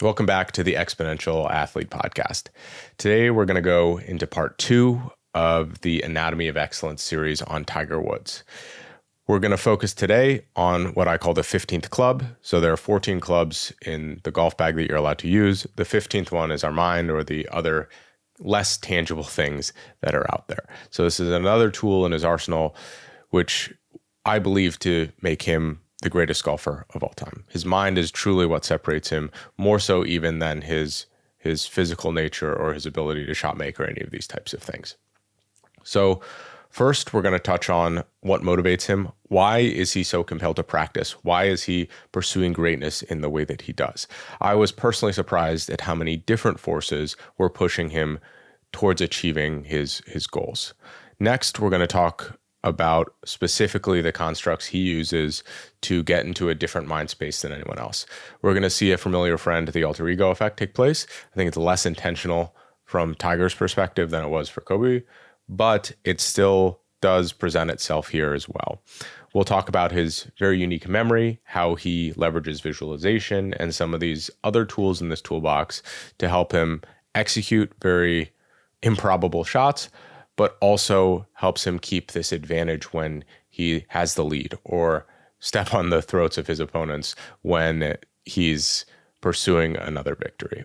Welcome back to the Exponential Athlete Podcast. Today, we're going to go into part 2 of the Anatomy of Excellence series on Tiger Woods. We're going to focus today on what I call the 15th club. So there are 14 clubs in the golf bag that you're allowed to use. The 15th one is our mind, or the other less tangible things that are out there. So this is another tool in his arsenal, which I believe to make him the greatest golfer of all time. His mind is truly what separates him, more so even than his physical nature or his ability to shot make or any of these types of things. So first, we're going to touch on what motivates him. Why is he so compelled to practice? Why is he pursuing greatness in the way that he does? I was personally surprised at how many different forces were pushing him towards achieving his goals. Next, we're going to talk about specifically the constructs he uses to get into a different mind space than anyone else. We're going to see a familiar friend, the alter ego effect, take place. I think it's less intentional from Tiger's perspective than it was for Kobe, but it still does present itself here as well. We'll talk about his very unique memory, how he leverages visualization, and some of these other tools in this toolbox to help him execute very improbable shots, but also helps him keep this advantage when he has the lead, or step on the throats of his opponents when he's pursuing another victory.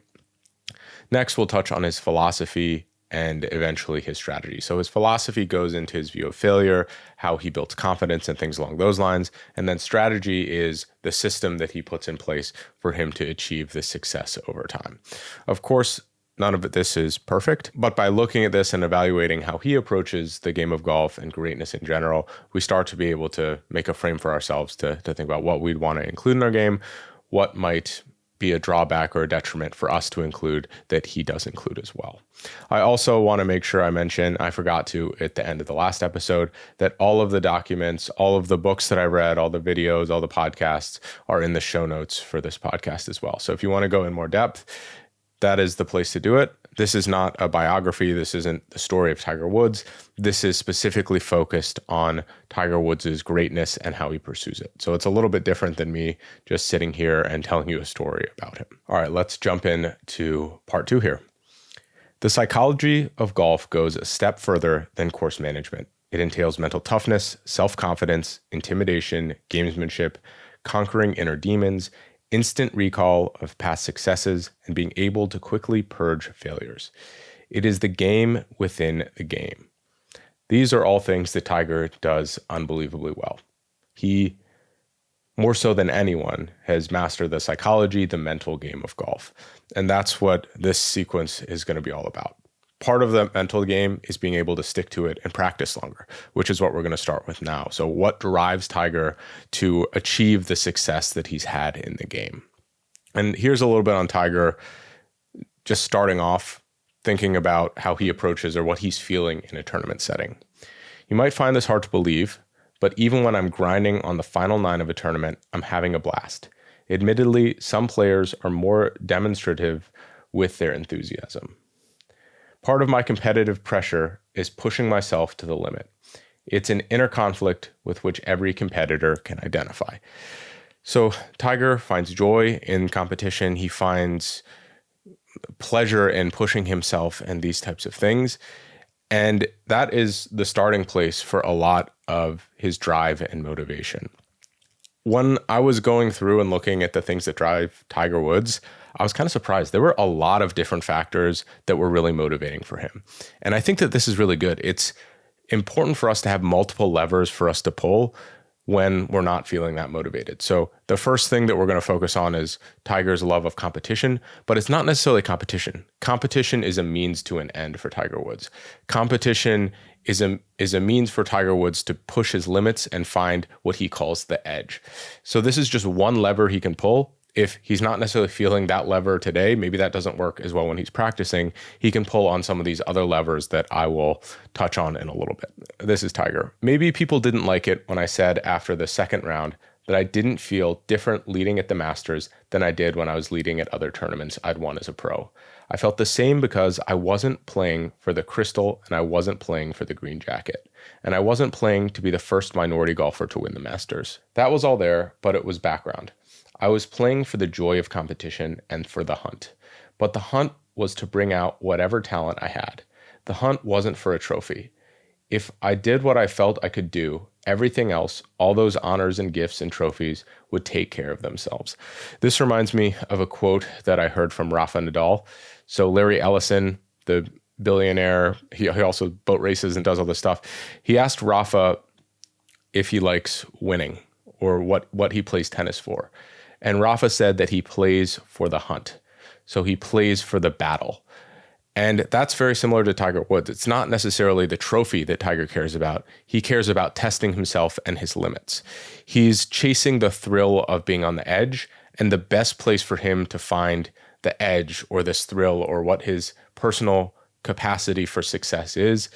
Next, we'll touch on his philosophy and eventually his strategy. So his philosophy goes into his view of failure, how he builds confidence and things along those lines. And then strategy is the system that he puts in place for him to achieve this success over time. Of course, none of this is perfect, but by looking at this and evaluating how he approaches the game of golf and greatness in general, we start to be able to make a frame for ourselves to think about what we'd want to include in our game, what might be a drawback or a detriment for us to include that he does include as well. I also want to make sure I mention, I forgot to at the end of the last episode, that all of the documents, all of the books that I read, all the videos, all the podcasts are in the show notes for this podcast as well. So if you want to go in more depth, that is the place to do it. This is not a biography. This isn't the story of Tiger Woods. This is specifically focused on Tiger Woods' greatness and how he pursues it. So it's a little bit different than me just sitting here and telling you a story about him. All right, let's jump into part 2 here. The psychology of golf goes a step further than course management. It entails mental toughness, self-confidence, intimidation, gamesmanship, conquering inner demons, instant recall of past successes, and being able to quickly purge failures. It is the game within the game. These are all things that Tiger does unbelievably well. He, more so than anyone, has mastered the psychology, the mental game of golf. And that's what this sequence is going to be all about. Part of the mental game is being able to stick to it and practice longer, which is what we're going to start with now. So what drives Tiger to achieve the success that he's had in the game? And here's a little bit on Tiger, just starting off thinking about how he approaches or what he's feeling in a tournament setting. You might find this hard to believe, but even when I'm grinding on the final 9 of a tournament, I'm having a blast. Admittedly, some players are more demonstrative with their enthusiasm. Part of my competitive pressure is pushing myself to the limit. It's an inner conflict with which every competitor can identify. So Tiger finds joy in competition. He finds pleasure in pushing himself and these types of things. And that is the starting place for a lot of his drive and motivation. When I was going through and looking at the things that drive Tiger Woods, I was kind of surprised. There were a lot of different factors that were really motivating for him. And I think that this is really good. It's important for us to have multiple levers for us to pull when we're not feeling that motivated. So the first thing that we're going to focus on is Tiger's love of competition, but it's not necessarily competition. Competition is a means to an end for Tiger Woods. Competition is a means for Tiger Woods to push his limits and find what he calls the edge. So this is just one lever he can pull. If he's not necessarily feeling that lever today, maybe that doesn't work as well when he's practicing, he can pull on some of these other levers that I will touch on in a little bit. This is Tiger. Maybe people didn't like it when I said after the second round that I didn't feel different leading at the Masters than I did when I was leading at other tournaments I'd won as a pro. I felt the same because I wasn't playing for the crystal and I wasn't playing for the green jacket. And I wasn't playing to be the first minority golfer to win the Masters. That was all there, but it was background. I was playing for the joy of competition and for the hunt. But the hunt was to bring out whatever talent I had. The hunt wasn't for a trophy. If I did what I felt I could do, everything else, all those honors and gifts and trophies, would take care of themselves. This reminds me of a quote that I heard from Rafa Nadal. So Larry Ellison, the billionaire, he also boat races and does all this stuff. He asked Rafa if he likes winning or what he plays tennis for. And Rafa said that he plays for the hunt. So he plays for the battle. And that's very similar to Tiger Woods. It's not necessarily the trophy that Tiger cares about. He cares about testing himself and his limits. He's chasing the thrill of being on the edge, and the best place for him to find the edge or this thrill or what his personal capacity for success is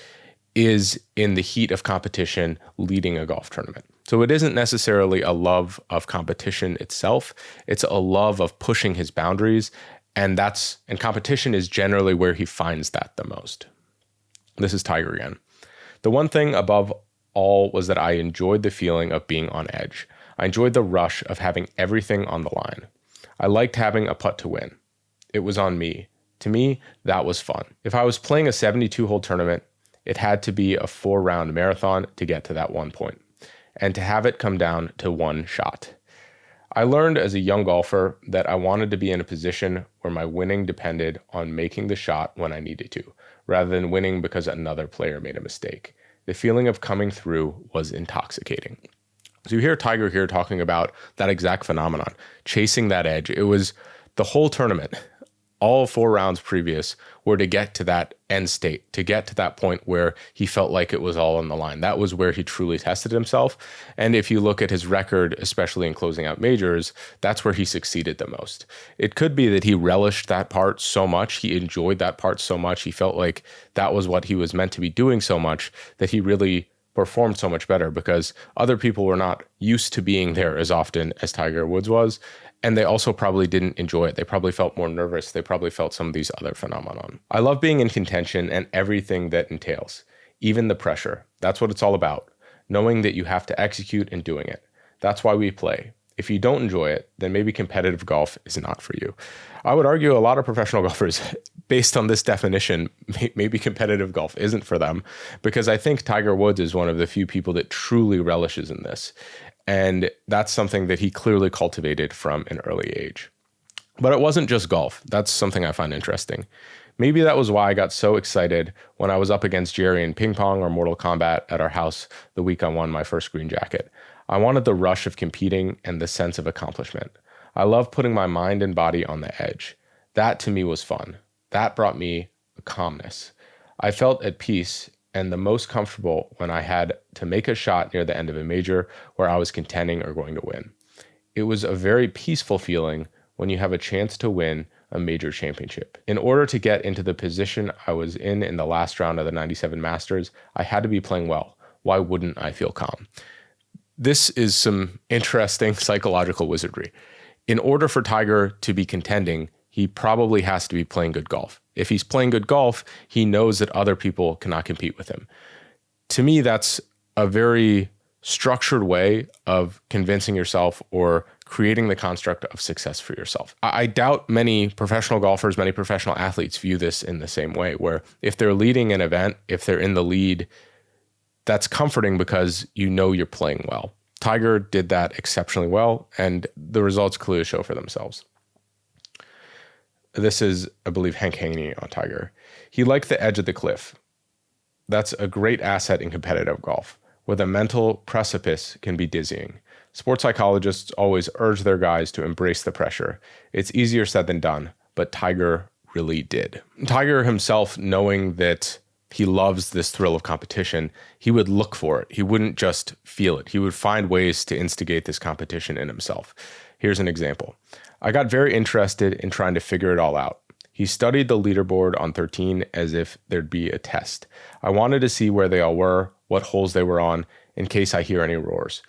in the heat of competition leading a golf tournament. So it isn't necessarily a love of competition itself. It's a love of pushing his boundaries. And competition is generally where he finds that the most. This is Tiger again. The one thing above all was that I enjoyed the feeling of being on edge. I enjoyed the rush of having everything on the line. I liked having a putt to win. It was on me. To me, that was fun. If I was playing a 72-hole tournament, it had to be a 4-round marathon to get to that one point, and to have it come down to one shot. I learned as a young golfer that I wanted to be in a position where my winning depended on making the shot when I needed to, rather than winning because another player made a mistake. The feeling of coming through was intoxicating. So you hear Tiger here talking about that exact phenomenon, chasing that edge. It was the whole tournament. All 4 rounds previous were to get to that end state, to get to that point where he felt like it was all on the line. That was where he truly tested himself. And if you look at his record, especially in closing out majors, that's where he succeeded the most. It could be that he relished that part so much, he enjoyed that part so much, he felt like that was what he was meant to be doing so much, that he really performed so much better because other people were not used to being there as often as Tiger Woods was. And they also probably didn't enjoy it. They probably felt more nervous. They probably felt some of these other phenomenon. I love being in contention and everything that entails, even the pressure. That's what it's all about. Knowing that you have to execute and doing it. That's why we play. If you don't enjoy it, then maybe competitive golf is not for you. I would argue a lot of professional golfers, based on this definition, maybe competitive golf isn't for them, because I think Tiger Woods is one of the few people that truly relishes in this. And that's something that he clearly cultivated from an early age. But it wasn't just golf. That's something I find interesting. Maybe that was why I got so excited when I was up against Jerry in ping pong or Mortal Kombat at our house the week I won my first green jacket. I wanted the rush of competing and the sense of accomplishment. I love putting my mind and body on the edge. That to me was fun. That brought me a calmness. I felt at peace and the most comfortable when I had to make a shot near the end of a major where I was contending or going to win. It was a very peaceful feeling when you have a chance to win a major championship. In order to get into the position I was in the last round of the 97 Masters, I had to be playing well. Why wouldn't I feel calm? This is some interesting psychological wizardry. In order for Tiger to be contending, he probably has to be playing good golf. If he's playing good golf, he knows that other people cannot compete with him. To me, that's a very structured way of convincing yourself or creating the construct of success for yourself. I doubt many professional golfers, many professional athletes view this in the same way, where if they're leading an event, if they're in the lead, that's comforting because you know you're playing well. Tiger did that exceptionally well, and the results clearly show for themselves. This is, I believe, Hank Haney on Tiger. He liked the edge of the cliff. That's a great asset in competitive golf, where the mental precipice can be dizzying. Sports psychologists always urge their guys to embrace the pressure. It's easier said than done, but Tiger really did. Tiger himself, knowing that he loves this thrill of competition, he would look for it. He wouldn't just feel it. He would find ways to instigate this competition in himself. Here's an example. I got very interested in trying to figure it all out. He studied the leaderboard on 13 as if there'd be a test. I wanted to see where they all were, what holes they were on, in case I hear any roars.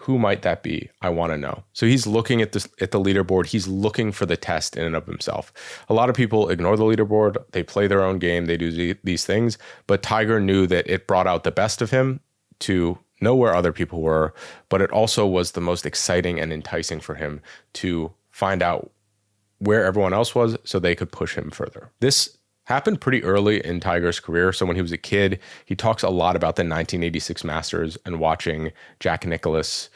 Who might that be? I want to know. So he's looking at the leaderboard. He's looking for the test in and of himself. A lot of people ignore the leaderboard. They play their own game. They do these things. But Tiger knew that it brought out the best of him to know where other people were, but it also was the most exciting and enticing for him to find out where everyone else was so they could push him further. This happened pretty early in Tiger's career. So when he was a kid, he talks a lot about the 1986 Masters and watching Jack Nicklaus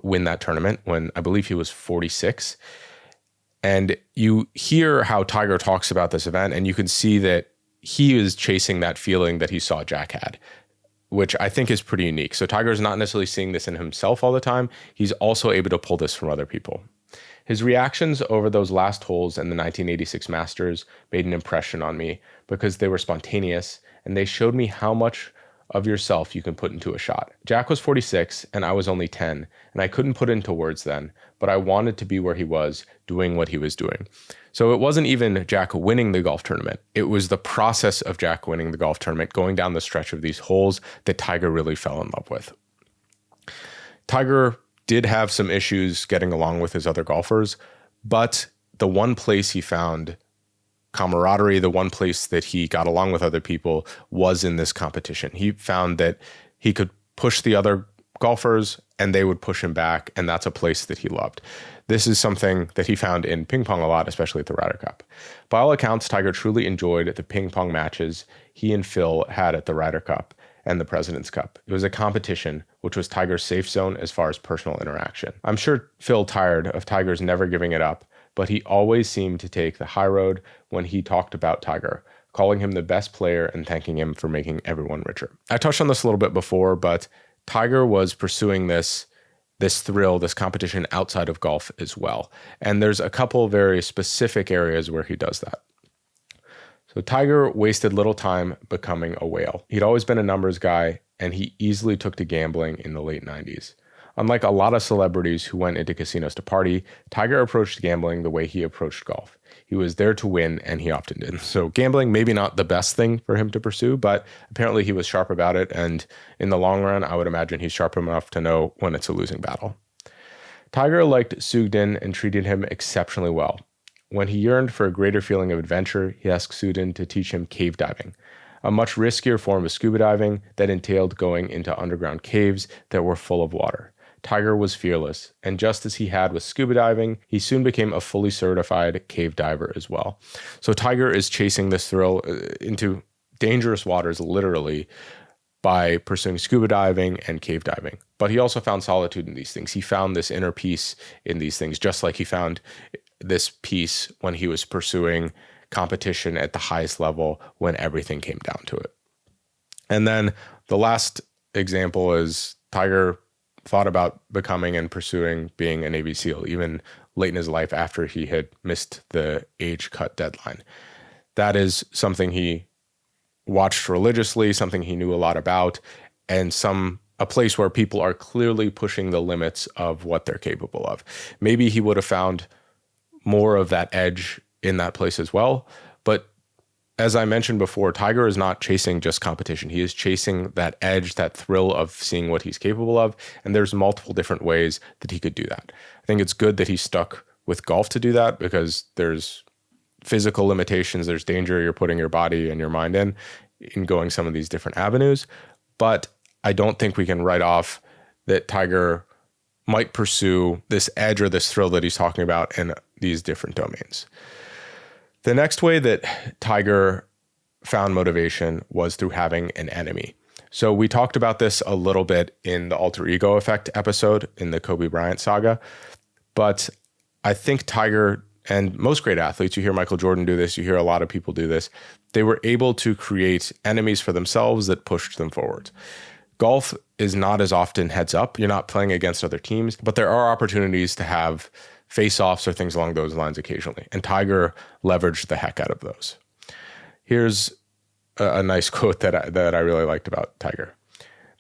win that tournament when I believe he was 46. And you hear how Tiger talks about this event, and you can see that he is chasing that feeling that he saw Jack had, which I think is pretty unique. So Tiger's not necessarily seeing this in himself all the time. He's also able to pull this from other people. His reactions over those last holes in the 1986 Masters made an impression on me because they were spontaneous and they showed me how much of yourself you can put into a shot. Jack was 46 and I was only 10, and I couldn't put into words then, but I wanted to be where he was, doing what he was doing. So it wasn't even Jack winning the golf tournament. It was the process of Jack winning the golf tournament, going down the stretch of these holes, that Tiger really fell in love with. Tiger did have some issues getting along with his other golfers, but the one place he found camaraderie, the one place that he got along with other people, was in this competition. He found that he could push the other golfers and they would push him back, and that's a place that he loved. This is something that he found in ping pong a lot, especially at the Ryder Cup. By all accounts, Tiger truly enjoyed the ping pong matches he and Phil had at the Ryder Cup and the President's Cup. It was a competition which was Tiger's safe zone as far as personal interaction. I'm sure Phil tired of Tiger's never giving it up, but he always seemed to take the high road when he talked about Tiger, calling him the best player and thanking him for making everyone richer. I touched on this a little bit before, but Tiger was pursuing this thrill, this competition outside of golf as well. And there's a couple very specific areas where he does that. So Tiger wasted little time becoming a whale. He'd always been a numbers guy, and he easily took to gambling in the late 90s. Unlike a lot of celebrities who went into casinos to party, Tiger approached gambling the way he approached golf. He was there to win, and he often did. So gambling, maybe not the best thing for him to pursue, but apparently he was sharp about it, and in the long run, I would imagine he's sharp enough to know when it's a losing battle. Tiger liked Sugden and treated him exceptionally well. When he yearned for a greater feeling of adventure, he asked Sugden to teach him cave diving, a much riskier form of scuba diving that entailed going into underground caves that were full of water. Tiger was fearless, and just as he had with scuba diving, he soon became a fully certified cave diver as well. So Tiger is chasing this thrill into dangerous waters, literally, by pursuing scuba diving and cave diving. But he also found solitude in these things. He found this inner peace in these things, just like he found this peace when he was pursuing competition at the highest level when everything came down to it. And then the last example is Tiger thought about becoming and pursuing being a Navy SEAL, even late in his life after he had missed the age cut deadline. That is something he watched religiously, something he knew a lot about, and a place where people are clearly pushing the limits of what they're capable of. Maybe he would have found more of that edge in that place as well. But as I mentioned before, Tiger is not chasing just competition. He is chasing that edge, that thrill of seeing what he's capable of. And there's multiple different ways that he could do that. I think it's good that he stuck with golf to do that, because there's physical limitations, there's danger you're putting your body and your mind in going some of these different avenues. But I don't think we can write off that Tiger might pursue this edge or this thrill that he's talking about in these different domains. The next way that Tiger found motivation was through having an enemy. So we talked about this a little bit in the alter ego effect episode in the Kobe Bryant saga, but I think Tiger and most great athletes, you hear Michael Jordan do this, you hear a lot of people do this, they were able to create enemies for themselves that pushed them forward. Golf is not as often heads up. You're not playing against other teams, but there are opportunities to have face-offs or things along those lines occasionally. And Tiger leveraged the heck out of those. Here's a nice quote that I really liked about Tiger.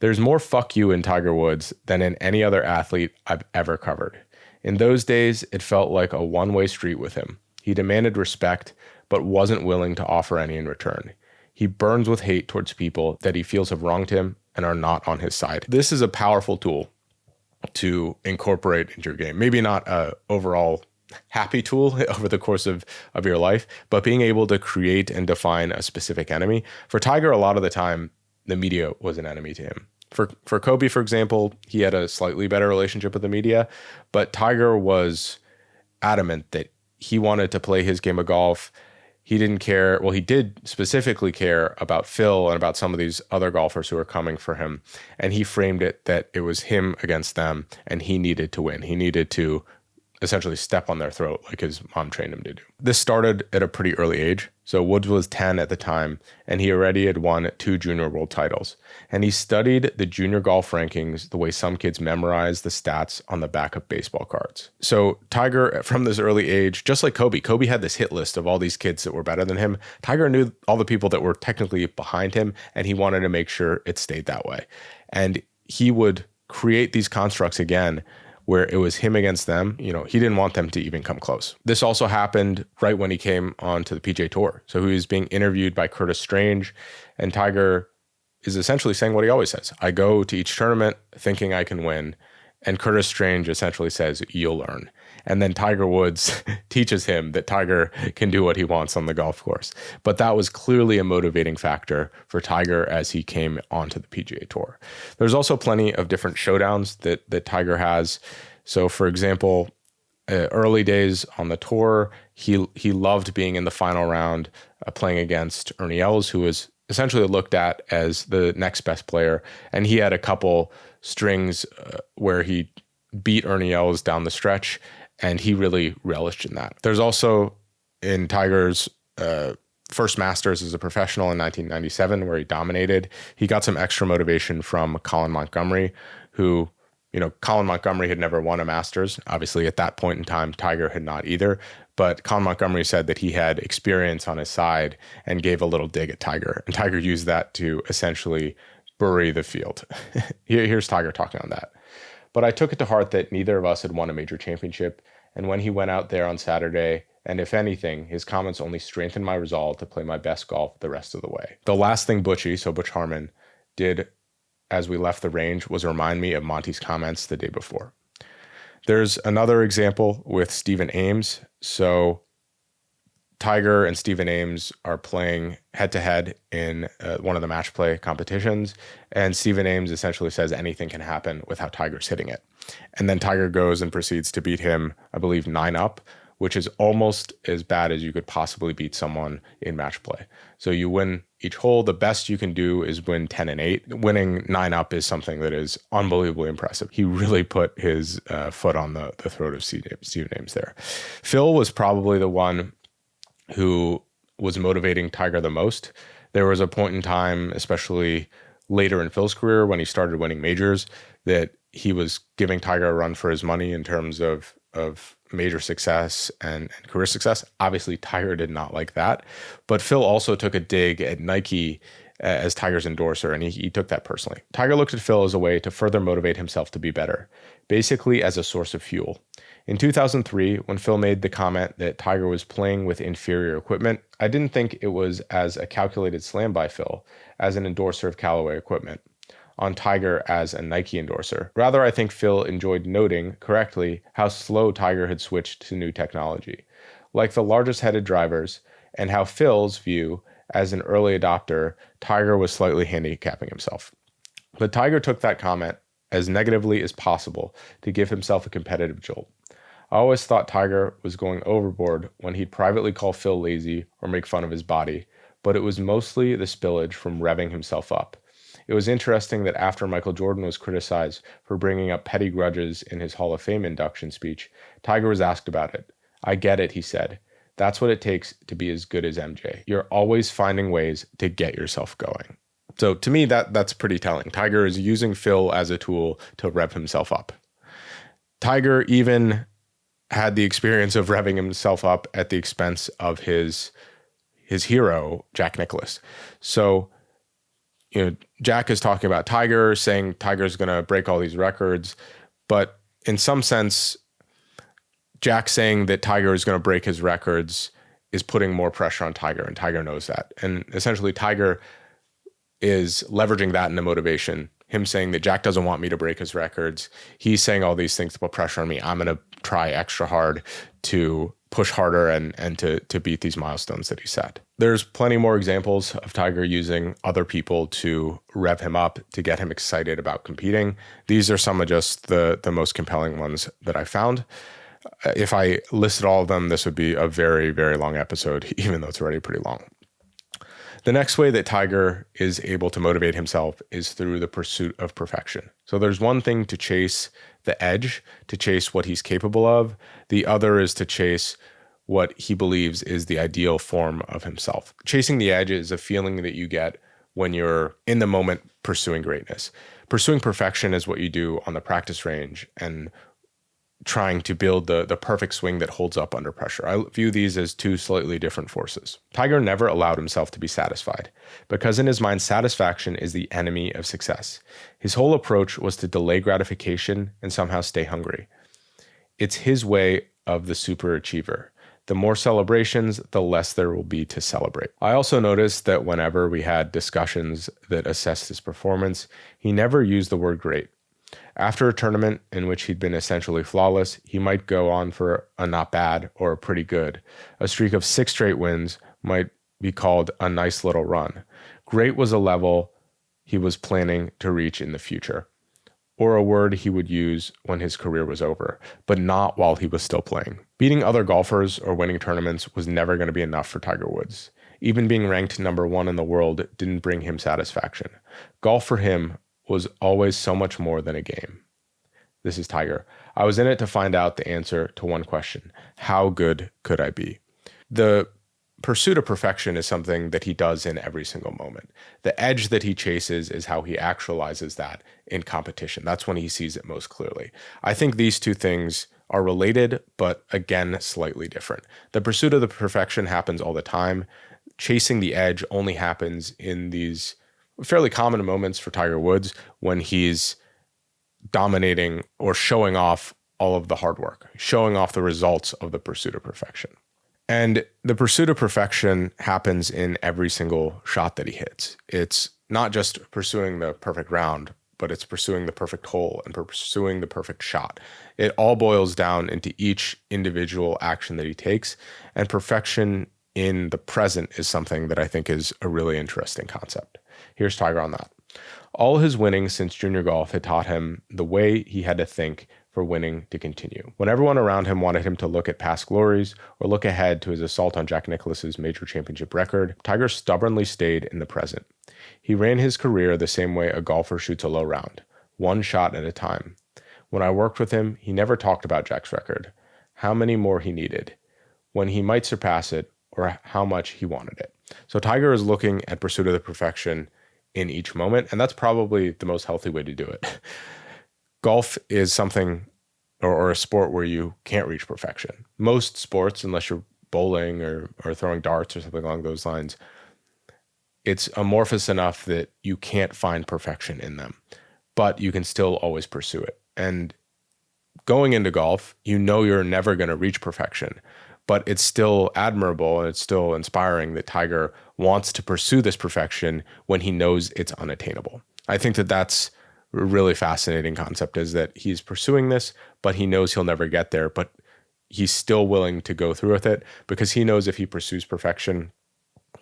There's more fuck you in Tiger Woods than in any other athlete I've ever covered. In those days, it felt like a one-way street with him. He demanded respect, but wasn't willing to offer any in return. He burns with hate towards people that he feels have wronged him and are not on his side. This is a powerful tool to incorporate into your game. Maybe not an overall happy tool over the course of your life, but being able to create and define a specific enemy. For Tiger, a lot of the time, the media was an enemy to him. For Kobe, for example, he had a slightly better relationship with the media, but Tiger was adamant that he wanted to play his game of golf. He didn't care. Well, he did specifically care about Phil and about some of these other golfers who were coming for him. And he framed it that it was him against them and he needed to win. He needed to essentially step on their throat like his mom trained him to do. This started at a pretty early age. So Woods was 10 at the time, and he already had won 2 junior world titles. And he studied the junior golf rankings the way some kids memorize the stats on the back of baseball cards. So Tiger, from this early age, just like Kobe had this hit list of all these kids that were better than him. Tiger knew all the people that were technically behind him, and he wanted to make sure it stayed that way. And he would create these constructs again where it was him against them. He didn't want them to even come close. This also happened right when he came onto the PGA Tour. So he was being interviewed by Curtis Strange, and Tiger is essentially saying what he always says. I go to each tournament thinking I can win, and Curtis Strange essentially says, you'll learn. And then Tiger Woods teaches him that Tiger can do what he wants on the golf course. But that was clearly a motivating factor for Tiger as he came onto the PGA Tour. There's also plenty of different showdowns that Tiger has. So, for example, early days on the tour, he loved being in the final round, playing against Ernie Els, who was essentially looked at as the next best player. And he had a couple strings where he beat Ernie Els down the stretch, and he really relished in that. There's also in Tiger's first Masters as a professional in 1997, where he dominated. He got some extra motivation from Colin Montgomery, who, Colin Montgomery had never won a Masters. Obviously, at that point in time, Tiger had not either. But Colin Montgomery said that he had experience on his side and gave a little dig at Tiger. And Tiger used that to essentially bury the field. Here's Tiger talking on that. But I took it to heart that neither of us had won a major championship. And when he went out there on Saturday, and if anything, his comments only strengthened my resolve to play my best golf the rest of the way. The last thing Butch Harmon, did as we left the range was remind me of Monty's comments the day before. There's another example with Stephen Ames. So Tiger and Stephen Ames are playing head-to-head in one of the match play competitions, and Stephen Ames essentially says anything can happen with how Tiger's hitting it. And then Tiger goes and proceeds to beat him, I believe, 9 up, which is almost as bad as you could possibly beat someone in match play. So you win each hole. The best you can do is win 10 and 8. Winning 9 up is something that is unbelievably impressive. He really put his foot on the throat of Stephen Ames there. Phil was probably the one who was motivating Tiger the most. There was a point in time, especially later in Phil's career, when he started winning majors, that he was giving Tiger a run for his money in terms of major success and career success. Obviously, Tiger did not like that. But Phil also took a dig at Nike as Tiger's endorser, and he took that personally. Tiger looked at Phil as a way to further motivate himself to be better, basically as a source of fuel. In 2003, when Phil made the comment that Tiger was playing with inferior equipment, I didn't think it was as a calculated slam by Phil as an endorser of Callaway equipment on Tiger as a Nike endorser. Rather, I think Phil enjoyed noting correctly how slow Tiger had switched to new technology, like the largest headed drivers, and how Phil's view as an early adopter, Tiger was slightly handicapping himself. But Tiger took that comment as negatively as possible to give himself a competitive jolt. I always thought Tiger was going overboard when he'd privately call Phil lazy or make fun of his body, but it was mostly the spillage from revving himself up. It was interesting that after Michael Jordan was criticized for bringing up petty grudges in his Hall of Fame induction speech, Tiger was asked about it. I get it, he said. That's what it takes to be as good as MJ. You're always finding ways to get yourself going. So to me, that's pretty telling. Tiger is using Phil as a tool to rev himself up. Tiger even had the experience of revving himself up at the expense of his hero, Jack Nicklaus. So, Jack is talking about Tiger, saying Tiger's going to break all these records. But in some sense, Jack saying that Tiger is going to break his records is putting more pressure on Tiger, and Tiger knows that. And essentially, Tiger is leveraging that into motivation. Him saying that Jack doesn't want me to break his records. He's saying all these things to put pressure on me. I'm going to try extra hard to push harder and to beat these milestones that he set. There's plenty more examples of Tiger using other people to rev him up, to get him excited about competing. These are some of just the most compelling ones that I found. If I listed all of them, this would be a very, very long episode, even though it's already pretty long. The next way that Tiger is able to motivate himself is through the pursuit of perfection. So there's one thing to chase the edge, to chase what he's capable of. The other is to chase what he believes is the ideal form of himself. Chasing the edge is a feeling that you get when you're in the moment pursuing greatness. Pursuing perfection is what you do on the practice range and trying to build the perfect swing that holds up under pressure. I view these as two slightly different forces. Tiger never allowed himself to be satisfied, because in his mind, satisfaction is the enemy of success. His whole approach was to delay gratification and somehow stay hungry. It's his way of the superachiever. The more celebrations, the less there will be to celebrate. I also noticed that whenever we had discussions that assessed his performance, he never used the word great. After a tournament in which he'd been essentially flawless, he might go on for a not bad or a pretty good. A streak of 6 straight wins might be called a nice little run. Great was a level he was planning to reach in the future, or a word he would use when his career was over, but not while he was still playing. Beating other golfers or winning tournaments was never going to be enough for Tiger Woods. Even being ranked number 1 in the world didn't bring him satisfaction. Golf for him was always so much more than a game. This is Tiger. I was in it to find out the answer to one question: how good could I be? The pursuit of perfection is something that he does in every single moment. The edge that he chases is how he actualizes that in competition. That's when he sees it most clearly. I think these two things are related, but again, slightly different. The pursuit of the perfection happens all the time. Chasing the edge only happens in these fairly common moments for Tiger Woods when he's dominating or showing off all of the hard work, showing off the results of the pursuit of perfection. And the pursuit of perfection happens in every single shot that he hits. It's not just pursuing the perfect round, but it's pursuing the perfect hole and pursuing the perfect shot. It all boils down into each individual action that he takes, and perfection in the present is something that I think is a really interesting concept. Here's Tiger on that. All his winning since junior golf had taught him the way he had to think for winning to continue. When everyone around him wanted him to look at past glories or look ahead to his assault on Jack Nicklaus's major championship record, Tiger stubbornly stayed in the present. He ran his career the same way a golfer shoots a low round, one shot at a time. When I worked with him, he never talked about Jack's record, how many more he needed, when he might surpass it, or how much he wanted it. So Tiger is looking at pursuit of the perfection in each moment, and that's probably the most healthy way to do it. Golf is something or a sport where you can't reach perfection. Most sports, unless you're bowling or throwing darts or something along those lines, it's amorphous enough that you can't find perfection in them, but you can still always pursue it. And going into golf, you know you're never going to reach perfection, but it's still admirable and it's still inspiring that Tiger wants to pursue this perfection when he knows it's unattainable. I think that that's a really fascinating concept, is that he's pursuing this, but he knows he'll never get there, but he's still willing to go through with it because he knows if he pursues perfection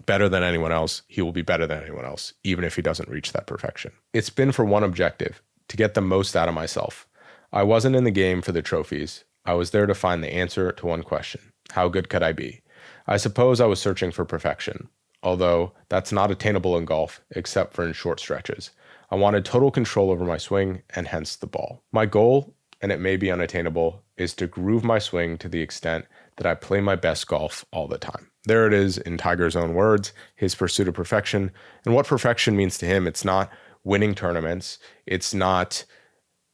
better than anyone else, he will be better than anyone else, even if he doesn't reach that perfection. It's been for one objective: to get the most out of myself. I wasn't in the game for the trophies. I was there to find the answer to one question: how good could I be? I suppose I was searching for perfection, although that's not attainable in golf, except for in short stretches. I wanted total control over my swing and hence the ball. My goal, and it may be unattainable, is to groove my swing to the extent that I play my best golf all the time. There it is in Tiger's own words, his pursuit of perfection. And what perfection means to him, it's not winning tournaments. It's not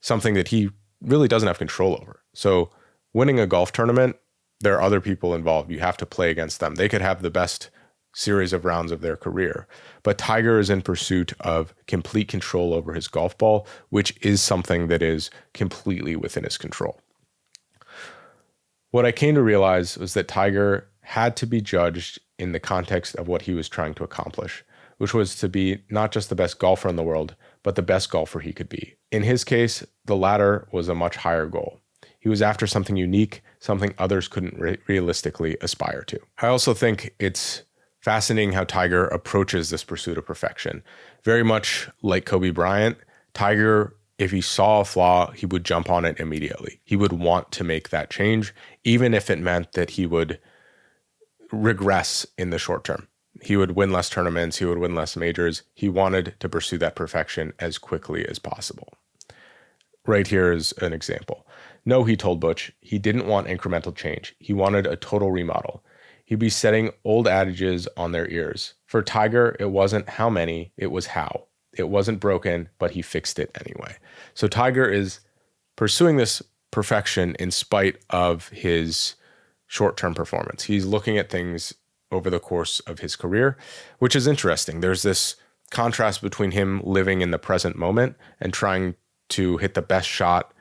something that he really doesn't have control over. So winning a golf tournament, there are other people involved. You have to play against them. They could have the best series of rounds of their career. But Tiger is in pursuit of complete control over his golf ball, which is something that is completely within his control. What I came to realize was that Tiger had to be judged in the context of what he was trying to accomplish, which was to be not just the best golfer in the world, but the best golfer he could be. In his case, the latter was a much higher goal. He was after something unique, something others couldn't realistically aspire to. I also think it's fascinating how Tiger approaches this pursuit of perfection. Very much like Kobe Bryant, Tiger, if he saw a flaw, he would jump on it immediately. He would want to make that change, even if it meant that he would regress in the short term. He would win less tournaments, he would win less majors. He wanted to pursue that perfection as quickly as possible. Right here is an example. No, he told Butch, he didn't want incremental change. He wanted a total remodel. He'd be setting old adages on their ears. For Tiger, it wasn't how many, it was how. It wasn't broken, but he fixed it anyway. So Tiger is pursuing this perfection in spite of his short-term performance. He's looking at things over the course of his career, which is interesting. There's this contrast between him living in the present moment and trying to hit the best shot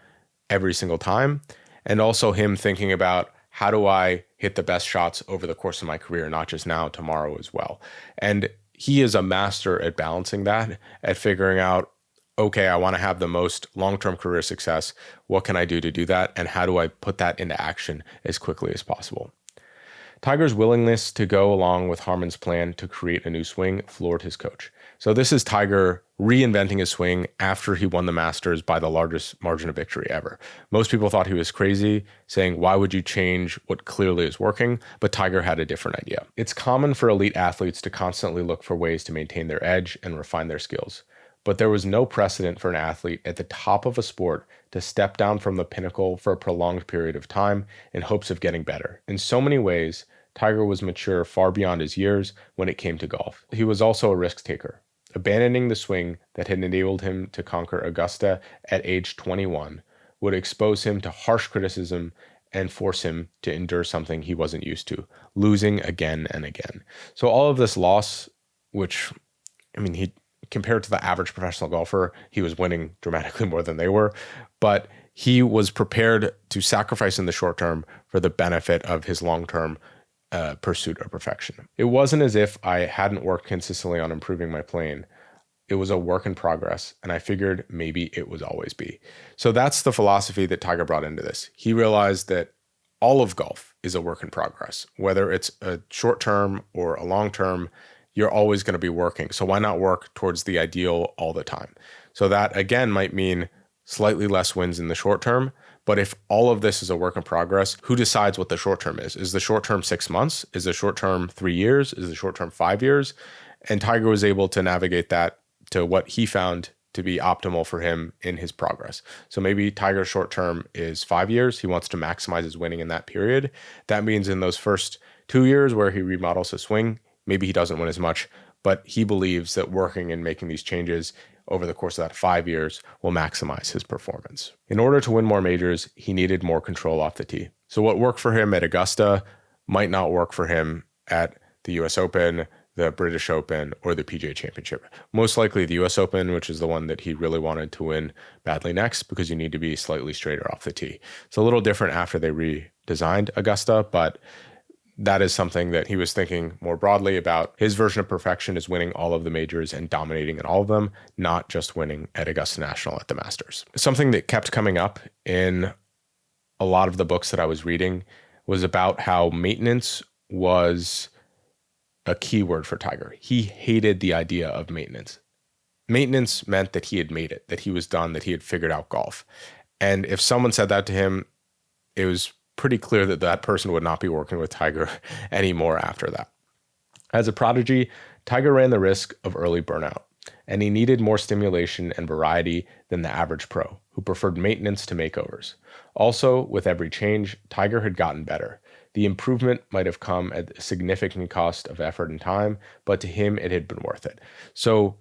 every single time, and also him thinking about, how do I hit the best shots over the course of my career, not just now, tomorrow as well. And he is a master at balancing that, at figuring out, okay, I want to have the most long-term career success. What can I do to do that? And how do I put that into action as quickly as possible? Tiger's willingness to go along with Harmon's plan to create a new swing floored his coach. So this is Tiger reinventing his swing after he won the Masters by the largest margin of victory ever. Most people thought he was crazy, saying, why would you change what clearly is working? But Tiger had a different idea. It's common for elite athletes to constantly look for ways to maintain their edge and refine their skills. But there was no precedent for an athlete at the top of a sport to step down from the pinnacle for a prolonged period of time in hopes of getting better. In so many ways, Tiger was mature far beyond his years when it came to golf. He was also a risk taker, abandoning the swing that had enabled him to conquer Augusta at age 21 would expose him to harsh criticism and force him to endure something he wasn't used to, losing again and again. So all of this loss, which, he compared to the average professional golfer, he was winning dramatically more than they were, but he was prepared to sacrifice in the short term for the benefit of his long-term pursuit of perfection. It wasn't as if I hadn't worked consistently on improving my playing. It was a work in progress, and I figured maybe it would always be. So that's the philosophy that Tiger brought into this. He realized that all of golf is a work in progress. Whether it's a short term or a long term, you're always going to be working. So why not work towards the ideal all the time? So that, again, might mean slightly less wins in the short term. But if all of this is a work in progress, who decides what the short term is? Is the short term 6 months? Is the short term 3 years? Is the short term 5 years? And Tiger was able to navigate that to what he found to be optimal for him in his progress. So maybe Tiger's short term is 5 years. He wants to maximize his winning in that period. That means in those first 2 years where he remodels his swing, maybe he doesn't win as much, but he believes that working and making these changes over the course of that 5 years will maximize his performance. In order to win more majors, he needed more control off the tee. So what worked for him at Augusta might not work for him at the US Open, the British Open, or the PGA Championship. Most likely the US Open, which is the one that he really wanted to win badly next, because you need to be slightly straighter off the tee. It's a little different after they redesigned Augusta, but that is something that he was thinking more broadly about. His version of perfection is winning all of the majors and dominating in all of them, not just winning at Augusta National at the Masters. Something that kept coming up in a lot of the books that I was reading was about how maintenance was a key word for Tiger. He hated the idea of maintenance. Maintenance meant that he had made it, that he was done, that he had figured out golf. And if someone said that to him, it was pretty clear that that person would not be working with Tiger anymore after that. As a prodigy, Tiger ran the risk of early burnout, and he needed more stimulation and variety than the average pro, who preferred maintenance to makeovers. Also, with every change, Tiger had gotten better. The improvement might have come at a significant cost of effort and time, but to him, it had been worth it. So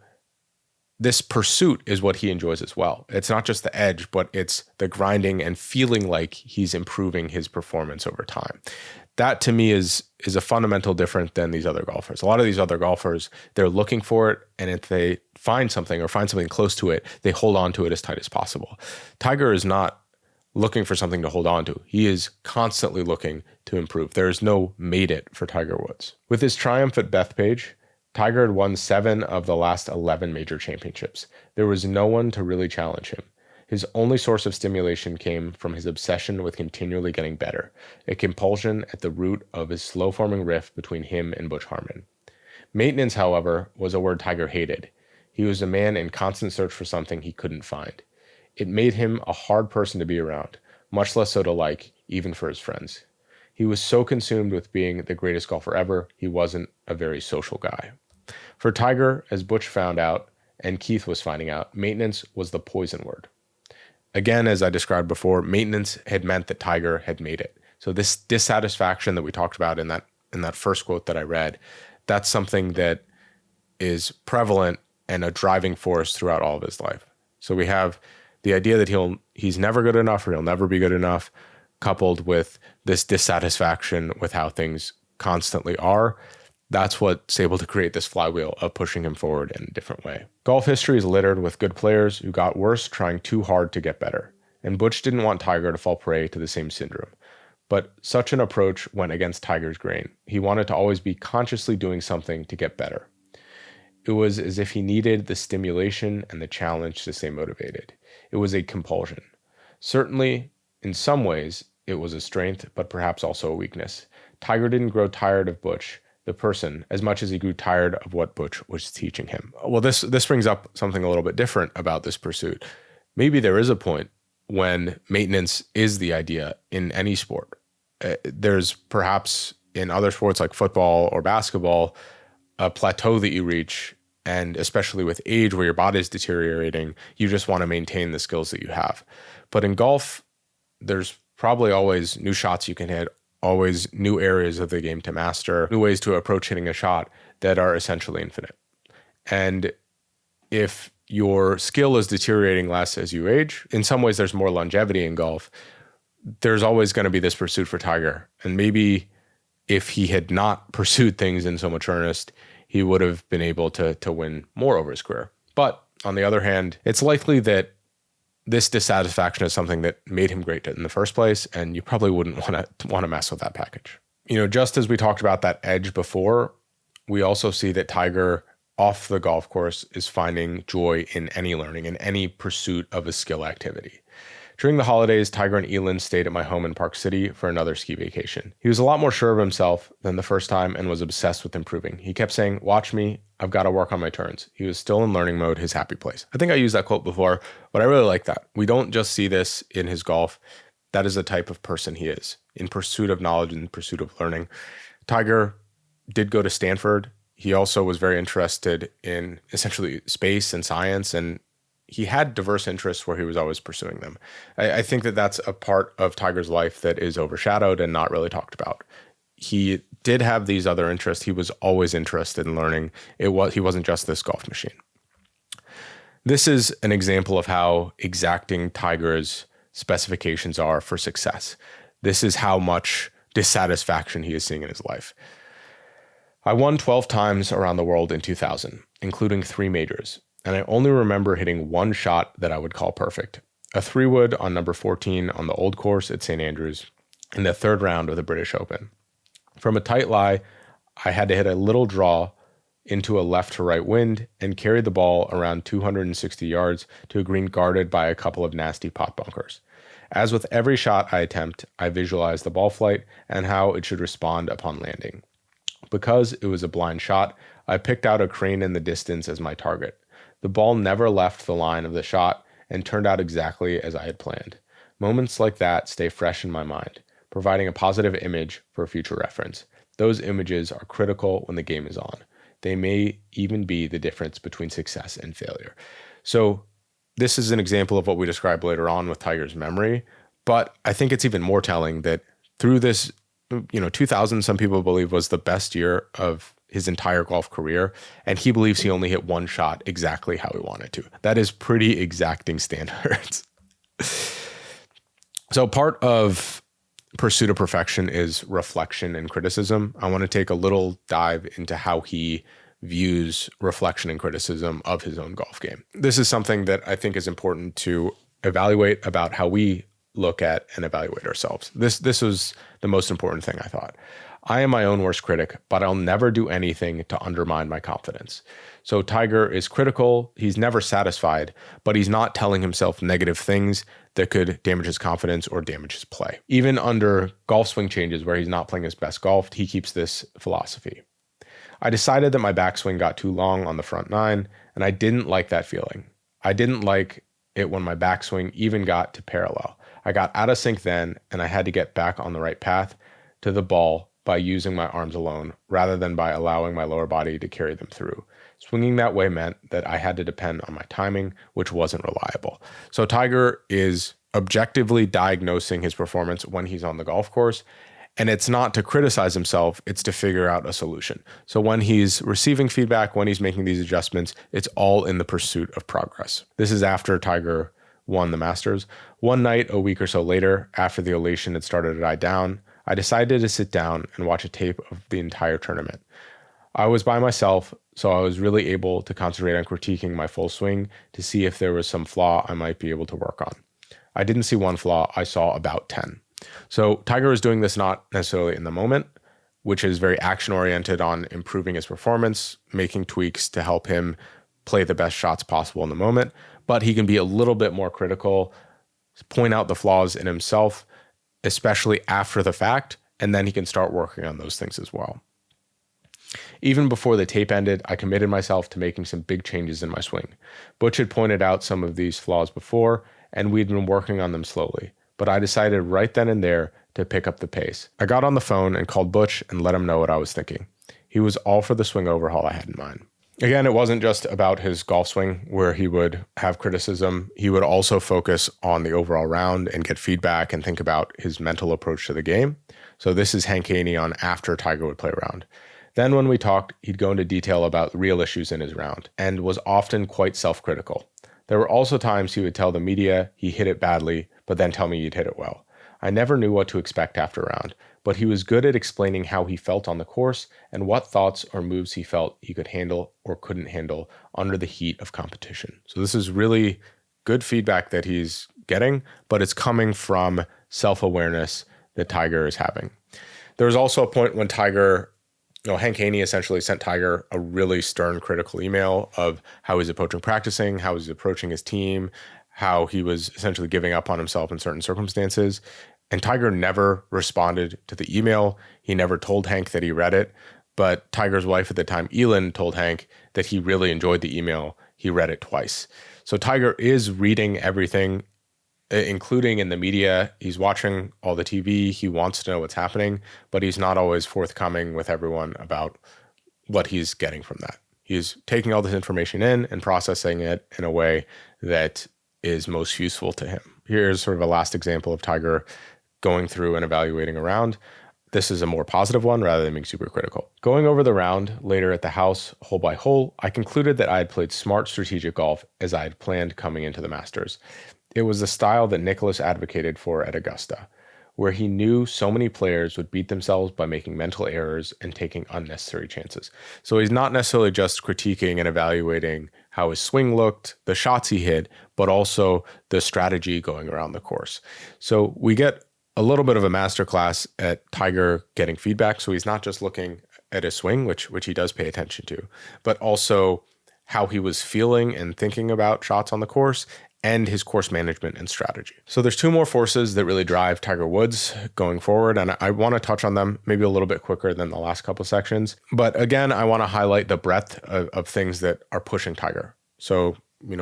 this pursuit is what he enjoys as well. It's not just the edge, but it's the grinding and feeling like he's improving his performance over time. That to me is a fundamental difference than these other golfers. A lot of these other golfers, they're looking for it, and if they find something or find something close to it, they hold on to it as tight as possible. Tiger is not looking for something to hold on to. He is constantly looking to improve. There is no made it for Tiger Woods. With his triumph at Bethpage, Tiger had won 7 of the last 11 major championships. There was no one to really challenge him. His only source of stimulation came from his obsession with continually getting better, a compulsion at the root of his slow-forming rift between him and Butch Harmon. Maintenance, however, was a word Tiger hated. He was a man in constant search for something he couldn't find. It made him a hard person to be around, much less so to like, even for his friends. He was so consumed with being the greatest golfer ever, he wasn't a very social guy. For Tiger, as Butch found out, and Keith was finding out, maintenance was the poison word. Again, as I described before, maintenance had meant that Tiger had made it. So this dissatisfaction that we talked about in that first quote that I read, that's something that is prevalent and a driving force throughout all of his life. So we have the idea that he's never good enough or he'll never be good enough, coupled with this dissatisfaction with how things constantly are. That's what's able to create this flywheel of pushing him forward in a different way. Golf history is littered with good players who got worse trying too hard to get better. And Butch didn't want Tiger to fall prey to the same syndrome. But such an approach went against Tiger's grain. He wanted to always be consciously doing something to get better. It was as if he needed the stimulation and the challenge to stay motivated. It was a compulsion. Certainly, in some ways, it was a strength, but perhaps also a weakness. Tiger didn't grow tired of Butch, the person, as much as he grew tired of what Butch was teaching him. Well, this brings up something a little bit different about this pursuit. Maybe there is a point when maintenance is the idea in any sport. There's perhaps in other sports like football or basketball, a plateau that you reach, and especially with age where your body is deteriorating, you just want to maintain the skills that you have. But in golf, there's probably always new shots you can hit, always new areas of the game to master, new ways to approach hitting a shot that are essentially infinite. And if your skill is deteriorating less as you age, in some ways there's more longevity in golf. There's always going to be this pursuit for Tiger. And maybe if he had not pursued things in so much earnest, he would have been able to win more over his career. But on the other hand, it's likely that this dissatisfaction is something that made him great in the first place, and you probably wouldn't want to mess with that package. Just as we talked about that edge before, we also see that Tiger off the golf course is finding joy in any learning, in any pursuit of a skill activity. During the holidays, Tiger and Elin stayed at my home in Park City for another ski vacation. He was a lot more sure of himself than the first time and was obsessed with improving. He kept saying, "Watch me, I've got to work on my turns." He was still in learning mode, his happy place. I think I used that quote before, but I really like that. We don't just see this in his golf. That is the type of person he is, in pursuit of knowledge and in pursuit of learning. Tiger did go to Stanford. He also was very interested in essentially space and science, and he had diverse interests where he was always pursuing them. I think that that's a part of Tiger's life that is overshadowed and not really talked about. He did have these other interests. He was always interested in learning. He wasn't just this golf machine. This is an example of how exacting Tiger's specifications are for success. This is how much dissatisfaction he is seeing in his life. I won 12 times around the world in 2000, including 3 majors. And I only remember hitting one shot that I would call perfect. A 3-wood on number 14 on the old course at St. Andrews in the 3rd round of the British Open. From a tight lie, I had to hit a little draw into a left to right wind and carry the ball around 260 yards to a green guarded by a couple of nasty pot bunkers. As with every shot I attempt, I visualize the ball flight and how it should respond upon landing. Because it was a blind shot, I picked out a crane in the distance as my target. The ball never left the line of the shot and turned out exactly as I had planned. Moments like that stay fresh in my mind, providing a positive image for future reference. Those images are critical when the game is on. They may even be the difference between success and failure. So this is an example of what we describe later on with Tiger's memory, but I think it's even more telling that through this, 2000, some people believe was the best year of his entire golf career, and he believes he only hit one shot exactly how he wanted to. That is pretty exacting standards. So part of pursuit of perfection is reflection and criticism. I want to take a little dive into how he views reflection and criticism of his own golf game. This is something that I think is important to evaluate about how we look at and evaluate ourselves. This was the most important thing, I thought. I am my own worst critic, but I'll never do anything to undermine my confidence. So Tiger is critical. He's never satisfied, but he's not telling himself negative things that could damage his confidence or damage his play. Even under golf swing changes where he's not playing his best golf, he keeps this philosophy. I decided that my backswing got too long on the front nine, and I didn't like that feeling. I didn't like it when my backswing even got to parallel. I got out of sync then, and I had to get back on the right path to the ball by using my arms alone rather than by allowing my lower body to carry them through. Swinging that way meant that I had to depend on my timing, which wasn't reliable. So Tiger is objectively diagnosing his performance when he's on the golf course. And it's not to criticize himself, it's to figure out a solution. So when he's receiving feedback, when he's making these adjustments, it's all in the pursuit of progress. This is after Tiger won the Masters. One night, a week or so later, after the elation had started to die down, I decided to sit down and watch a tape of the entire tournament. I was by myself, so I was really able to concentrate on critiquing my full swing to see if there was some flaw I might be able to work on. I didn't see one flaw, I saw about 10. So Tiger is doing this not necessarily in the moment, which is very action-oriented on improving his performance, making tweaks to help him play the best shots possible in the moment, but he can be a little bit more critical, point out the flaws in himself, especially after the fact, and then he can start working on those things as well. Even before the tape ended, I committed myself to making some big changes in my swing. Butch had pointed out some of these flaws before, and we'd been working on them slowly. But I decided right then and there to pick up the pace. I got on the phone and called Butch and let him know what I was thinking. He was all for the swing overhaul I had in mind. Again, it wasn't just about his golf swing where he would have criticism. He would also focus on the overall round and get feedback and think about his mental approach to the game. So this is Hank Haney on after Tiger would play a round. Then when we talked, he'd go into detail about real issues in his round and was often quite self-critical. There were also times he would tell the media he hit it badly, but then tell me he'd hit it well. I never knew what to expect after a round, but he was good at explaining how he felt on the course and what thoughts or moves he felt he could handle or couldn't handle under the heat of competition. So this is really good feedback that he's getting, but it's coming from self-awareness that Tiger is having. There was also a point when Hank Haney essentially sent Tiger a really stern, critical email of how he's approaching practicing, how he's approaching his team, how he was essentially giving up on himself in certain circumstances. And Tiger never responded to the email. He never told Hank that he read it. But Tiger's wife at the time, Elin, told Hank that he really enjoyed the email. He read it twice. So Tiger is reading everything, including in the media. He's watching all the TV. He wants to know what's happening, but he's not always forthcoming with everyone about what he's getting from that. He's taking all this information in and processing it in a way that is most useful to him. Here's sort of a last example of Tiger going through and evaluating a round. This is a more positive one rather than being super critical. Going over the round later at the house, hole by hole, I concluded that I had played smart strategic golf as I had planned coming into the Masters. It was the style that Nicklaus advocated for at Augusta, where he knew so many players would beat themselves by making mental errors and taking unnecessary chances. So he's not necessarily just critiquing and evaluating how his swing looked, the shots he hit, but also the strategy going around the course. So we get a little bit of a masterclass at Tiger getting feedback. So he's not just looking at his swing, which he does pay attention to, but also how he was feeling and thinking about shots on the course and his course management and strategy. So there's two more forces that really drive Tiger Woods going forward, and I want to touch on them maybe a little bit quicker than the last couple sections. But again, I want to highlight the breadth of things that are pushing Tiger. So,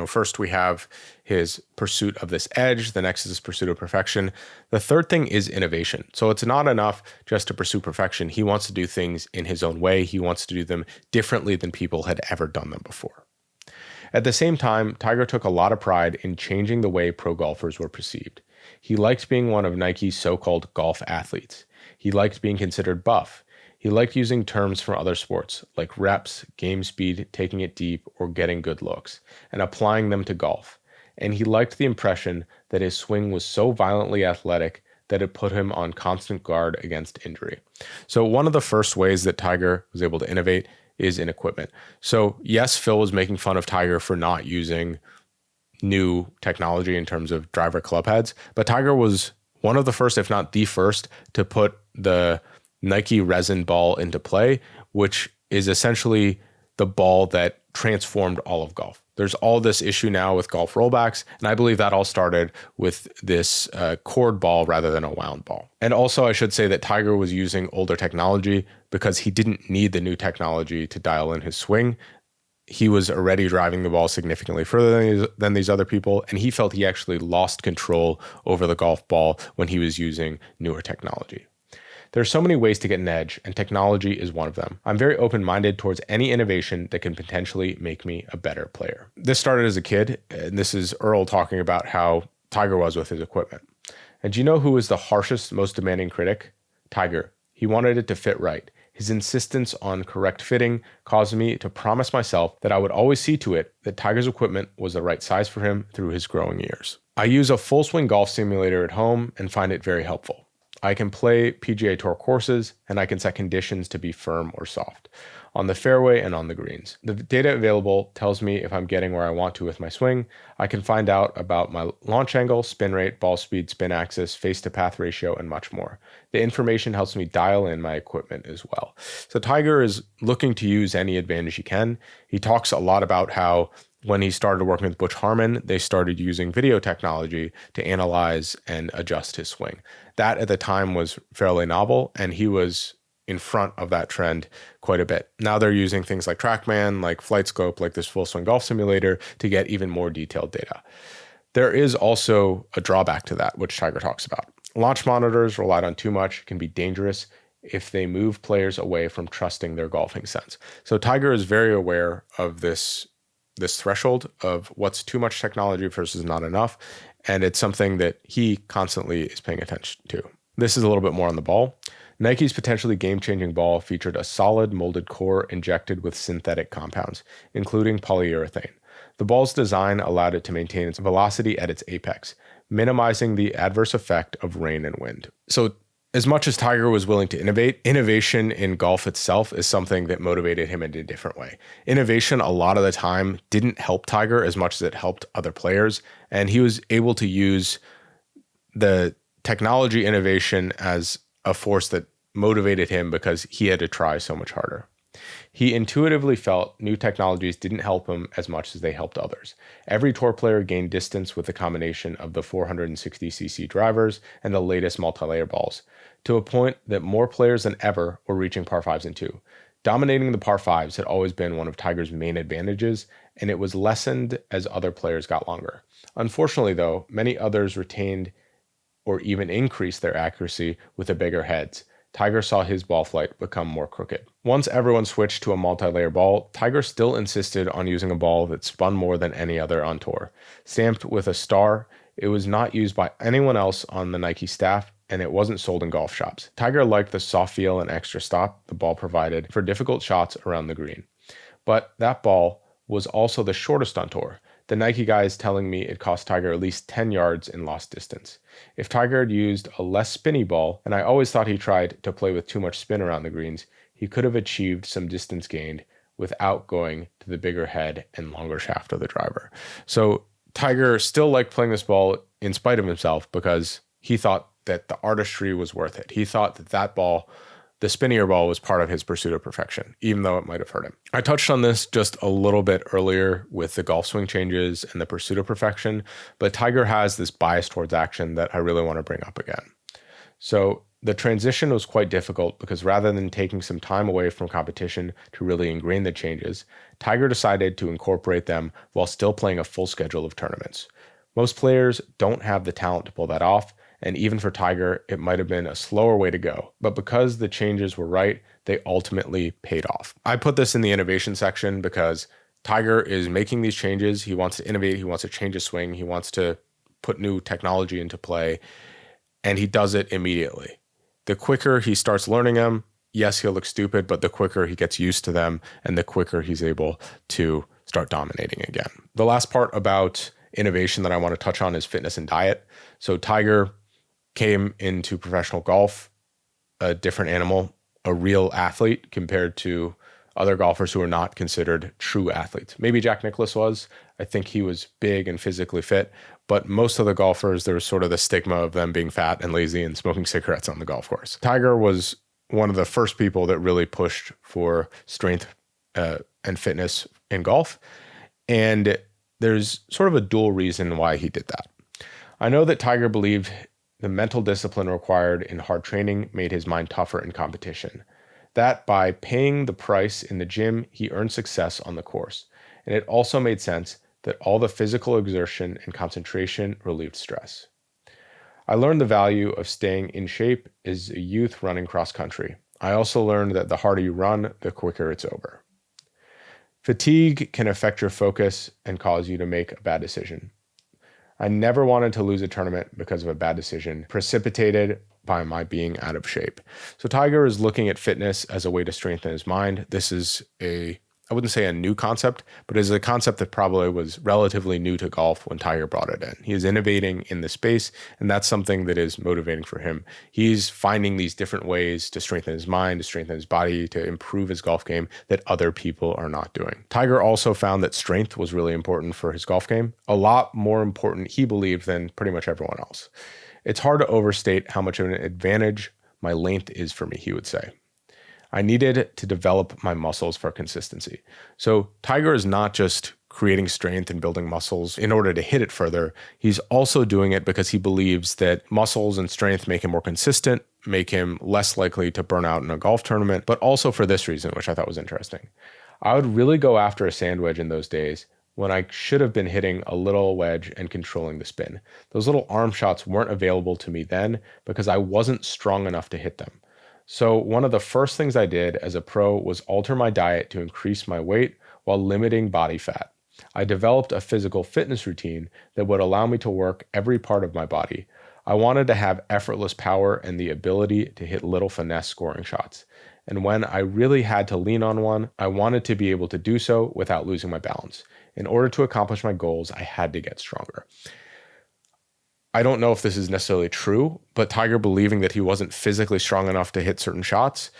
first we have his pursuit of this edge. The next is his pursuit of perfection. The third thing is innovation. So it's not enough just to pursue perfection. He wants to do things in his own way. He wants to do them differently than people had ever done them before. At the same time, Tiger took a lot of pride in changing the way pro golfers were perceived. He liked being one of Nike's so-called golf athletes. He liked being considered buff. He liked using terms from other sports like reps, game speed, taking it deep, or getting good looks, and applying them to golf. And he liked the impression that his swing was so violently athletic that it put him on constant guard against injury. So one of the first ways that Tiger was able to innovate is in equipment. So yes, Phil was making fun of Tiger for not using new technology in terms of driver club heads, but Tiger was one of the first, if not the first, to put the Nike resin ball into play, which is essentially the ball that transformed all of golf. There's all this issue now with golf rollbacks, and I believe that all started with this cord ball rather than a wound ball. And also, I should say that Tiger was using older technology because he didn't need the new technology to dial in his swing. He was already driving the ball significantly further than these other people, and he felt he actually lost control over the golf ball when he was using newer technology. There are so many ways to get an edge, and technology is one of them. I'm very open-minded towards any innovation that can potentially make me a better player. This started as a kid, and this is Earl talking about how Tiger was with his equipment. And do you know who was the harshest, most demanding critic? Tiger. He wanted it to fit right. His insistence on correct fitting caused me to promise myself that I would always see to it that Tiger's equipment was the right size for him through his growing years. I use a full swing golf simulator at home and find it very helpful. I can play PGA Tour courses, and I can set conditions to be firm or soft on the fairway and on the greens. The data available tells me if I'm getting where I want to with my swing. I can find out about my launch angle, spin rate, ball speed, spin axis, face to path ratio, and much more. The information helps me dial in my equipment as well. So Tiger is looking to use any advantage he can. He talks a lot about how when he started working with Butch Harmon, they started using video technology to analyze and adjust his swing. That at the time was fairly novel, and he was in front of that trend quite a bit. Now they're using things like TrackMan, like FlightScope, like this full swing golf simulator to get even more detailed data. There is also a drawback to that, which Tiger talks about. Launch monitors relied on too much can be dangerous if they move players away from trusting their golfing sense. So Tiger is very aware of this threshold of what's too much technology versus not enough. And it's something that he constantly is paying attention to. This is a little bit more on the ball. Nike's potentially game-changing ball featured a solid molded core injected with synthetic compounds, including polyurethane. The ball's design allowed it to maintain its velocity at its apex, minimizing the adverse effect of rain and wind. So as much as Tiger was willing to innovate, innovation in golf itself is something that motivated him in a different way. Innovation, a lot of the time, didn't help Tiger as much as it helped other players, and he was able to use the technology innovation as a force that motivated him because he had to try so much harder. He intuitively felt new technologies didn't help him as much as they helped others. Every tour player gained distance with the combination of the 460cc drivers and the latest multi-layer balls, to a point that more players than ever were reaching par 5s and 2. Dominating the par 5s had always been one of Tiger's main advantages, and it was lessened as other players got longer. Unfortunately, though, many others retained or even increased their accuracy with the bigger heads. Tiger saw his ball flight become more crooked. Once everyone switched to a multi-layer ball, Tiger still insisted on using a ball that spun more than any other on tour. Stamped with a star, it was not used by anyone else on the Nike staff, and it wasn't sold in golf shops. Tiger liked the soft feel and extra stop the ball provided for difficult shots around the green. But that ball was also the shortest on tour. The Nike guys telling me it cost Tiger at least 10 yards in lost distance. If Tiger had used a less spinny ball, and I always thought he tried to play with too much spin around the greens, he could have achieved some distance gained without going to the bigger head and longer shaft of the driver. So Tiger still liked playing this ball in spite of himself because he thought that the artistry was worth it. He thought that ball, the spinnier ball, was part of his pursuit of perfection, even though it might have hurt him. I touched on this just a little bit earlier with the golf swing changes and the pursuit of perfection, but Tiger has this bias towards action that I really want to bring up again. So the transition was quite difficult because rather than taking some time away from competition to really ingrain the changes, Tiger decided to incorporate them while still playing a full schedule of tournaments. Most players don't have the talent to pull that off, and even for Tiger, it might have been a slower way to go. But because the changes were right, they ultimately paid off. I put this in the innovation section because Tiger is making these changes. He wants to innovate. He wants to change his swing. He wants to put new technology into play, and he does it immediately. The quicker he starts learning them, yes, he'll look stupid, but the quicker he gets used to them and the quicker he's able to start dominating again. The last part about innovation that I want to touch on is fitness and diet. So Tiger came into professional golf a different animal, a real athlete compared to other golfers who are not considered true athletes. Maybe Jack Nicklaus was. I think he was big and physically fit, but most of the golfers, there was sort of the stigma of them being fat and lazy and smoking cigarettes on the golf course. Tiger was one of the first people that really pushed for strength and fitness in golf. And there's sort of a dual reason why he did that. I know that Tiger believed the mental discipline required in hard training made his mind tougher in competition. That by paying the price in the gym, he earned success on the course. And it also made sense that all the physical exertion and concentration relieved stress. I learned the value of staying in shape as a youth running cross country. I also learned that the harder you run, the quicker it's over. Fatigue can affect your focus and cause you to make a bad decision. I never wanted to lose a tournament because of a bad decision precipitated by my being out of shape. So Tiger is looking at fitness as a way to strengthen his mind. This is I wouldn't say a new concept, but is a concept that probably was relatively new to golf when Tiger brought it in. He is innovating in the space, and that's something that is motivating for him. He's finding these different ways to strengthen his mind, to strengthen his body, to improve his golf game that other people are not doing. Tiger also found that strength was really important for his golf game, a lot more important, he believed, than pretty much everyone else. It's hard to overstate how much of an advantage my length is for me, he would say. I needed to develop my muscles for consistency. So Tiger is not just creating strength and building muscles in order to hit it further. He's also doing it because he believes that muscles and strength make him more consistent, make him less likely to burn out in a golf tournament, but also for this reason, which I thought was interesting. I would really go after a sand wedge in those days when I should have been hitting a little wedge and controlling the spin. Those little arm shots weren't available to me then because I wasn't strong enough to hit them. So one of the first things I did as a pro was alter my diet to increase my weight while limiting body fat. I developed a physical fitness routine that would allow me to work every part of my body. I wanted to have effortless power and the ability to hit little finesse scoring shots. And when I really had to lean on one, I wanted to be able to do so without losing my balance. In order to accomplish my goals, I had to get stronger. I don't know if this is necessarily true, but Tiger believing that he wasn't physically strong enough to hit certain shots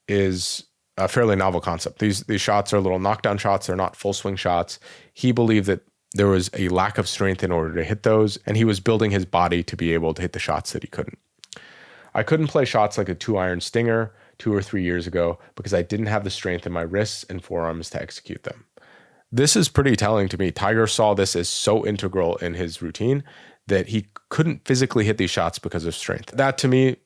is a fairly novel concept. These shots are little knockdown shots. They're not full swing shots. He believed that there was a lack of strength in order to hit those, and he was building his body to be able to hit the shots that he couldn't. I couldn't play shots like a 2-iron stinger 2 or 3 years ago because I didn't have the strength in my wrists and forearms to execute them. This is pretty telling to me. Tiger saw this as so integral in his routine that he couldn't physically hit these shots because of strength. That to me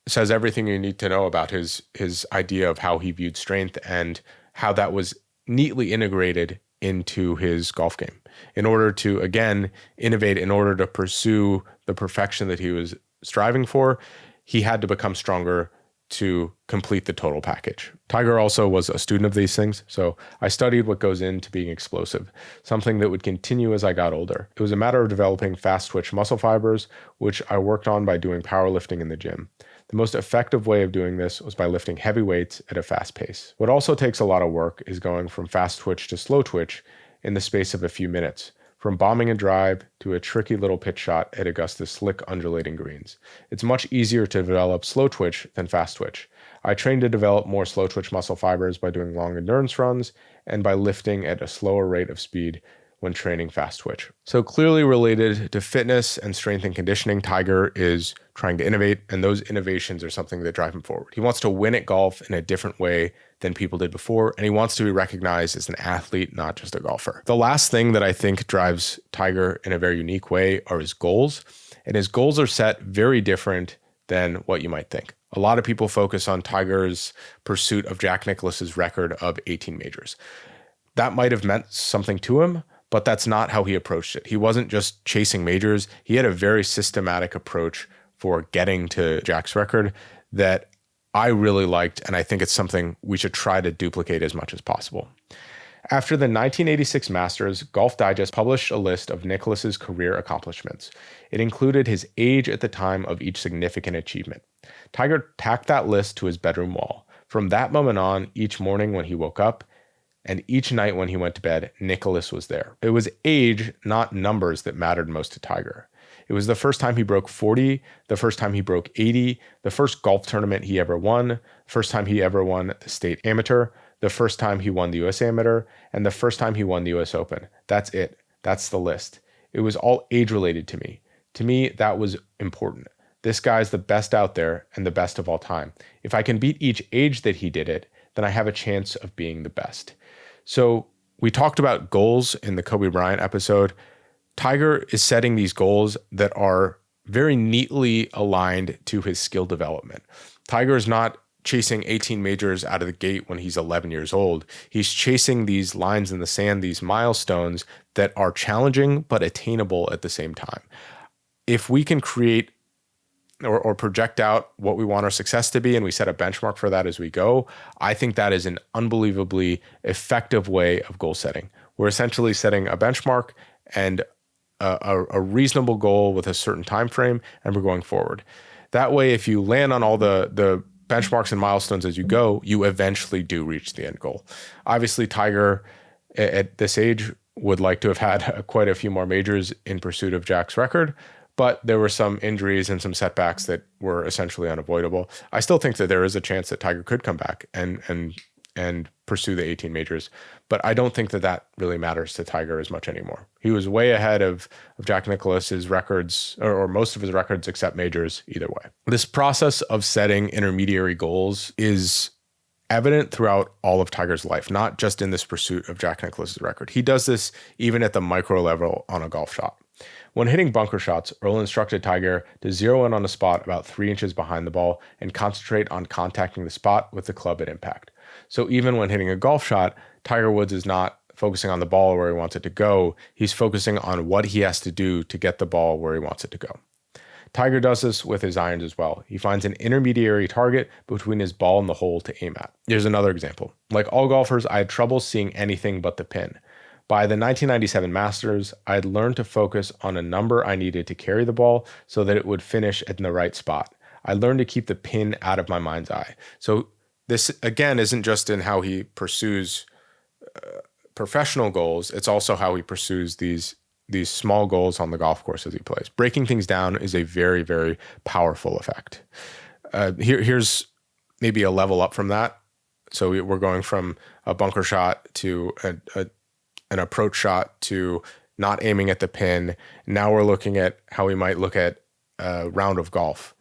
says everything you need to know about his idea of how he viewed strength and how that was neatly integrated into his golf game in order to, again, innovate, in order to pursue the perfection that he was striving for. He had to become stronger to complete the total package. Tiger also was a student of these things, so I studied what goes into being explosive, something that would continue as I got older. It was a matter of developing fast twitch muscle fibers, which I worked on by doing powerlifting in the gym. The most effective way of doing this was by lifting heavy weights at a fast pace. What also takes a lot of work is going from fast twitch to slow twitch in the space of a few minutes, from bombing a drive to a tricky little pitch shot at Augusta's slick undulating greens. It's much easier to develop slow twitch than fast twitch. I trained to develop more slow twitch muscle fibers by doing long endurance runs and by lifting at a slower rate of speed when training fast twitch. So clearly related to fitness and strength and conditioning, Tiger is trying to innovate, and those innovations are something that drive him forward. He wants to win at golf in a different way than people did before, and he wants to be recognized as an athlete, not just a golfer. The last thing that I think drives Tiger in a very unique way are his goals, and his goals are set very different than what you might think. A lot of people focus on Tiger's pursuit of Jack Nicklaus's record of 18 majors. That might have meant something to him, but that's not how he approached it. He wasn't just chasing majors. He had a very systematic approach for getting to Jack's record that I really liked, and I think it's something we should try to duplicate as much as possible. After the 1986 Masters, Golf Digest published a list of Nicklaus's career accomplishments. It included his age at the time of each significant achievement. Tiger tacked that list to his bedroom wall. From that moment on, each morning when he woke up, and each night when he went to bed, Nicklaus was there. It was age, not numbers, that mattered most to Tiger. It was the first time he broke 40, the first time he broke 80, the first golf tournament he ever won, the first time he ever won the state amateur, the first time he won the US amateur, and the first time he won the US Open. That's it. That's the list. It was all age related to me. To me, that was important. this guy's the best out there and the best of all time. If I can beat each age that he did it, then I have a chance of being the best. So we talked about goals in the Kobe Bryant episode. Tiger is setting these goals that are very neatly aligned to his skill development. Tiger is not chasing 18 majors out of the gate when he's 11 years old. He's chasing these lines in the sand, these milestones that are challenging but attainable at the same time. If we can create or project out what we want our success to be, and we set a benchmark for that as we go, I think that is an unbelievably effective way of goal setting. We're essentially setting a benchmark and a reasonable goal with a certain time frame, and we're going forward. That way, if you land on all the benchmarks and milestones as you go, you eventually do reach the end goal. Obviously, Tiger at this age would like to have had quite a few more majors in pursuit of Jack's record, but there were some injuries and some setbacks that were essentially unavoidable. I still think that there is a chance that Tiger could come back and pursue the 18 majors, but I don't think that really matters to Tiger as much anymore. He was way ahead of Jack Nicklaus's records, or most of his records except majors, either way. This process of setting intermediary goals is evident throughout all of Tiger's life, not just in this pursuit of Jack Nicklaus's record. He does this even at the micro level on a golf shot. When hitting bunker shots, Earl instructed Tiger to zero in on a spot about 3 inches behind the ball and concentrate on contacting the spot with the club at impact. So even when hitting a golf shot, Tiger Woods is not focusing on the ball where he wants it to go. He's focusing on what he has to do to get the ball where he wants it to go. Tiger does this with his irons as well. He finds an intermediary target between his ball and the hole to aim at. Here's another example. Like all golfers, I had trouble seeing anything but the pin. By the 1997 Masters, I had learned to focus on a number I needed to carry the ball so that it would finish in the right spot. I learned to keep the pin out of my mind's eye. So this, again, isn't just in how he pursues professional goals. It's also how he pursues these small goals on the golf course as he plays. Breaking things down is a very, very powerful effect. Here's maybe a level up from that. So we're going from a bunker shot to an approach shot to not aiming at the pin. Now we're looking at how we might look at a round of golf.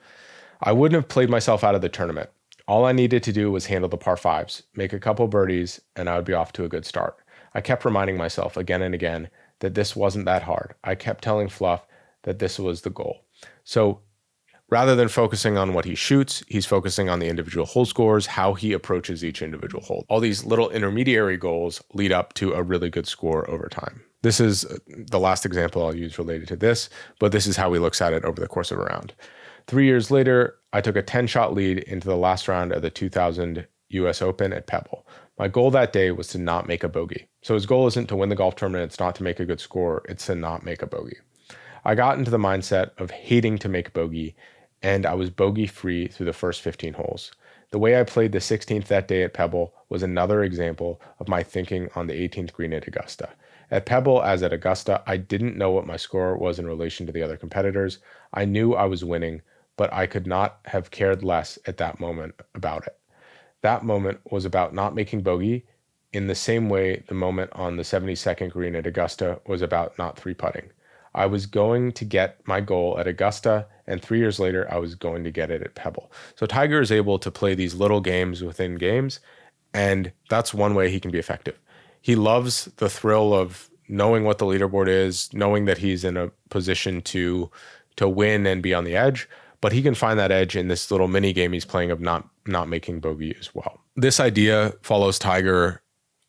I wouldn't have played myself out of the tournament. All I needed to do was handle the par fives, make a couple birdies, and I would be off to a good start. I kept reminding myself again and again that this wasn't that hard. I kept telling Fluff that this was the goal. So rather than focusing on what he shoots, he's focusing on the individual hole scores, how he approaches each individual hole. All these little intermediary goals lead up to a really good score over time. This is the last example I'll use related to this, but this is how he looks at it over the course of a round. 3 years later, I took a 10-shot lead into the last round of the 2000 US Open at Pebble. My goal that day was to not make a bogey. So his goal isn't to win the golf tournament, it's not to make a good score, it's to not make a bogey. I got into the mindset of hating to make bogey, and I was bogey-free through the first 15 holes. The way I played the 16th that day at Pebble was another example of my thinking on the 18th green at Augusta. At Pebble, as at Augusta, I didn't know what my score was in relation to the other competitors. I knew I was winning, but I could not have cared less at that moment about it. That moment was about not making bogey in the same way the moment on the 72nd green at Augusta was about not three-putting. I was going to get my goal at Augusta, and 3 years later, I was going to get it at Pebble. So Tiger is able to play these little games within games, and that's one way he can be effective. He loves the thrill of knowing what the leaderboard is, knowing that he's in a position to win and be on the edge, but he can find that edge in this little mini game he's playing of not making bogey as well. This idea follows Tiger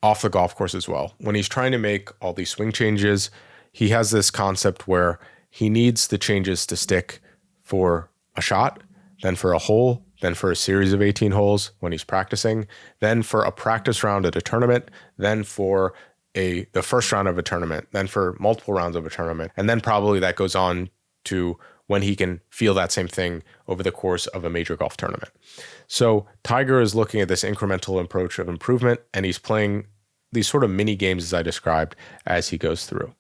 off the golf course as well. When he's trying to make all these swing changes, he has this concept where he needs the changes to stick for a shot, then for a hole, then for a series of 18 holes when he's practicing, then for a practice round at a tournament, then for the first round of a tournament, then for multiple rounds of a tournament, and then probably that goes on to when he can feel that same thing over the course of a major golf tournament. So Tiger is looking at this incremental approach of improvement, and he's playing these sort of mini games as I described as he goes through.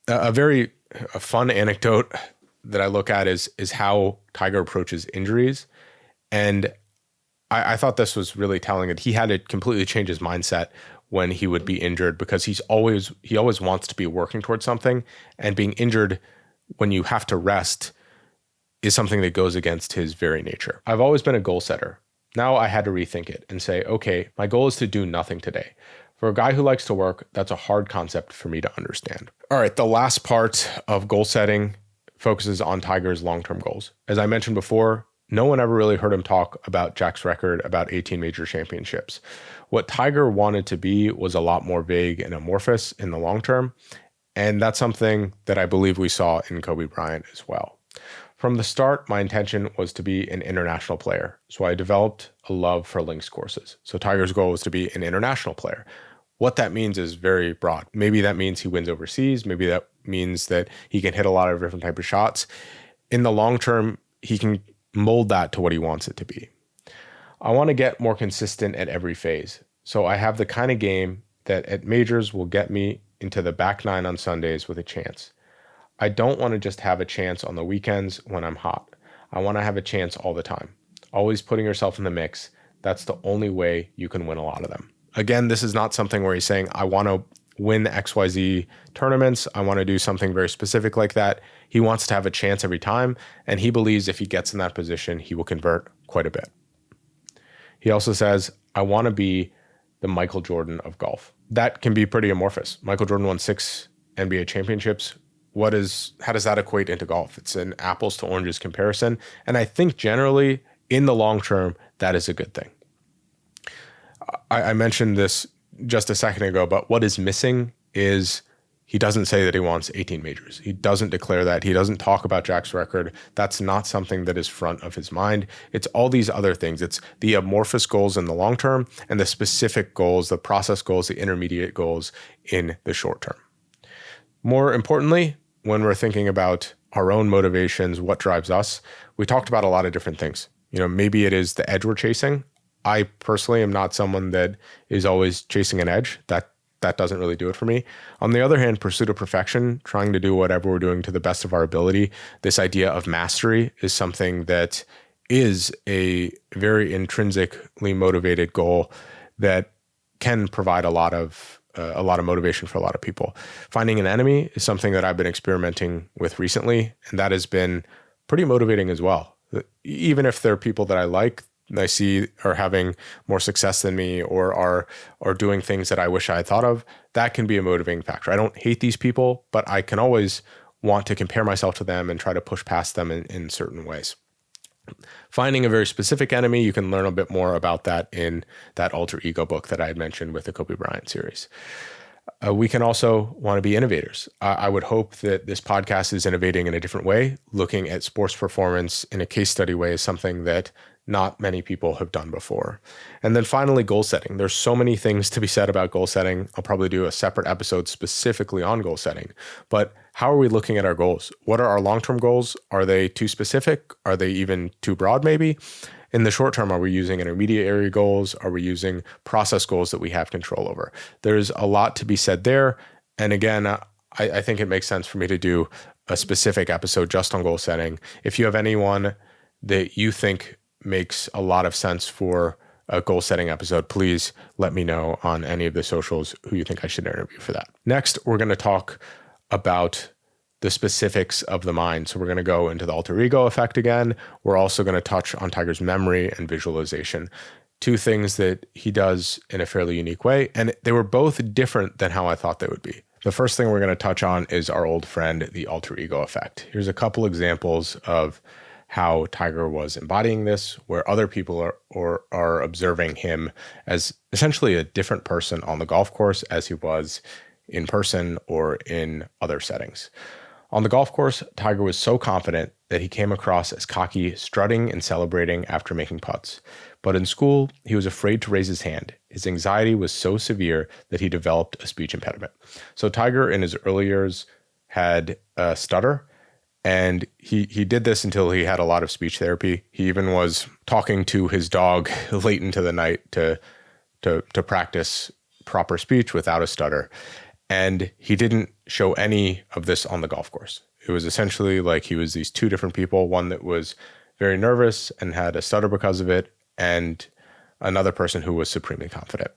A fun anecdote that I look at is how Tiger approaches injuries. And I thought this was really telling that he had to completely change his mindset when he would be injured, because he always wants to be working towards something, and being injured when you have to rest is something that goes against his very nature. I've always been a goal setter. Now I had to rethink it and say, okay, my goal is to do nothing today. For a guy who likes to work, that's a hard concept for me to understand. All right, the last part of goal setting focuses on Tiger's long-term goals. As I mentioned before, no one ever really heard him talk about Jack's record, about 18 major championships. What Tiger wanted to be was a lot more vague and amorphous in the long term, and that's something that I believe we saw in Kobe Bryant as well. From the start, my intention was to be an international player, so I developed a love for links courses. So Tiger's goal was to be an international player. What that means is very broad. Maybe that means he wins overseas. Maybe that means that he can hit a lot of different types of shots. In the long term, he can mold that to what he wants it to be. I want to get more consistent at every phase. So I have the kind of game that at majors will get me into the back nine on Sundays with a chance. I don't want to just have a chance on the weekends when I'm hot. I want to have a chance all the time. Always putting yourself in the mix. That's the only way you can win a lot of them. Again, this is not something where he's saying, I want to win XYZ tournaments. I want to do something very specific like that. He wants to have a chance every time, and he believes if he gets in that position, he will convert quite a bit. He also says, I want to be the Michael Jordan of golf. That can be pretty amorphous. Michael Jordan won 6 NBA championships. How does that equate into golf? It's an apples to oranges comparison. And I think generally in the long term, that is a good thing. I mentioned this just a second ago, but what is missing is he doesn't say that he wants 18 majors. He doesn't declare that. He doesn't talk about Jack's record. That's not something that is front of his mind. It's all these other things. It's the amorphous goals in the long term and the specific goals, the process goals, the intermediate goals in the short term. More importantly, when we're thinking about our own motivations, what drives us, we talked about a lot of different things. Maybe it is the edge we're chasing. I personally am not someone that is always chasing an edge. That doesn't really do it for me. On the other hand, pursuit of perfection, trying to do whatever we're doing to the best of our ability, this idea of mastery is something that is a very intrinsically motivated goal that can provide a lot of motivation for a lot of people. Finding an enemy is something that I've been experimenting with recently, and that has been pretty motivating as well. Even if they're people that I see are having more success than me or are doing things that I wish I had thought of, that can be a motivating factor. I don't hate these people, but I can always want to compare myself to them and try to push past them in certain ways. Finding a very specific enemy, you can learn a bit more about that in that alter ego book that I had mentioned with the Kobe Bryant series. We can also want to be innovators. I would hope that this podcast is innovating in a different way. Looking at sports performance in a case study way is something that not many people have done before. And then finally, goal setting. There's so many things to be said about goal setting. I'll probably do a separate episode specifically on goal setting. But how are we looking at our goals? What are our long-term goals? Are they too specific? Are they even too broad maybe? In the short term, are we using intermediate area goals? Are we using process goals that we have control over? There's a lot to be said there. And again, I think it makes sense for me to do a specific episode just on goal setting. If you have anyone that you think makes a lot of sense for a goal setting episode, please let me know on any of the socials who you think I should interview for that. Next, we're going to talk about the specifics of the mind. So we're going to go into the alter ego effect again. We're also going to touch on Tiger's memory and visualization, two things that he does in a fairly unique way. And they were both different than how I thought they would be. The first thing we're going to touch on is our old friend, the alter ego effect. Here's a couple examples of how Tiger was embodying this, where other people are observing him as essentially a different person on the golf course as he was in person or in other settings. On the golf course, Tiger was so confident that he came across as cocky, strutting and celebrating after making putts. But in school, he was afraid to raise his hand. His anxiety was so severe that he developed a speech impediment. So Tiger, in his early years, had a stutter. And he did this until he had a lot of speech therapy. He even was talking to his dog late into the night to practice proper speech without a stutter. And he didn't show any of this on the golf course. It was essentially like he was these two different people, one that was very nervous and had a stutter because of it, and another person who was supremely confident.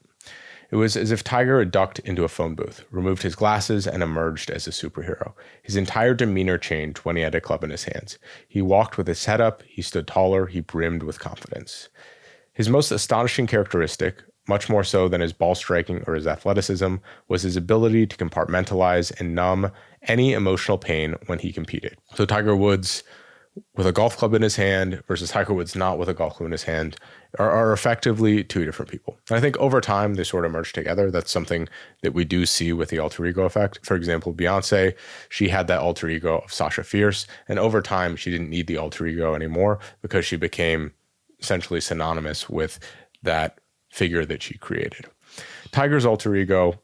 It was as if Tiger had ducked into a phone booth, removed his glasses, and emerged as a superhero. His entire demeanor changed when he had a club in his hands. He walked with his head up, he stood taller, he brimmed with confidence. His most astonishing characteristic, much more so than his ball striking or his athleticism, was his ability to compartmentalize and numb any emotional pain when he competed. So Tiger Woods with a golf club in his hand versus Tiger Woods not with a golf club in his hand are effectively two different people. And I think over time they sort of merge together. That's something that we do see with the alter ego effect. For example, Beyonce, she had that alter ego of Sasha Fierce, and over time she didn't need the alter ego anymore because she became essentially synonymous with that figure that she created. Tiger's alter ego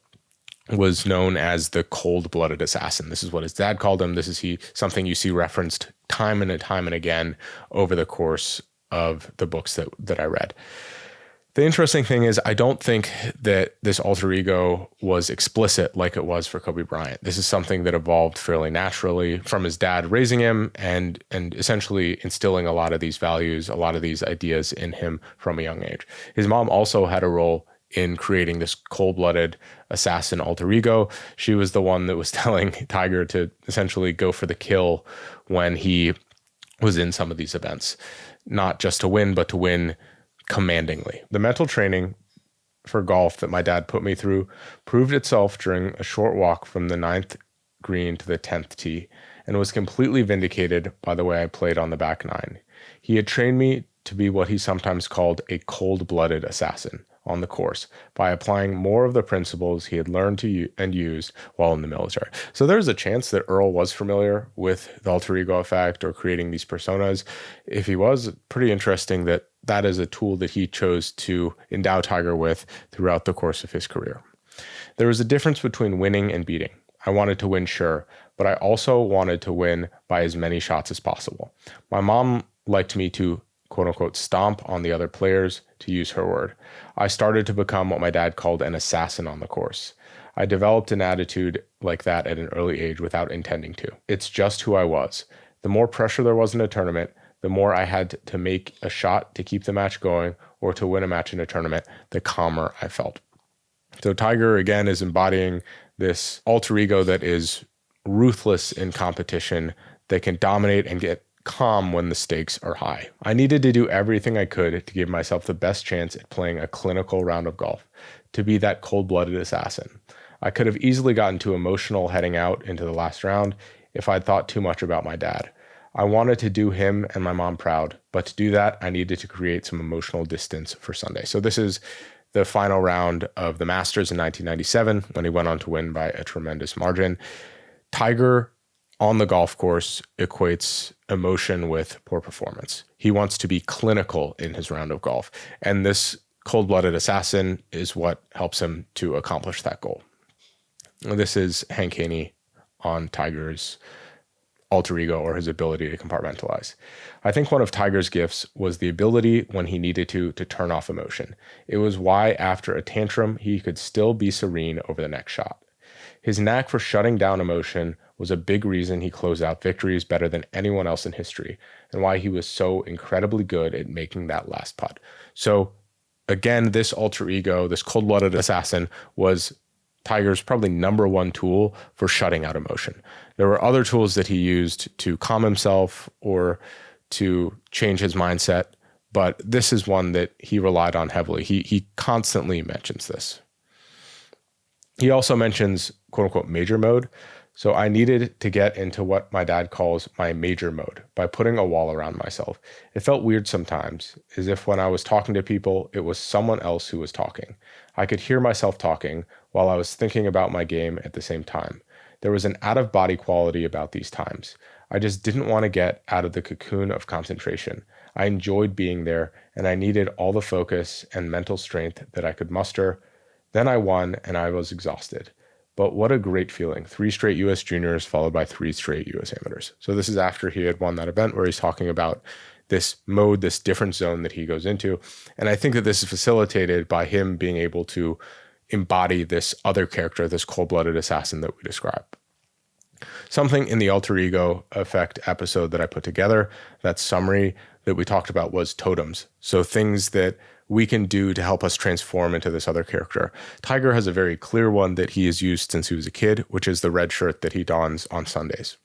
was known as the cold-blooded assassin. This is what his dad called him. This is something you see referenced time and again over the course of the books that I read. The interesting thing is I don't think that this alter ego was explicit like it was for Kobe Bryant. This is something that evolved fairly naturally from his dad raising him and essentially instilling a lot of these values, a lot of these ideas in him from a young age. His mom also had a role in creating this cold-blooded assassin alter ego. She was the one that was telling Tiger to essentially go for the kill when he was in some of these events, not just to win, but to win commandingly. The mental training for golf that my dad put me through proved itself during a short walk from the 9th green to the 10th tee and was completely vindicated by the way I played on the back nine. He had trained me to be what he sometimes called a cold-blooded assassin on the course by applying more of the principles he had learned to and used while in the military. So there's a chance that Earl was familiar with the alter ego effect or creating these personas. If he was, pretty interesting that that is a tool that he chose to endow Tiger with throughout the course of his career. There was a difference between winning and beating. I wanted to win, sure, but I also wanted to win by as many shots as possible. My mom liked me to quote unquote stomp on the other players, to use her word. I started to become what my dad called an assassin on the course. I developed an attitude like that at an early age without intending to. It's just who I was. The more pressure there was in a tournament, the more I had to make a shot to keep the match going or to win a match in a tournament, the calmer I felt. So Tiger, again, is embodying this alter ego that is ruthless in competition, that can dominate and get calm when the stakes are high. I needed to do everything I could to give myself the best chance at playing a clinical round of golf, to be that cold-blooded assassin. I could have easily gotten too emotional heading out into the last round if I'd thought too much about my dad. I wanted to do him and my mom proud, but to do that, I needed to create some emotional distance for Sunday. So this is the final round of the Masters in 1997 when he went on to win by a tremendous margin. Tiger on the golf course equates emotion with poor performance. He wants to be clinical in his round of golf, and this cold-blooded assassin is what helps him to accomplish that goal. This is Hank Haney on Tiger's alter ego or his ability to compartmentalize. I think one of Tiger's gifts was the ability when he needed to turn off emotion. It was why after a tantrum, he could still be serene over the next shot. His knack for shutting down emotion was a big reason he closed out victories better than anyone else in history, and why he was so incredibly good at making that last putt. So again, this alter ego, this cold-blooded assassin, was Tiger's probably number one tool for shutting out emotion. There were other tools that he used to calm himself or to change his mindset, but this is one that he relied on heavily. He constantly mentions this. He also mentions quote unquote major mode. So I needed to get into what my dad calls my major mode by putting a wall around myself. It felt weird sometimes, as if when I was talking to people, it was someone else who was talking. I could hear myself talking while I was thinking about my game at the same time. There was an out-of-body quality about these times. I just didn't want to get out of the cocoon of concentration. I enjoyed being there, and I needed all the focus and mental strength that I could muster. Then I won, and I was exhausted. But what a great feeling. 3 straight U.S. juniors followed by 3 straight U.S. amateurs. So this is after he had won that event where he's talking about this mode, this different zone that he goes into. And I think that this is facilitated by him being able to embody this other character, this cold-blooded assassin that we describe. Something in the alter ego effect episode that I put together, that summary that we talked about, was totems. So things that we can do to help us transform into this other character. Tiger has a very clear one that he has used since he was a kid, which is the red shirt that he dons on Sundays.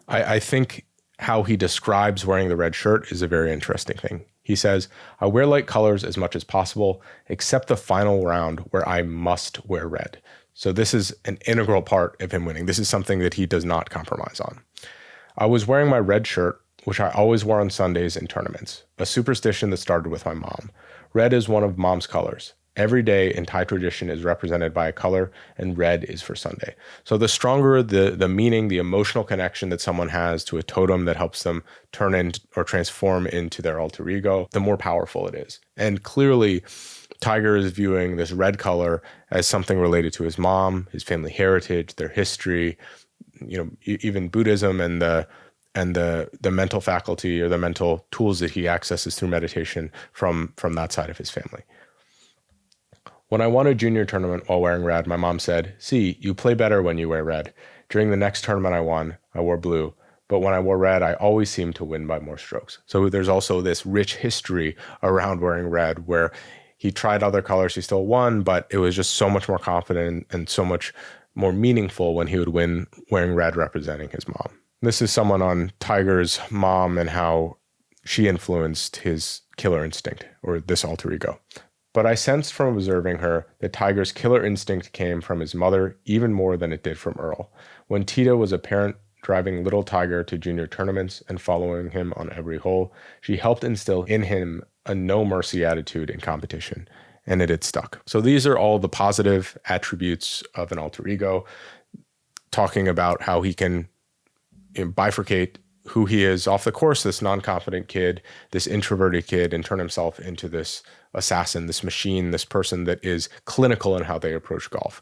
I think how he describes wearing the red shirt is a very interesting thing. He says, "I wear light colors as much as possible, except the final round where I must wear red." So this is an integral part of him winning. This is something that he does not compromise on. "I was wearing my red shirt, which I always wore on Sundays in tournaments, a superstition that started with my mom. Red is one of mom's colors. Every day in Thai tradition is represented by a color, and red is for Sunday." So the stronger the meaning, the emotional connection that someone has to a totem that helps them turn in or transform into their alter ego, the more powerful it is. And clearly, Tiger is viewing this red color as something related to his mom, his family heritage, their history, even Buddhism and the mental faculty or the mental tools that he accesses through meditation from that side of his family. "When I won a junior tournament while wearing red, my mom said, 'See, you play better when you wear red.' During the next tournament I won, I wore blue. But when I wore red, I always seemed to win by more strokes." So there's also this rich history around wearing red where he tried other colors, he still won, but it was just so much more confident and so much more meaningful when he would win wearing red representing his mom. This is someone on Tiger's mom and how she influenced his killer instinct, or this alter ego. "But I sensed from observing her that Tiger's killer instinct came from his mother even more than it did from Earl. When Tita was a parent driving little Tiger to junior tournaments and following him on every hole, she helped instill in him a no mercy attitude in competition, and it had stuck." So these are all the positive attributes of an alter ego, talking about how he can bifurcate who he is off the course, this non-confident kid, this introverted kid, and turn himself into this assassin, this machine, this person that is clinical in how they approach golf.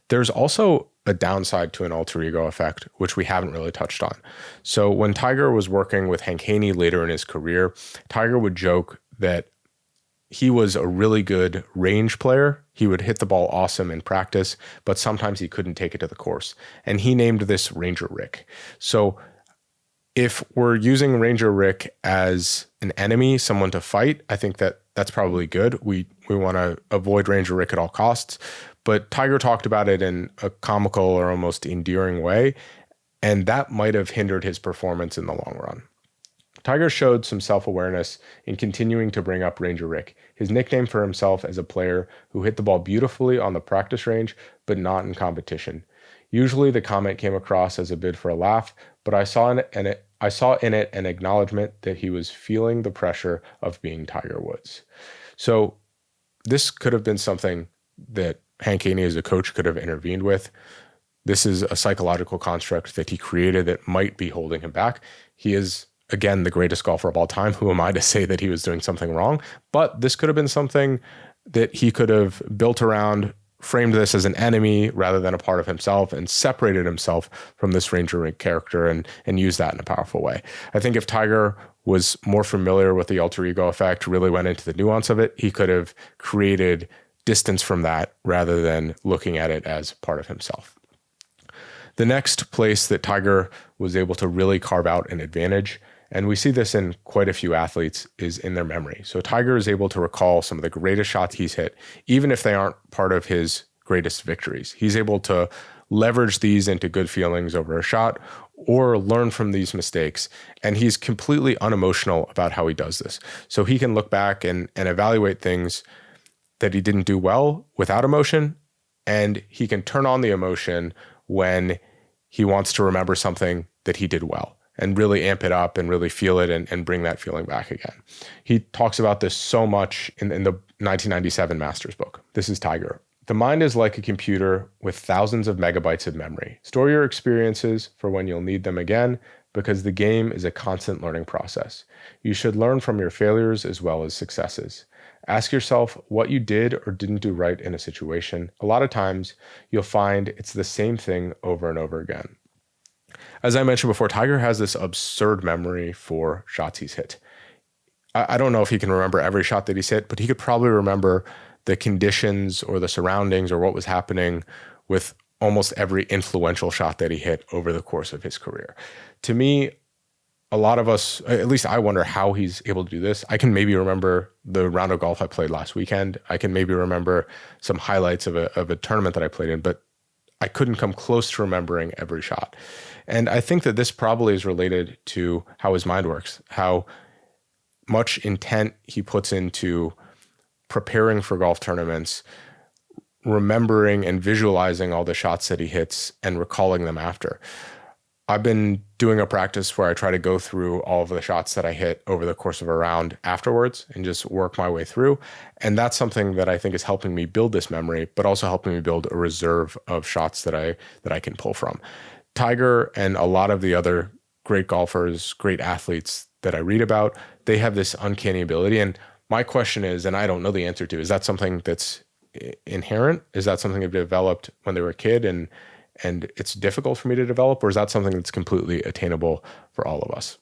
There's also a downside to an alter ego effect, which we haven't really touched on. So when Tiger was working with Hank Haney later in his career, Tiger would joke that he was a really good range player. He would hit the ball awesome in practice, but sometimes he couldn't take it to the course. And he named this Ranger Rick. So if we're using Ranger Rick as an enemy, someone to fight, I think that's probably good. We want to avoid Ranger Rick at all costs. But Tiger talked about it in a comical or almost endearing way, and that might have hindered his performance in the long run. Tiger showed some self-awareness in continuing to bring up Ranger Rick, his nickname for himself as a player who hit the ball beautifully on the practice range, but not in competition. Usually the comment came across as a bid for a laugh, but I saw in it an acknowledgement that he was feeling the pressure of being Tiger Woods. So this could have been something that Hank Haney as a coach could have intervened with. This is a psychological construct that he created that might be holding him back. He is, again, the greatest golfer of all time. Who am I to say that he was doing something wrong? But this could have been something that he could have built around, framed this as an enemy rather than a part of himself, and separated himself from this Ranger Rick character and used that in a powerful way. I think if Tiger was more familiar with the alter ego effect, really went into the nuance of it, he could have created distance from that rather than looking at it as part of himself. The next place that Tiger was able to really carve out an advantage, and we see this in quite a few athletes, is in their memory. So Tiger is able to recall some of the greatest shots he's hit, even if they aren't part of his greatest victories. He's able to leverage these into good feelings over a shot or learn from these mistakes. And he's completely unemotional about how he does this. So he can look back and evaluate things that he didn't do well without emotion, and he can turn on the emotion when he wants to remember something that he did well and really amp it up and really feel it and bring that feeling back again. He talks about this so much in the 1997 Masters book. This is Tiger. "The mind is like a computer with thousands of megabytes of memory. Store your experiences for when you'll need them again, because the game is a constant learning process. You should learn from your failures as well as successes. Ask yourself what you did or didn't do right in a situation. A lot of times, you'll find it's the same thing over and over again." As I mentioned before, Tiger has this absurd memory for shots he's hit. I don't know if he can remember every shot that he's hit, but he could probably remember the conditions or the surroundings or what was happening with almost every influential shot that he hit over the course of his career. To me, a lot of us, at least I wonder how he's able to do this. I can maybe remember the round of golf I played last weekend. I can maybe remember some highlights of a tournament that I played in, but I couldn't come close to remembering every shot. And I think that this probably is related to how his mind works, how much intent he puts into preparing for golf tournaments, remembering and visualizing all the shots that he hits and recalling them after. I've been doing a practice where I try to go through all of the shots that I hit over the course of a round afterwards and just work my way through. And that's something that I think is helping me build this memory, but also helping me build a reserve of shots that I can pull from. Tiger and a lot of the other great golfers, great athletes that I read about, they have this uncanny ability. And my question is, and I don't know the answer to, is that something that's inherent? Is that something they've developed when they were a kid and it's difficult for me to develop, or is that something that's completely attainable for all of us?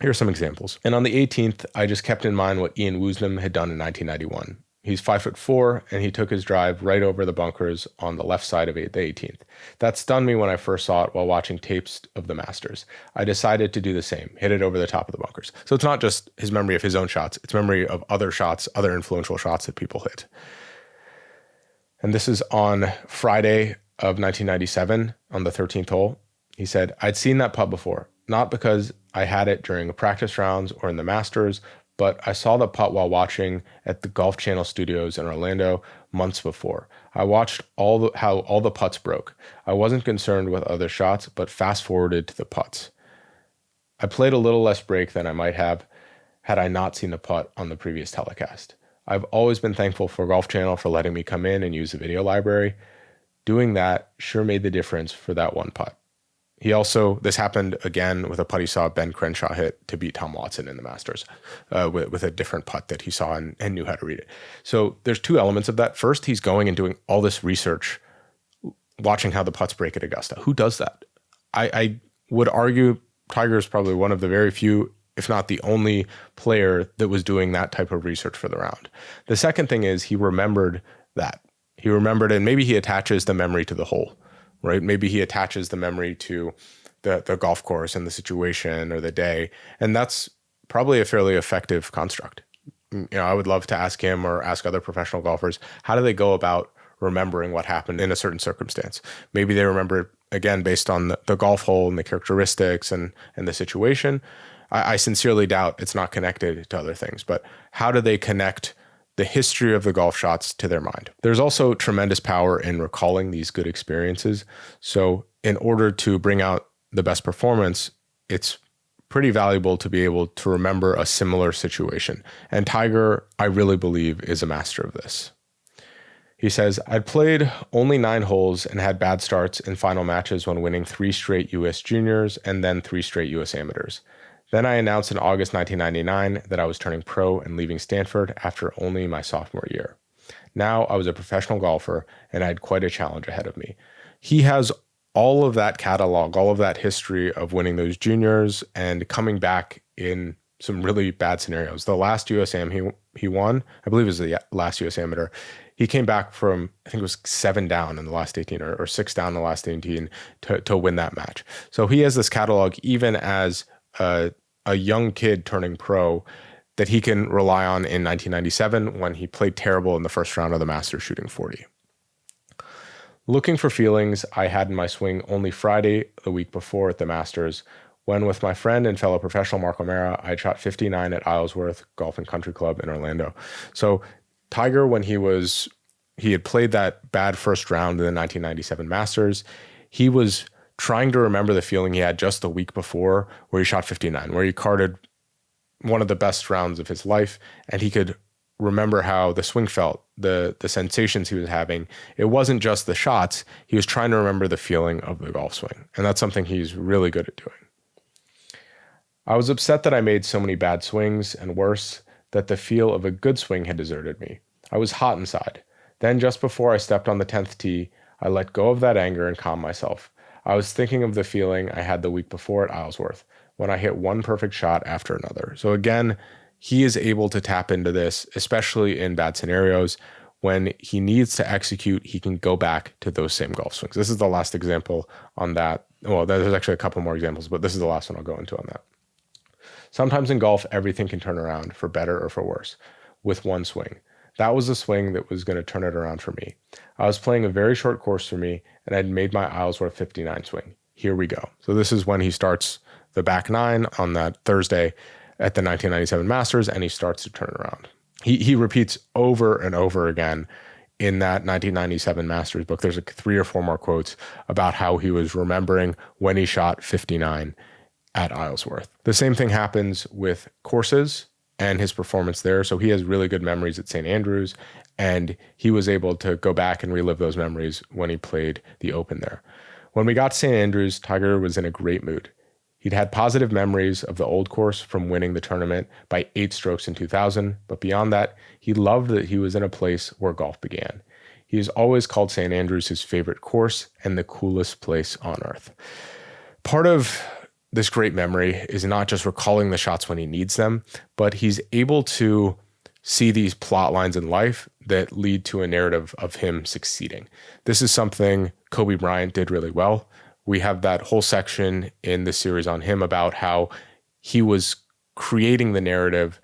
Here are some examples. And on the 18th, I just kept in mind what Ian Woosnam had done in 1991. He's 5'4", and he took his drive right over the bunkers on the left side of the 18th. That stunned me when I first saw it while watching tapes of the Masters. I decided to do the same, hit it over the top of the bunkers. So it's not just his memory of his own shots, it's memory of other shots, other influential shots that people hit. And this is on Friday of 1997 on the 13th hole. He said, I'd seen that putt before, not because I had it during a practice rounds or in the Masters, but I saw the putt while watching at the Golf Channel studios in Orlando months before. I watched how all the putts broke. I wasn't concerned with other shots, but fast forwarded to the putts. I played a little less break than I might have had I not seen the putt on the previous telecast. I've always been thankful for Golf Channel for letting me come in and use the video library. Doing that sure made the difference for that one putt. This happened again with a putt he saw Ben Crenshaw hit to beat Tom Watson in the Masters with a different putt that he saw and knew how to read it. So there's two elements of that. First, he's going and doing all this research, watching how the putts break at Augusta. Who does that? I would argue Tiger is probably one of the very few, if not the only player that was doing that type of research for the round. The second thing is he remembered that. He remembered, and maybe he attaches the memory to the hole, right? Maybe he attaches the memory to the golf course and the situation or the day. And that's probably a fairly effective construct. I would love to ask him or ask other professional golfers, how do they go about remembering what happened in a certain circumstance? Maybe they remember, again, based on the golf hole and the characteristics and the situation. I sincerely doubt it's not connected to other things, but how do they connect the history of the golf shots to their mind? There's also tremendous power in recalling these good experiences. So in order to bring out the best performance, it's pretty valuable to be able to remember a similar situation. And Tiger, I really believe, is a master of this. He says, I'd played only 9 holes and had bad starts in final matches when winning 3 straight U.S. juniors and then 3 straight U.S. amateurs. Then I announced in August 1999 that I was turning pro and leaving Stanford after only my sophomore year. Now I was a professional golfer and I had quite a challenge ahead of me. He has all of that catalog, all of that history of winning those juniors and coming back in some really bad scenarios. The last USAM he won, I believe it was the last US Amateur, he came back from, I think it was 7 down in the last 18 or 6 down in the last 18 to win that match. So he has this catalog even as a young kid turning pro that he can rely on in 1997 when he played terrible in the first round of the Masters shooting 40. Looking for feelings I had in my swing only Friday, the week before at the Masters, when with my friend and fellow professional Mark O'Mara, I shot 59 at Islesworth Golf and Country Club in Orlando. So Tiger, when he had played that bad first round in the 1997 Masters, he was trying to remember the feeling he had just the week before where he shot 59, where he carded one of the best rounds of his life, and he could remember how the swing felt, the sensations he was having. It wasn't just the shots. He was trying to remember the feeling of the golf swing, and that's something he's really good at doing. I was upset that I made so many bad swings, and worse, that the feel of a good swing had deserted me. I was hot inside. Then just before I stepped on the 10th tee, I let go of that anger and calmed myself. I was thinking of the feeling I had the week before at Islesworth, when I hit one perfect shot after another. So again, he is able to tap into this, especially in bad scenarios, when he needs to execute, he can go back to those same golf swings. This is the last example on that. Well, there's actually a couple more examples, but this is the last one I'll go into on that. Sometimes in golf, everything can turn around for better or for worse with one swing. That was the swing that was going to turn it around for me. I was playing a very short course for me, and I'd made my Islesworth 59 swing. Here we go. So this is when he starts the back nine on that Thursday at the 1997 Masters, and he starts to turn it around. He repeats over and over again in that 1997 Masters book. There's like 3 or 4 more quotes about how he was remembering when he shot 59 at Islesworth. The same thing happens with courses and his performance there. So he has really good memories at St. Andrews, and he was able to go back and relive those memories when he played the Open there. When we got to St. Andrews, Tiger was in a great mood. He'd had positive memories of the old course from winning the tournament by 8 strokes in 2000, but beyond that, he loved that he was in a place where golf began. He has always called St. Andrews his favorite course and the coolest place on earth. Part of this great memory is not just recalling the shots when he needs them, but he's able to see these plot lines in life that lead to a narrative of him succeeding. This is something Kobe Bryant did really well. We have that whole section in the series on him about how he was creating the narrative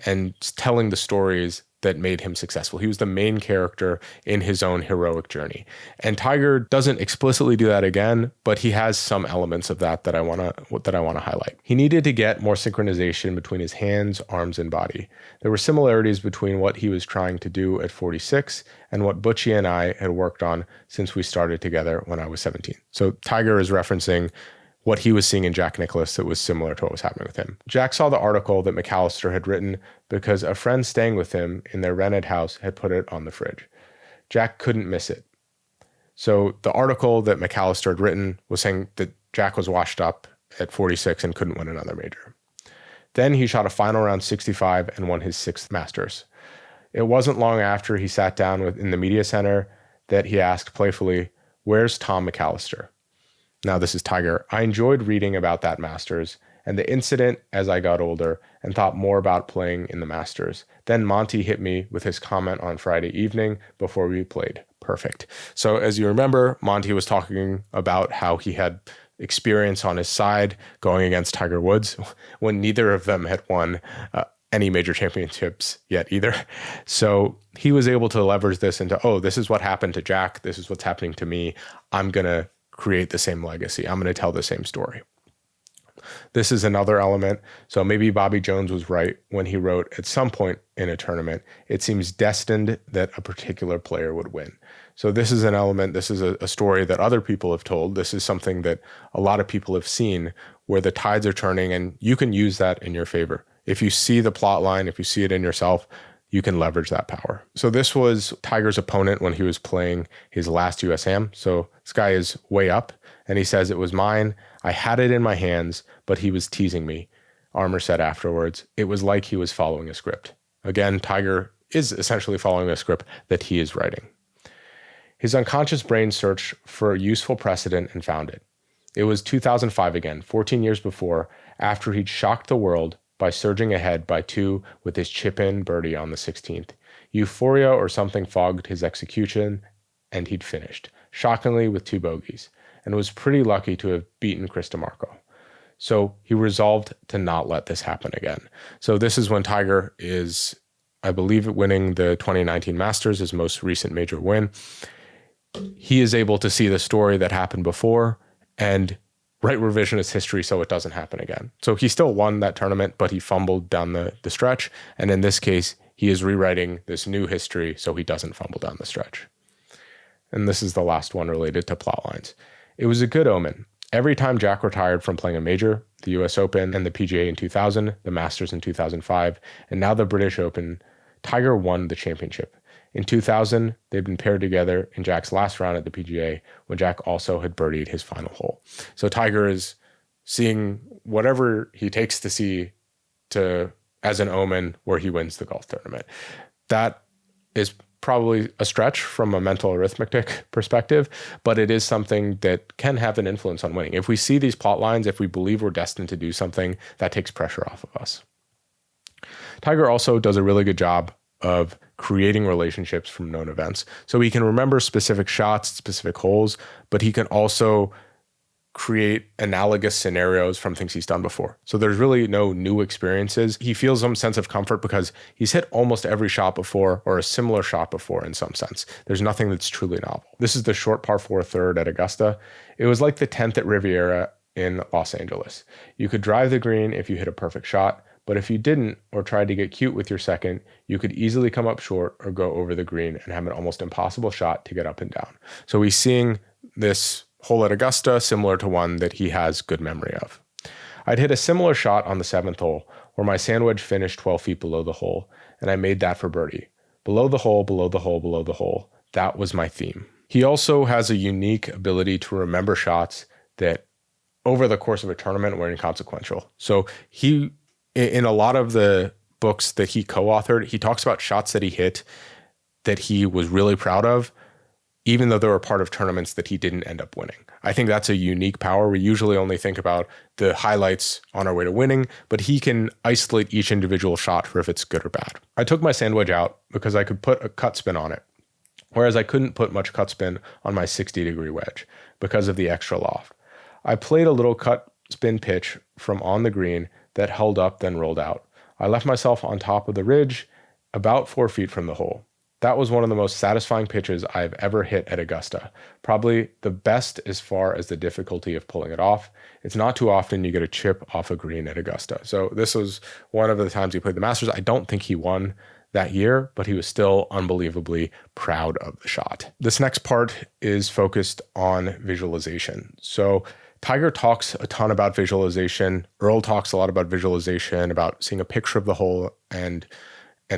and telling the stories that made him successful. He was the main character in his own heroic journey. And Tiger doesn't explicitly do that again, but he has some elements of that I want to highlight. He needed to get more synchronization between his hands, arms, and body. There were similarities between what he was trying to do at 46 and what Butchie and I had worked on since we started together when I was 17. So Tiger is referencing what he was seeing in Jack Nicklaus that was similar to what was happening with him. Jack saw the article that McAllister had written because a friend staying with him in their rented house had put it on the fridge. Jack couldn't miss it. So the article that McAllister had written was saying that Jack was washed up at 46 and couldn't win another major. Then he shot a final round 65 and won his 6th Masters. It wasn't long after he sat down in the media center that he asked playfully, "Where's Tom McAllister?" Now, this is Tiger. I enjoyed reading about that Masters and the incident as I got older and thought more about playing in the Masters. Then Monty hit me with his comment on Friday evening before we played. Perfect. So as you remember, Monty was talking about how he had experience on his side going against Tiger Woods when neither of them had won any major championships yet either. So he was able to leverage this into, oh, this is what happened to Jack. This is what's happening to me. I'm going to create the same legacy. I'm going to tell the same story. This is another element. So maybe Bobby Jones was right when he wrote, at some point in a tournament, it seems destined that a particular player would win. So this is an element. This is a story that other people have told. This is something that a lot of people have seen where the tides are turning, and you can use that in your favor. If you see the plot line, if you see it in yourself, you can leverage that power. So this was Tiger's opponent when he was playing his last US Am. So this guy is way up, and he says, "It was mine. I had it in my hands, but he was teasing me." Armour said afterwards, "It was like he was following a script." Again, Tiger is essentially following a script that he is writing. His unconscious brain searched for a useful precedent and found it. It was 2005 again, 14 years before, after he'd shocked the world by surging ahead by 2 with his chip-in birdie on the 16th. Euphoria or something fogged his execution, and he'd finished, shockingly with 2 bogeys, and was pretty lucky to have beaten Chris DeMarco. So he resolved to not let this happen again. So this is when Tiger is, I believe, winning the 2019 Masters, his most recent major win. He is able to see the story that happened before and write revisionist history so it doesn't happen again. So he still won that tournament, but he fumbled down the stretch. And in this case, he is rewriting this new history so he doesn't fumble down the stretch. And this is the last one related to plot lines. It was a good omen. Every time Jack retired from playing a major, the US Open and the PGA in 2000, the Masters in 2005, and now the British Open, Tiger won the championship. In 2000, they'd been paired together in Jack's last round at the PGA when Jack also had birdied his final hole. So Tiger is seeing whatever he takes to see as an omen where he wins the golf tournament. That is probably a stretch from a mental arithmetic perspective, but it is something that can have an influence on winning. If we see these plot lines, if we believe we're destined to do something, that takes pressure off of us. Tiger also does a really good job of creating relationships from known events. So he can remember specific shots, specific holes, but he can also create analogous scenarios from things he's done before. So there's really no new experiences. He feels some sense of comfort because he's hit almost every shot before, or a similar shot before in some sense. There's nothing that's truly novel. This is the short par 4 third at Augusta. It was like the 10th at Riviera in Los Angeles. You could drive the green if you hit a perfect shot, but if you didn't or tried to get cute with your second, you could easily come up short or go over the green and have an almost impossible shot to get up and down. So he's seeing this hole at Augusta similar to one that he has good memory of. I'd hit a similar shot on the 7th hole where my sand wedge finished 12 feet below the hole, and I made that for birdie. Below the hole, below the hole, below the hole. That was my theme. He also has a unique ability to remember shots that over the course of a tournament were inconsequential. So he, in a lot of the books that he co-authored, he talks about shots that he hit that he was really proud of, even though they were part of tournaments that he didn't end up winning. I think that's a unique power. We usually only think about the highlights on our way to winning, but he can isolate each individual shot for if it's good or bad. I took my sand wedge out because I could put a cut spin on it, whereas I couldn't put much cut spin on my 60-degree wedge because of the extra loft. I played a little cut spin pitch from on the green that held up, then rolled out. I left myself on top of the ridge about 4 feet from the hole. That was one of the most satisfying pitches I've ever hit at Augusta. Probably the best as far as the difficulty of pulling it off. It's not too often you get a chip off a green at Augusta. So this was one of the times he played the Masters. I don't think he won that year, but he was still unbelievably proud of the shot. This next part is focused on visualization. So Tiger talks a ton about visualization. Earl talks a lot about visualization, about seeing a picture of the hole and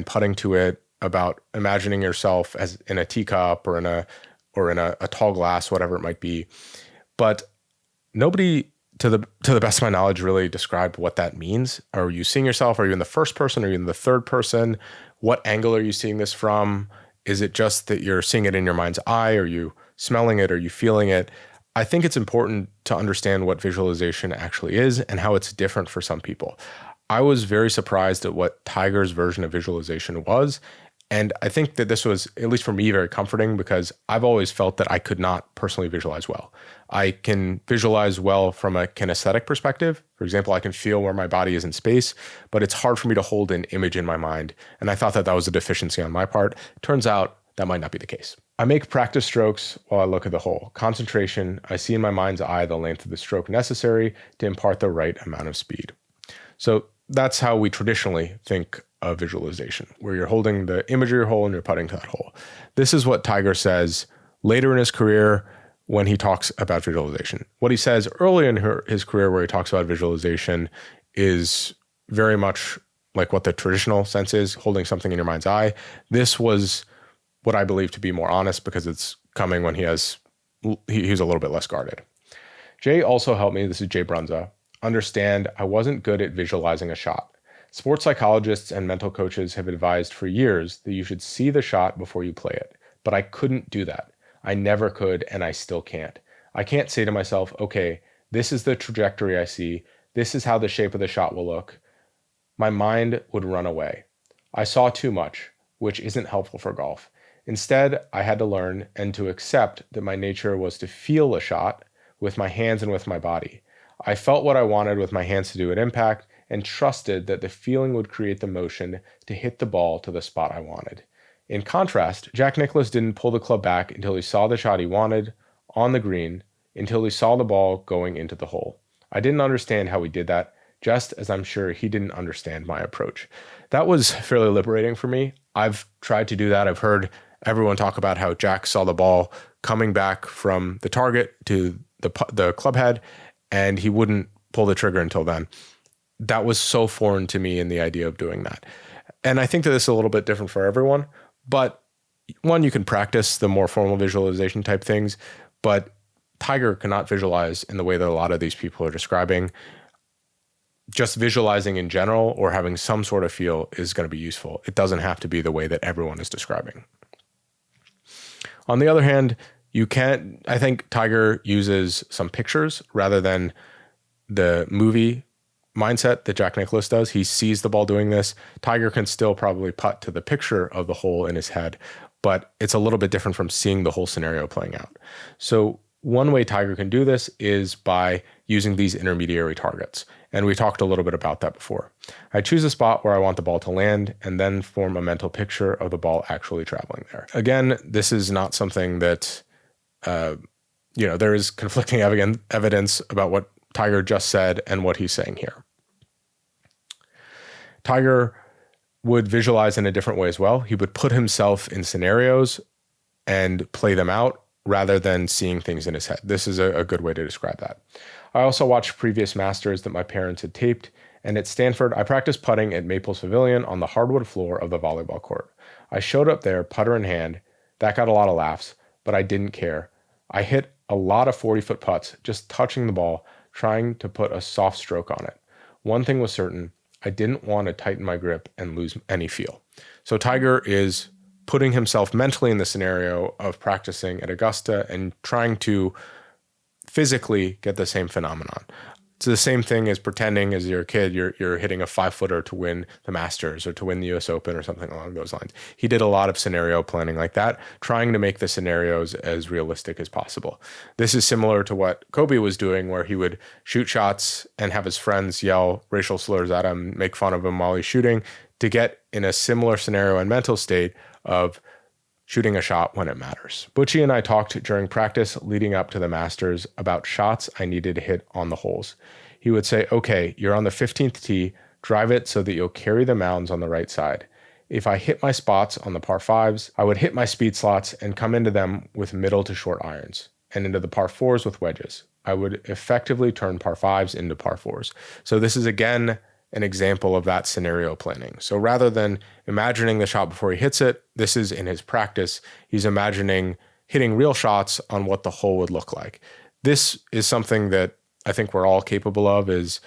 putting to it, about imagining yourself as in a teacup or in a tall glass, whatever it might be. But nobody, to the best of my knowledge, really described what that means. Are you seeing yourself? Are you in the first person? Are you in the third person? What angle are you seeing this from? Is it just that you're seeing it in your mind's eye? Are you smelling it? Are you feeling it? I think it's important to understand what visualization actually is and how it's different for some people. I was very surprised at what Tiger's version of visualization was. And I think that this was, at least for me, very comforting because I've always felt that I could not personally visualize well. I can visualize well from a kinesthetic perspective. For example, I can feel where my body is in space, but it's hard for me to hold an image in my mind. And I thought that that was a deficiency on my part. Turns out that might not be the case. I make practice strokes while I look at the hole. Concentration, I see in my mind's eye the length of the stroke necessary to impart the right amount of speed. So that's how we traditionally think of visualization, where you're holding the image of your hole and you're putting to that hole. This is what Tiger says later in his career when he talks about visualization. What he says early in his career where he talks about visualization is very much like what the traditional sense is, holding something in your mind's eye. This was what I believe to be more honest because it's coming when he's a little bit less guarded. Jay also helped me, this is Jay Brunza, understand I wasn't good at visualizing a shot. Sports psychologists and mental coaches have advised for years that you should see the shot before you play it, but I couldn't do that. I never could, and I still can't. I can't say to myself, okay, this is the trajectory I see. This is how the shape of the shot will look. My mind would run away. I saw too much, which isn't helpful for golf. Instead, I had to learn and to accept that my nature was to feel a shot with my hands and with my body. I felt what I wanted with my hands to do an impact and trusted that the feeling would create the motion to hit the ball to the spot I wanted. In contrast, Jack Nicklaus didn't pull the club back until he saw the shot he wanted on the green, until he saw the ball going into the hole. I didn't understand how he did that, just as I'm sure he didn't understand my approach. That was fairly liberating for me. I've tried to do that. I've heard everyone talk about how Jack saw the ball coming back from the target to the club head, and he wouldn't pull the trigger until then. That was so foreign to me in the idea of doing that. And I think that this is a little bit different for everyone, but one, you can practice the more formal visualization type things, but Tiger cannot visualize in the way that a lot of these people are describing. Just visualizing in general or having some sort of feel is going to be useful. It doesn't have to be the way that everyone is describing. On the other hand, I think Tiger uses some pictures rather than the movie mindset that Jack Nicklaus does. He sees the ball doing this. Tiger can still probably putt to the picture of the hole in his head, but it's a little bit different from seeing the whole scenario playing out. So one way Tiger can do this is by using these intermediary targets. And we talked a little bit about that before. I choose a spot where I want the ball to land and then form a mental picture of the ball actually traveling there. Again, this is not something that, there is conflicting evidence about what Tiger just said and what he's saying here. Tiger would visualize in a different way as well. He would put himself in scenarios and play them out rather than seeing things in his head. This is a good way to describe that. I also watched previous Masters that my parents had taped, and at Stanford, I practiced putting at Maples Pavilion on the hardwood floor of the volleyball court. I showed up there, putter in hand. That got a lot of laughs, but I didn't care. I hit a lot of 40-foot putts, just touching the ball, trying to put a soft stroke on it. One thing was certain, I didn't want to tighten my grip and lose any feel. So Tiger is putting himself mentally in the scenario of practicing at Augusta and trying to physically get the same phenomenon. It's the same thing as pretending as you're a kid, you're hitting a 5-footer to win the Masters or to win the US Open or something along those lines. He did a lot of scenario planning like that, trying to make the scenarios as realistic as possible. This is similar to what Kobe was doing, where he would shoot shots and have his friends yell racial slurs at him, make fun of him while he's shooting, to get in a similar scenario and mental state of shooting a shot when it matters. Butchie and I talked during practice leading up to the Masters about shots I needed to hit on the holes. He would say, okay, you're on the 15th tee, drive it so that you'll carry the mounds on the right side. If I hit my spots on the par fives, I would hit my speed slots and come into them with middle to short irons and into the par fours with wedges. I would effectively turn par fives into par fours. So this is again an example of that scenario planning. So rather than imagining the shot before he hits it, this is in his practice. He's imagining hitting real shots on what the hole would look like. This is something that I think we're all capable of, is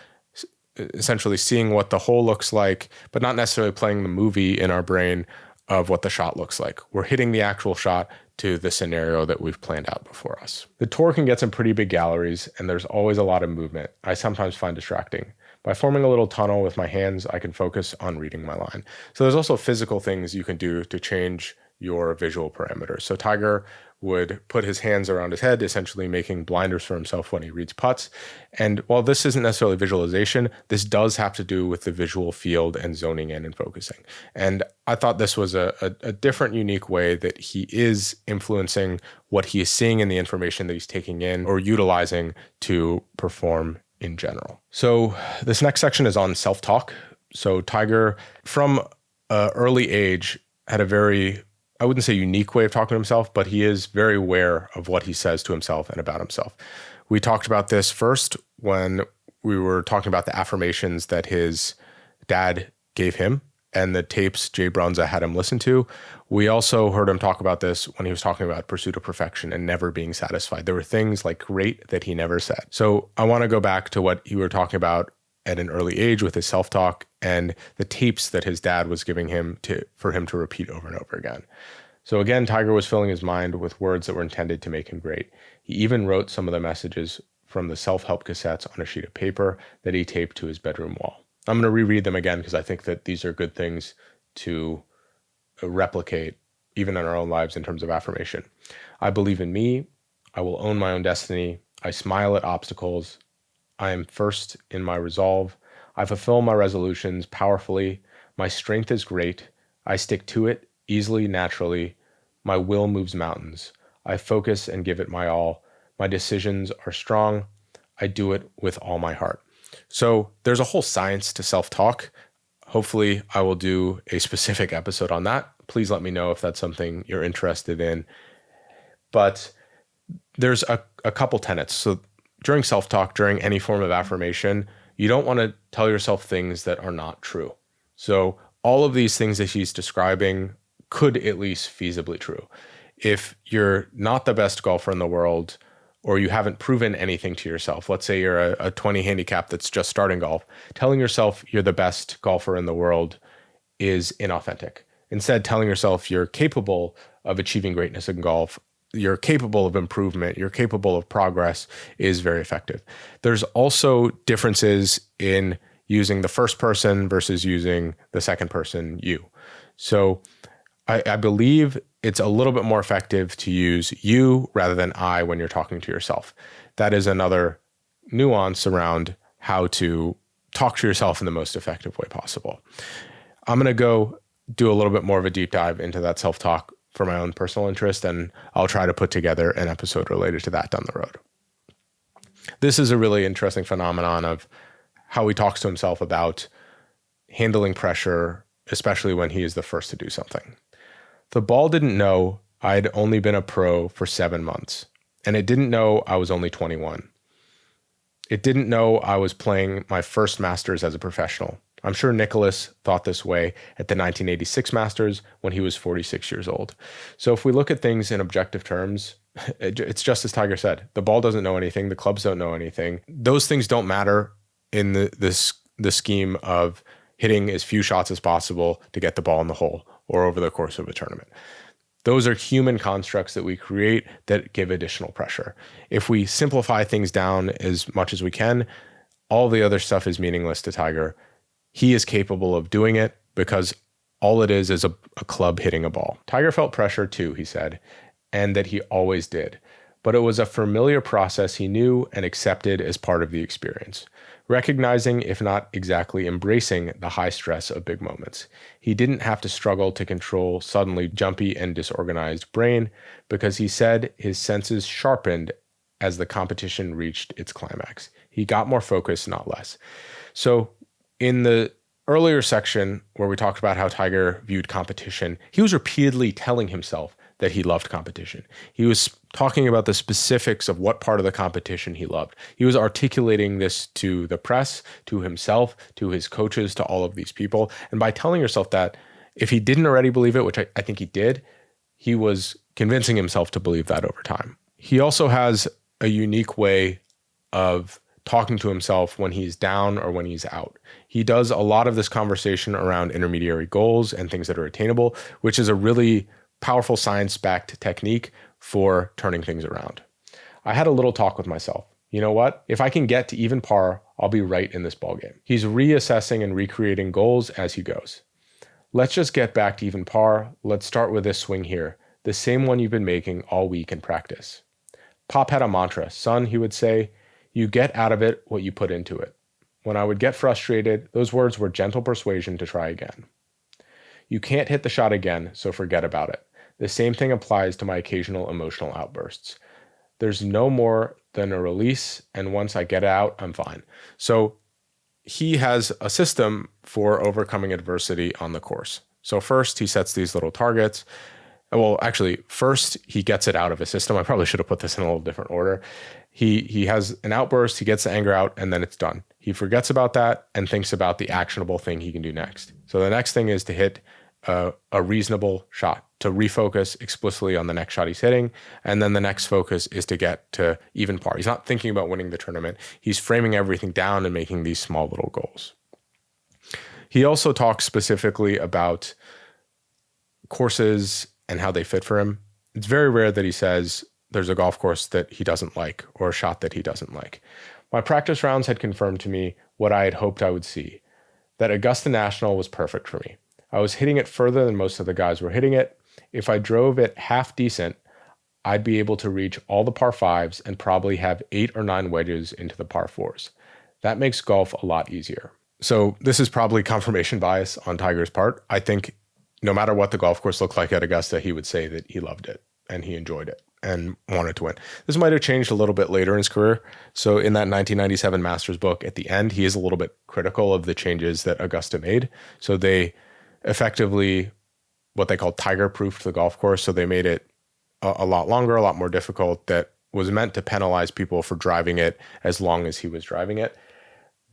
essentially seeing what the hole looks like, but not necessarily playing the movie in our brain of what the shot looks like. We're hitting the actual shot to the scenario that we've planned out before us. The tour can get some pretty big galleries, and there's always a lot of movement I sometimes find distracting. By forming a little tunnel with my hands, I can focus on reading my line. So there's also physical things you can do to change your visual parameters. So Tiger would put his hands around his head, essentially making blinders for himself when he reads putts. And while this isn't necessarily visualization, this does have to do with the visual field and zoning in and focusing. And I thought this was a different, unique way that he is influencing what he is seeing in the information that he's taking in or utilizing to perform in general. So this next section is on self-talk. So Tiger, from an early age, had a very, I wouldn't say unique way of talking to himself, but he is very aware of what he says to himself and about himself. We talked about this first when we were talking about the affirmations that his dad gave him and the tapes Jay Brunza had him listen to. We also heard him talk about this when he was talking about pursuit of perfection and never being satisfied. There were things like great that he never said. So I want to go back to what you were talking about at an early age with his self-talk and the tapes that his dad was giving him for him to repeat over and over again. So again, Tiger was filling his mind with words that were intended to make him great. He even wrote some of the messages from the self-help cassettes on a sheet of paper that he taped to his bedroom wall. I'm going to reread them again because I think that these are good things to replicate even in our own lives in terms of affirmation. I believe in me. I will own my own destiny. I smile at obstacles. I am first in my resolve. I fulfill my resolutions powerfully. My strength is great. I stick to it easily, naturally. My will moves mountains. I focus and give it my all. My decisions are strong. I do it with all my heart. So there's a whole science to self-talk. Hopefully I will do a specific episode on that. Please let me know if that's something you're interested in. But there's a couple tenets. So during self-talk, during any form of affirmation, you don't want to tell yourself things that are not true. So all of these things that he's describing could at least feasibly true. If you're not the best golfer in the world, or you haven't proven anything to yourself, let's say you're a 20 handicap that's just starting golf, telling yourself you're the best golfer in the world is inauthentic. Instead, telling yourself you're capable of achieving greatness in golf, you're capable of improvement, you're capable of progress is very effective. There's also differences in using the first person versus using the second person you. So I believe it's a little bit more effective to use you rather than I when you're talking to yourself. That is another nuance around how to talk to yourself in the most effective way possible. I'm going to go do a little bit more of a deep dive into that self-talk for my own personal interest, and I'll try to put together an episode related to that down the road. This is a really interesting phenomenon of how he talks to himself about handling pressure, especially when he is the first to do something. The ball didn't know I'd only been a pro for 7 months, and it didn't know I was only 21. It didn't know I was playing my first Masters as a professional. I'm sure Nicholas thought this way at the 1986 Masters when he was 46 years old. So if we look at things in objective terms, it's just as Tiger said. The ball doesn't know anything. The clubs don't know anything. Those things don't matter in the scheme of hitting as few shots as possible to get the ball in the hole or over the course of a tournament. Those are human constructs that we create that give additional pressure. If we simplify things down as much as we can, all the other stuff is meaningless to Tiger. He is capable of doing it because all it is a club hitting a ball. Tiger felt pressure too, he said, and that he always did. But it was a familiar process he knew and accepted as part of the experience, recognizing, if not exactly embracing, the high stress of big moments. He didn't have to struggle to control suddenly jumpy and disorganized brain because he said his senses sharpened as the competition reached its climax. He got more focused, not less. So in the earlier section where we talked about how Tiger viewed competition, he was repeatedly telling himself that he loved competition. He was talking about the specifics of what part of the competition he loved. He was articulating this to the press, to himself, to his coaches, to all of these people. And by telling yourself that, if he didn't already believe it, which I think he did, he was convincing himself to believe that over time. He also has a unique way of talking to himself when he's down or when he's out. He does a lot of this conversation around intermediary goals and things that are attainable, which is a really powerful science-backed technique for turning things around. I had a little talk with myself. You know what? If I can get to even par, I'll be right in this ballgame. He's reassessing and recreating goals as he goes. Let's just get back to even par. Let's start with this swing here, the same one you've been making all week in practice. Pop had a mantra. Son, he would say, you get out of it what you put into it. When I would get frustrated, those words were gentle persuasion to try again. You can't hit the shot again, so forget about it. The same thing applies to my occasional emotional outbursts. There's no more than a release, and once I get out, I'm fine. So he has a system for overcoming adversity on the course. So first, he sets these little targets. Well, actually, first, he gets it out of his system. I probably should have put this in a little different order. He has an outburst, he gets the anger out, and then it's done. He forgets about that and thinks about the actionable thing he can do next. So the next thing is to hit a reasonable shot, to refocus explicitly on the next shot he's hitting. And then the next focus is to get to even par. He's not thinking about winning the tournament. He's framing everything down and making these small little goals. He also talks specifically about courses and how they fit for him. It's very rare that he says there's a golf course that he doesn't like or a shot that he doesn't like. My practice rounds had confirmed to me what I had hoped I would see, that Augusta National was perfect for me. I was hitting it further than most of the guys were hitting it. If I drove it half decent, I'd be able to reach all the par fives and probably have 8 or 9 wedges into the par fours. That makes golf a lot easier. So this is probably confirmation bias on Tiger's part. I think no matter what the golf course looked like at Augusta, he would say that he loved it and he enjoyed it and wanted to win. This might have changed a little bit later in his career. So in that 1997 Masters book, at the end, he is a little bit critical of the changes that Augusta made. So they effectively, what they call tiger-proofed the golf course. So they made it a lot longer, a lot more difficult, that was meant to penalize people for driving it as long as he was driving it.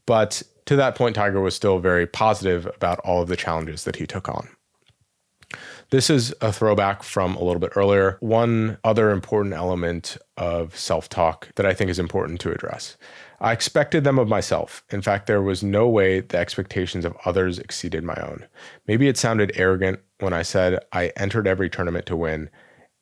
But to that point, Tiger was still very positive about all of the challenges that he took on. This is a throwback from a little bit earlier. One other important element of self-talk that I think is important to address. I expected them of myself. In fact, there was no way the expectations of others exceeded my own. Maybe it sounded arrogant when I said I entered every tournament to win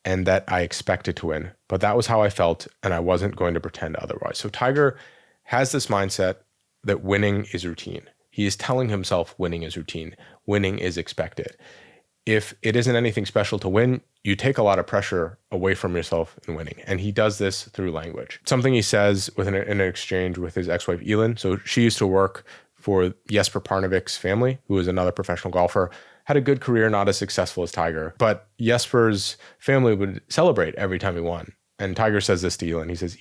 and that I expected to win, but that was how I felt and I wasn't going to pretend otherwise. So Tiger has this mindset that winning is routine. He is telling himself winning is routine. Winning is expected. If it isn't anything special to win, you take a lot of pressure away from yourself in winning. And he does this through language. Something he says in an exchange with his ex-wife, Elin. So she used to work for Jesper Parnevik's family, who is another professional golfer, had a good career, not as successful as Tiger. But Jesper's family would celebrate every time he won. And Tiger says this to Elin. He says,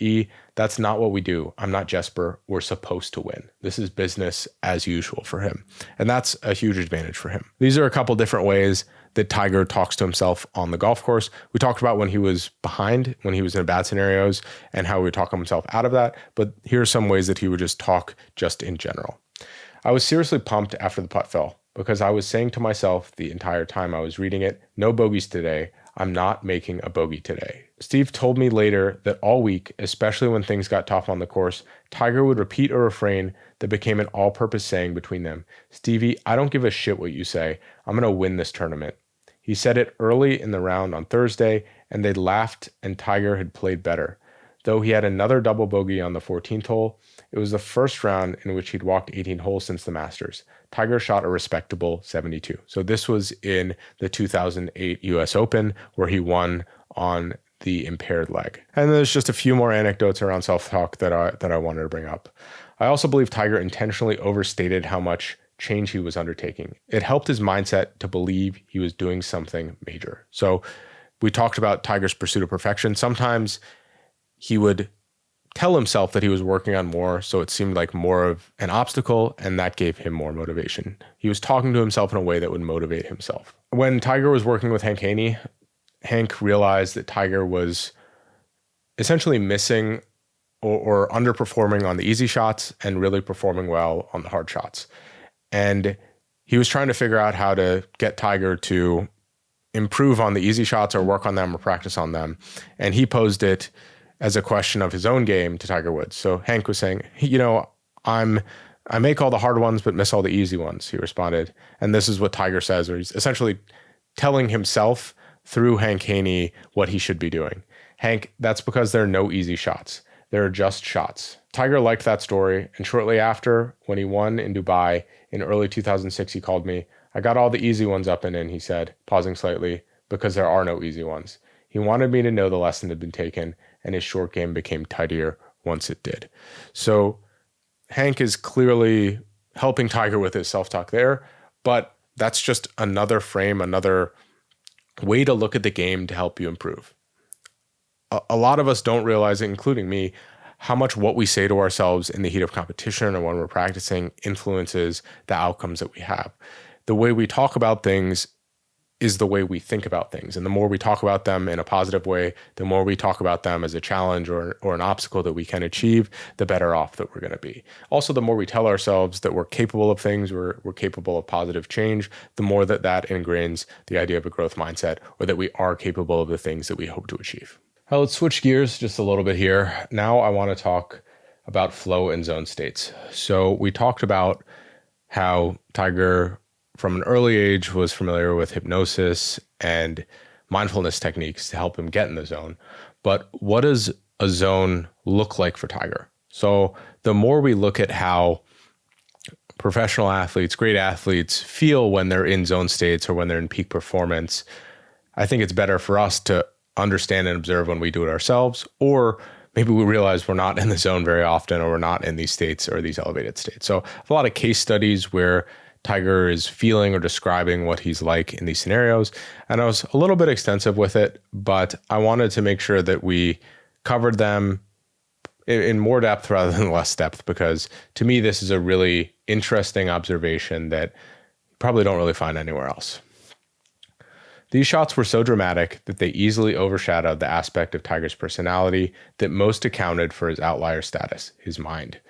that's not what we do. I'm not Jesper. We're supposed to win. This is business as usual for him. And that's a huge advantage for him. These are a couple different ways that Tiger talks to himself on the golf course. We talked about when he was behind, when he was in bad scenarios, and how he would talk himself out of that. But here are some ways that he would just talk just in general. I was seriously pumped after the putt fell because I was saying to myself the entire time I was reading it, no bogeys today. I'm not making a bogey today. Steve told me later that all week, especially when things got tough on the course, Tiger would repeat a refrain that became an all-purpose saying between them. Stevie, I don't give a shit what you say. I'm going to win this tournament. He said it early in the round on Thursday, and they laughed, and Tiger had played better. Though he had another double bogey on the 14th hole, it was the first round in which he'd walked 18 holes since the Masters. Tiger shot a respectable 72. So this was in the 2008 US Open, where he won on the impaired leg. And there's just a few more anecdotes around self-talk that I wanted to bring up. I also believe Tiger intentionally overstated how much change he was undertaking. It helped his mindset to believe he was doing something major. So we talked about Tiger's pursuit of perfection. Sometimes he would tell himself that he was working on more, so it seemed like more of an obstacle, and that gave him more motivation. He was talking to himself in a way that would motivate himself. When Tiger was working with Hank Haney, Hank realized that Tiger was essentially missing or underperforming on the easy shots and really performing well on the hard shots. And he was trying to figure out how to get Tiger to improve on the easy shots or work on them or practice on them. And he posed it as a question of his own game to Tiger Woods. So Hank was saying, I make all the hard ones, but miss all the easy ones, he responded. And this is what Tiger says, where he's essentially telling himself through Hank Haney what he should be doing. Hank, that's because there are no easy shots. There are just shots. Tiger liked that story. And shortly after, when he won in Dubai in early 2006, he called me. I got all the easy ones up and in, he said, pausing slightly, because there are no easy ones. He wanted me to know the lesson had been taken, and his short game became tidier once it did. So Hank is clearly helping Tiger with his self-talk there, but that's just another frame, another way to look at the game to help you improve. A lot of us don't realize, including me, how much what we say to ourselves in the heat of competition or when we're practicing influences the outcomes that we have. The way we talk about things is the way we think about things. And the more we talk about them in a positive way, the more we talk about them as a challenge or an obstacle that we can achieve, the better off that we're going to be. Also, the more we tell ourselves that we're capable of things, we're capable of positive change, the more that ingrains the idea of a growth mindset, or that we are capable of the things that we hope to achieve. Now, let's switch gears just a little bit here. Now I want to talk about flow and zone states. So we talked about how Tiger, from an early age, was familiar with hypnosis and mindfulness techniques to help him get in the zone. But what does a zone look like for Tiger? So the more we look at how professional athletes, great athletes, feel when they're in zone states or when they're in peak performance, I think it's better for us to understand and observe when we do it ourselves, or maybe we realize we're not in the zone very often, or we're not in these states or these elevated states. So I have a lot of case studies where Tiger is feeling or describing what he's like in these scenarios. And I was a little bit extensive with it, but I wanted to make sure that we covered them in more depth rather than less depth, because to me, this is a really interesting observation that you probably don't really find anywhere else. These shots were so dramatic that they easily overshadowed the aspect of Tiger's personality that most accounted for his outlier status, his mind.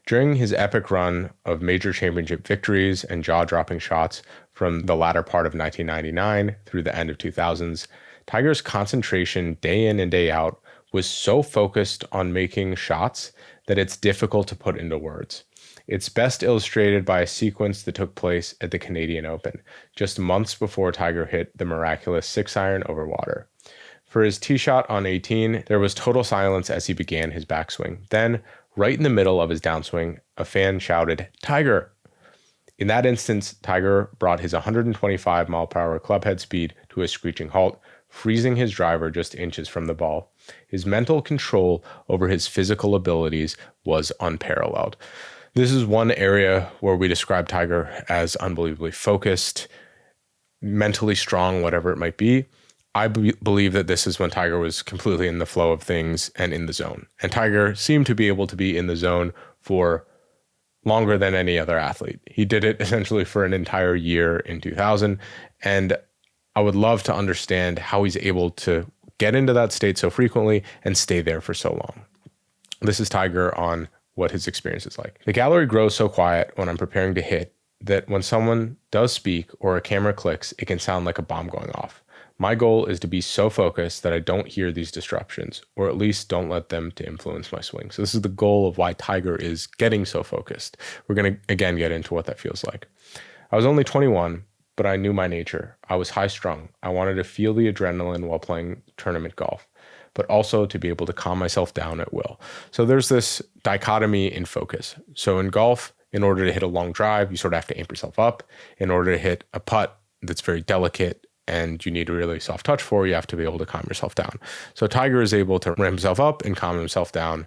During his epic run of major championship victories and jaw-dropping shots from the latter part of 1999 through the end of 2000s, Tiger's concentration day in and day out was so focused on making shots that it's difficult to put into words. It's best illustrated by a sequence that took place at the Canadian Open, just months before Tiger hit the miraculous 6-iron over water. For his tee shot on 18, there was total silence as he began his backswing. Then, right in the middle of his downswing, a fan shouted, "Tiger!" In that instance, Tiger brought his 125 mile per hour clubhead speed to a screeching halt, freezing his driver just inches from the ball. His mental control over his physical abilities was unparalleled. This is one area where we describe Tiger as unbelievably focused, mentally strong, whatever it might be. I believe that this is when Tiger was completely in the flow of things and in the zone. And Tiger seemed to be able to be in the zone for longer than any other athlete. He did it essentially for an entire year in 2000. And I would love to understand how he's able to get into that state so frequently and stay there for so long. This is Tiger on what his experience is like. The gallery grows so quiet when I'm preparing to hit that when someone does speak or a camera clicks, it can sound like a bomb going off. My goal is to be so focused that I don't hear these disruptions, or at least don't let them to influence my swing. So this is the goal of why Tiger is getting so focused. We're going to, again, get into what that feels like. I was only 21, but I knew my nature. I was high strung. I wanted to feel the adrenaline while playing tournament golf, but also to be able to calm myself down at will. So there's this dichotomy in focus. So in golf, in order to hit a long drive, you sort of have to amp yourself up. In order to hit a putt that's very delicate and you need a really soft touch for, you have to be able to calm yourself down. So Tiger is able to ramp himself up and calm himself down,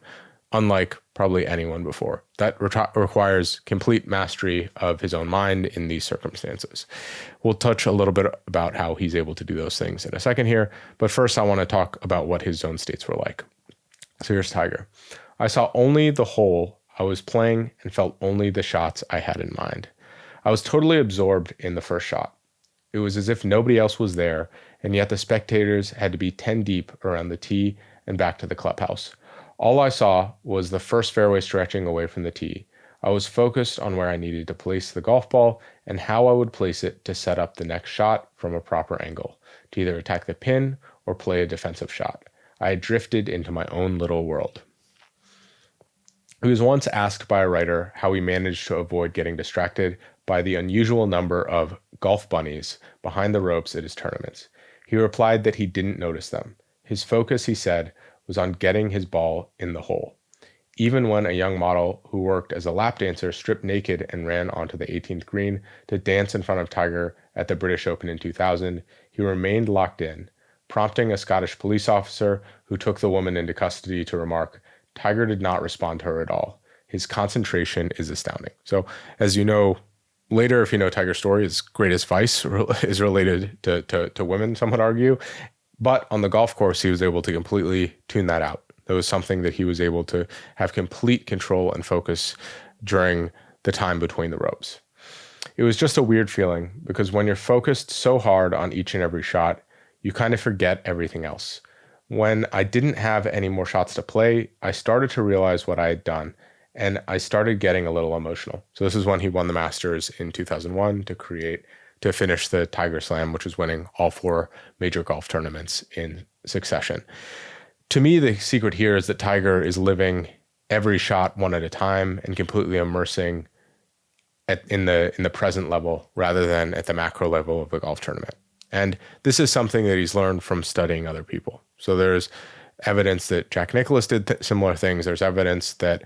unlike probably anyone before. That requires complete mastery of his own mind in these circumstances. We'll touch a little bit about how he's able to do those things in a second here, but first I want to talk about what his zone states were like. So here's Tiger. I saw only the hole I was playing and felt only the shots I had in mind. I was totally absorbed in the first shot. It was as if nobody else was there, and yet the spectators had to be 10 deep around the tee and back to the clubhouse. All I saw was the first fairway stretching away from the tee. I was focused on where I needed to place the golf ball and how I would place it to set up the next shot from a proper angle, to either attack the pin or play a defensive shot. I had drifted into my own little world. He was once asked by a writer how he managed to avoid getting distracted by the unusual number of golf bunnies behind the ropes at his tournaments. He replied that he didn't notice them. His focus, he said, was on getting his ball in the hole. Even when a young model who worked as a lap dancer stripped naked and ran onto the 18th green to dance in front of Tiger at the British Open in 2000, he remained locked in, prompting a Scottish police officer who took the woman into custody to remark, "Tiger did not respond to her at all. His concentration is astounding." So, as you know, later, if you know Tiger's story, his greatest vice is related to women, some would argue. But on the golf course, he was able to completely tune that out. That was something that he was able to have complete control and focus during the time between the ropes. It was just a weird feeling because when you're focused so hard on each and every shot, you kind of forget everything else. When I didn't have any more shots to play, I started to realize what I had done, and I started getting a little emotional. So this is when he won the Masters in 2001 to finish the Tiger Slam, which was winning all 4 major golf tournaments in succession. To me, the secret here is that Tiger is living every shot one at a time and completely immersing in the present level rather than at the macro level of the golf tournament. And this is something that he's learned from studying other people. So there's evidence that Jack Nicklaus did similar things. There's evidence that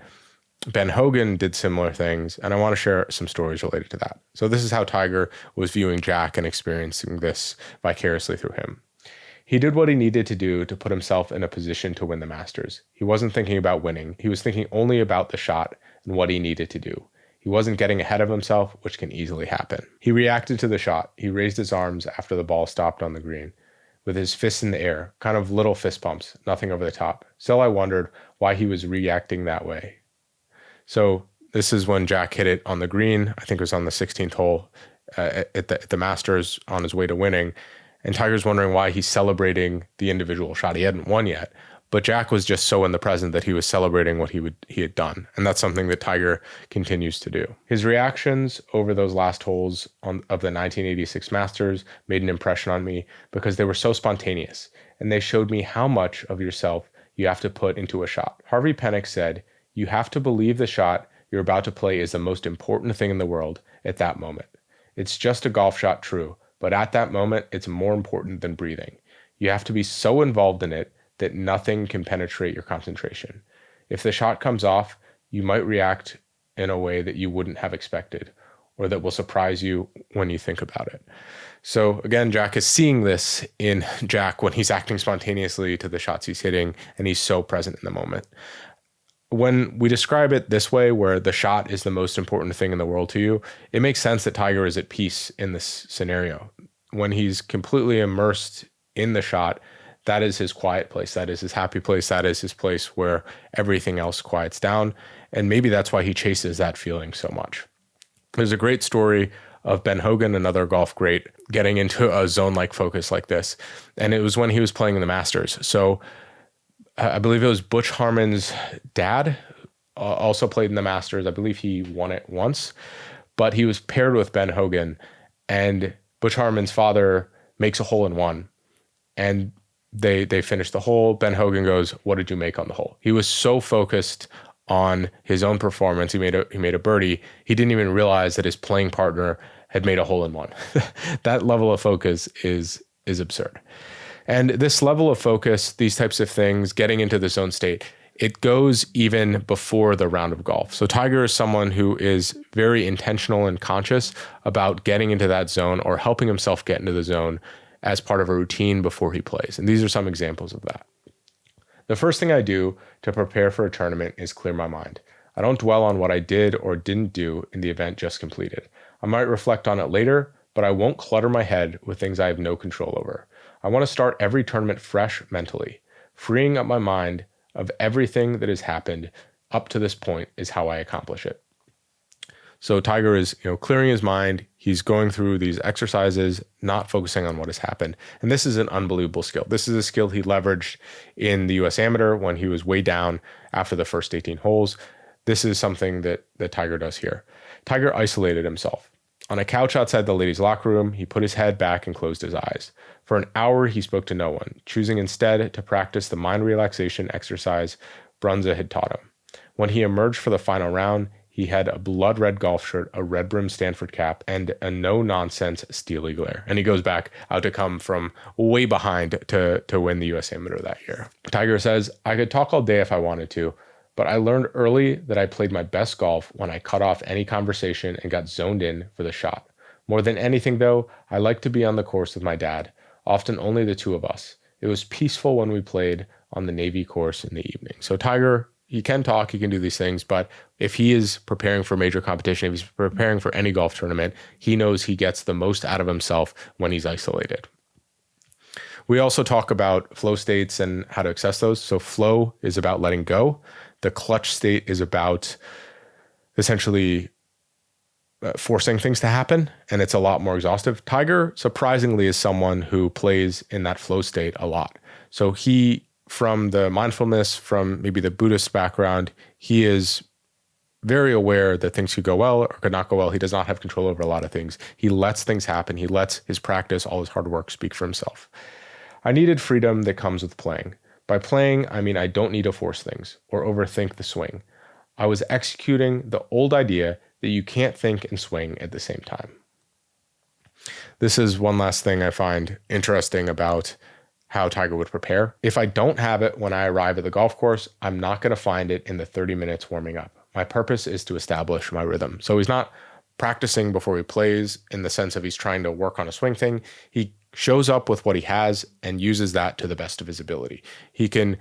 Ben Hogan did similar things, and I want to share some stories related to that. So this is how Tiger was viewing Jack and experiencing this vicariously through him. He did what he needed to do to put himself in a position to win the Masters. He wasn't thinking about winning. He was thinking only about the shot and what he needed to do. He wasn't getting ahead of himself, which can easily happen. He reacted to the shot. He raised his arms after the ball stopped on the green, with his fists in the air, kind of little fist pumps, nothing over the top. Still, I wondered why he was reacting that way. So this is when Jack hit it on the green. I think it was on the 16th hole at the Masters on his way to winning. And Tiger's wondering why he's celebrating the individual shot. He hadn't won yet, but Jack was just so in the present that he was celebrating what he had done. And that's something that Tiger continues to do. His reactions over those last holes of the 1986 Masters made an impression on me because they were so spontaneous and they showed me how much of yourself you have to put into a shot. Harvey Penick said, "You have to believe the shot you're about to play is the most important thing in the world at that moment. It's just a golf shot, true, but at that moment, it's more important than breathing. You have to be so involved in it that nothing can penetrate your concentration. If the shot comes off, you might react in a way that you wouldn't have expected, or that will surprise you when you think about it. So again, Jack is seeing this in Jack when he's acting spontaneously to the shots he's hitting, and he's so present in the moment. When we describe it this way, where the shot is the most important thing in the world to you, it makes sense that Tiger is at peace in this scenario. When he's completely immersed in the shot, that is his quiet place. That is his happy place. That is his place where everything else quiets down. And maybe that's why he chases that feeling so much. There's a great story of Ben Hogan, another golf great, getting into a zone-like focus like this. And it was when he was playing in the Masters. So I believe it was Butch Harmon's dad also played in the Masters. I believe he won it once, but he was paired with Ben Hogan, and Butch Harmon's father makes a hole in one, and they finish the hole. Ben Hogan goes, "What did you make on the hole?" He was so focused on his own performance. He made a birdie. He didn't even realize that his playing partner had made a hole in one. That level of focus is absurd. And this level of focus, these types of things, getting into the zone state, it goes even before the round of golf. So Tiger is someone who is very intentional and conscious about getting into that zone or helping himself get into the zone as part of a routine before he plays. And these are some examples of that. The first thing I do to prepare for a tournament is clear my mind. I don't dwell on what I did or didn't do in the event just completed. I might reflect on it later, but I won't clutter my head with things I have no control over. I want to start every tournament fresh mentally. Freeing up my mind of everything that has happened up to this point is how I accomplish it. So Tiger is, clearing his mind. He's going through these exercises, not focusing on what has happened. And this is an unbelievable skill. This is a skill he leveraged in the US Amateur when he was way down after the first 18 holes. This is something that Tiger does here. Tiger isolated himself. On a couch outside the ladies' locker room, he put his head back and closed his eyes. For an hour, he spoke to no one, choosing instead to practice the mind relaxation exercise Brunza had taught him. When he emerged for the final round, he had a blood red golf shirt, a red brimmed Stanford cap, and a no-nonsense Steely glare. And he goes back out to come from way behind to win the US Amateur that year. Tiger says, "I could talk all day if I wanted to, but I learned early that I played my best golf when I cut off any conversation and got zoned in for the shot. More than anything, though, I like to be on the course with my dad, often only the two of us. It was peaceful when we played on the Navy course in the evening." So Tiger, he can talk, he can do these things, but if he is preparing for major competition, if he's preparing for any golf tournament, he knows he gets the most out of himself when he's isolated. We also talk about flow states and how to access those. So flow is about letting go. The clutch state is about essentially forcing things to happen, and it's a lot more exhaustive. Tiger, surprisingly, is someone who plays in that flow state a lot. So he, from the mindfulness, from maybe the Buddhist background, he is very aware that things could go well or could not go well. He does not have control over a lot of things. He lets things happen. He lets his practice, all his hard work speak for himself. I needed freedom that comes with playing. By playing, I mean I don't need to force things or overthink the swing. I was executing the old idea that you can't think and swing at the same time. This is one last thing I find interesting about how Tiger would prepare. If I don't have it when I arrive at the golf course, I'm not going to find it in the 30 minutes warming up. My purpose is to establish my rhythm. So he's not practicing before he plays in the sense of he's trying to work on a swing thing. He shows up with what he has and uses that to the best of his ability. He can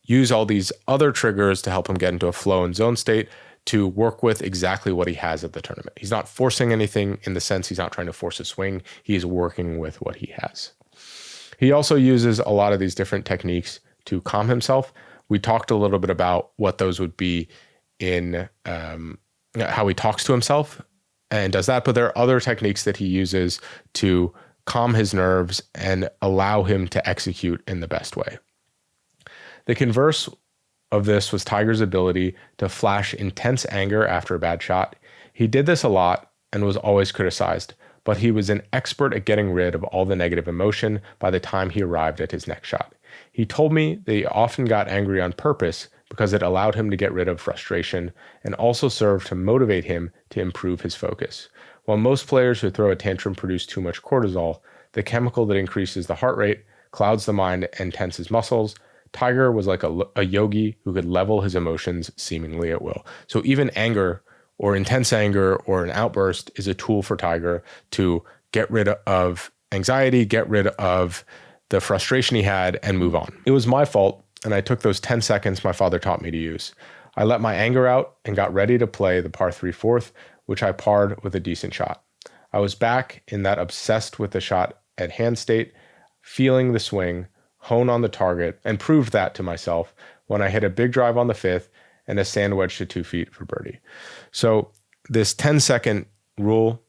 use all these other triggers to help him get into a flow and zone state to work with exactly what he has at the tournament. He's not forcing anything in the sense he's not trying to force a swing. He's working with what he has. He also uses a lot of these different techniques to calm himself. We talked a little bit about what those would be in how he talks to himself and does that, but there are other techniques that he uses to calm his nerves and allow him to execute in the best way. The converse of this was Tiger's ability to flash intense anger after a bad shot. He did this a lot and was always criticized, but he was an expert at getting rid of all the negative emotion by the time he arrived at his next shot. He told me that he often got angry on purpose because it allowed him to get rid of frustration and also served to motivate him to improve his focus. While most players who throw a tantrum produce too much cortisol, the chemical that increases the heart rate, clouds the mind, and tenses muscles, Tiger was like a yogi who could level his emotions seemingly at will. So even anger or intense anger or an outburst is a tool for Tiger to get rid of anxiety, get rid of the frustration he had, and move on. It was my fault, and I took those 10 seconds my father taught me to use. I let my anger out and got ready to play the par 3 fourth, which I parred with a decent shot. I was back in that obsessed with the shot at hand state, feeling the swing, hone on the target, and proved that to myself when I hit a big drive on the 5th and a sand wedge to 2 feet for birdie. So this 10-second rule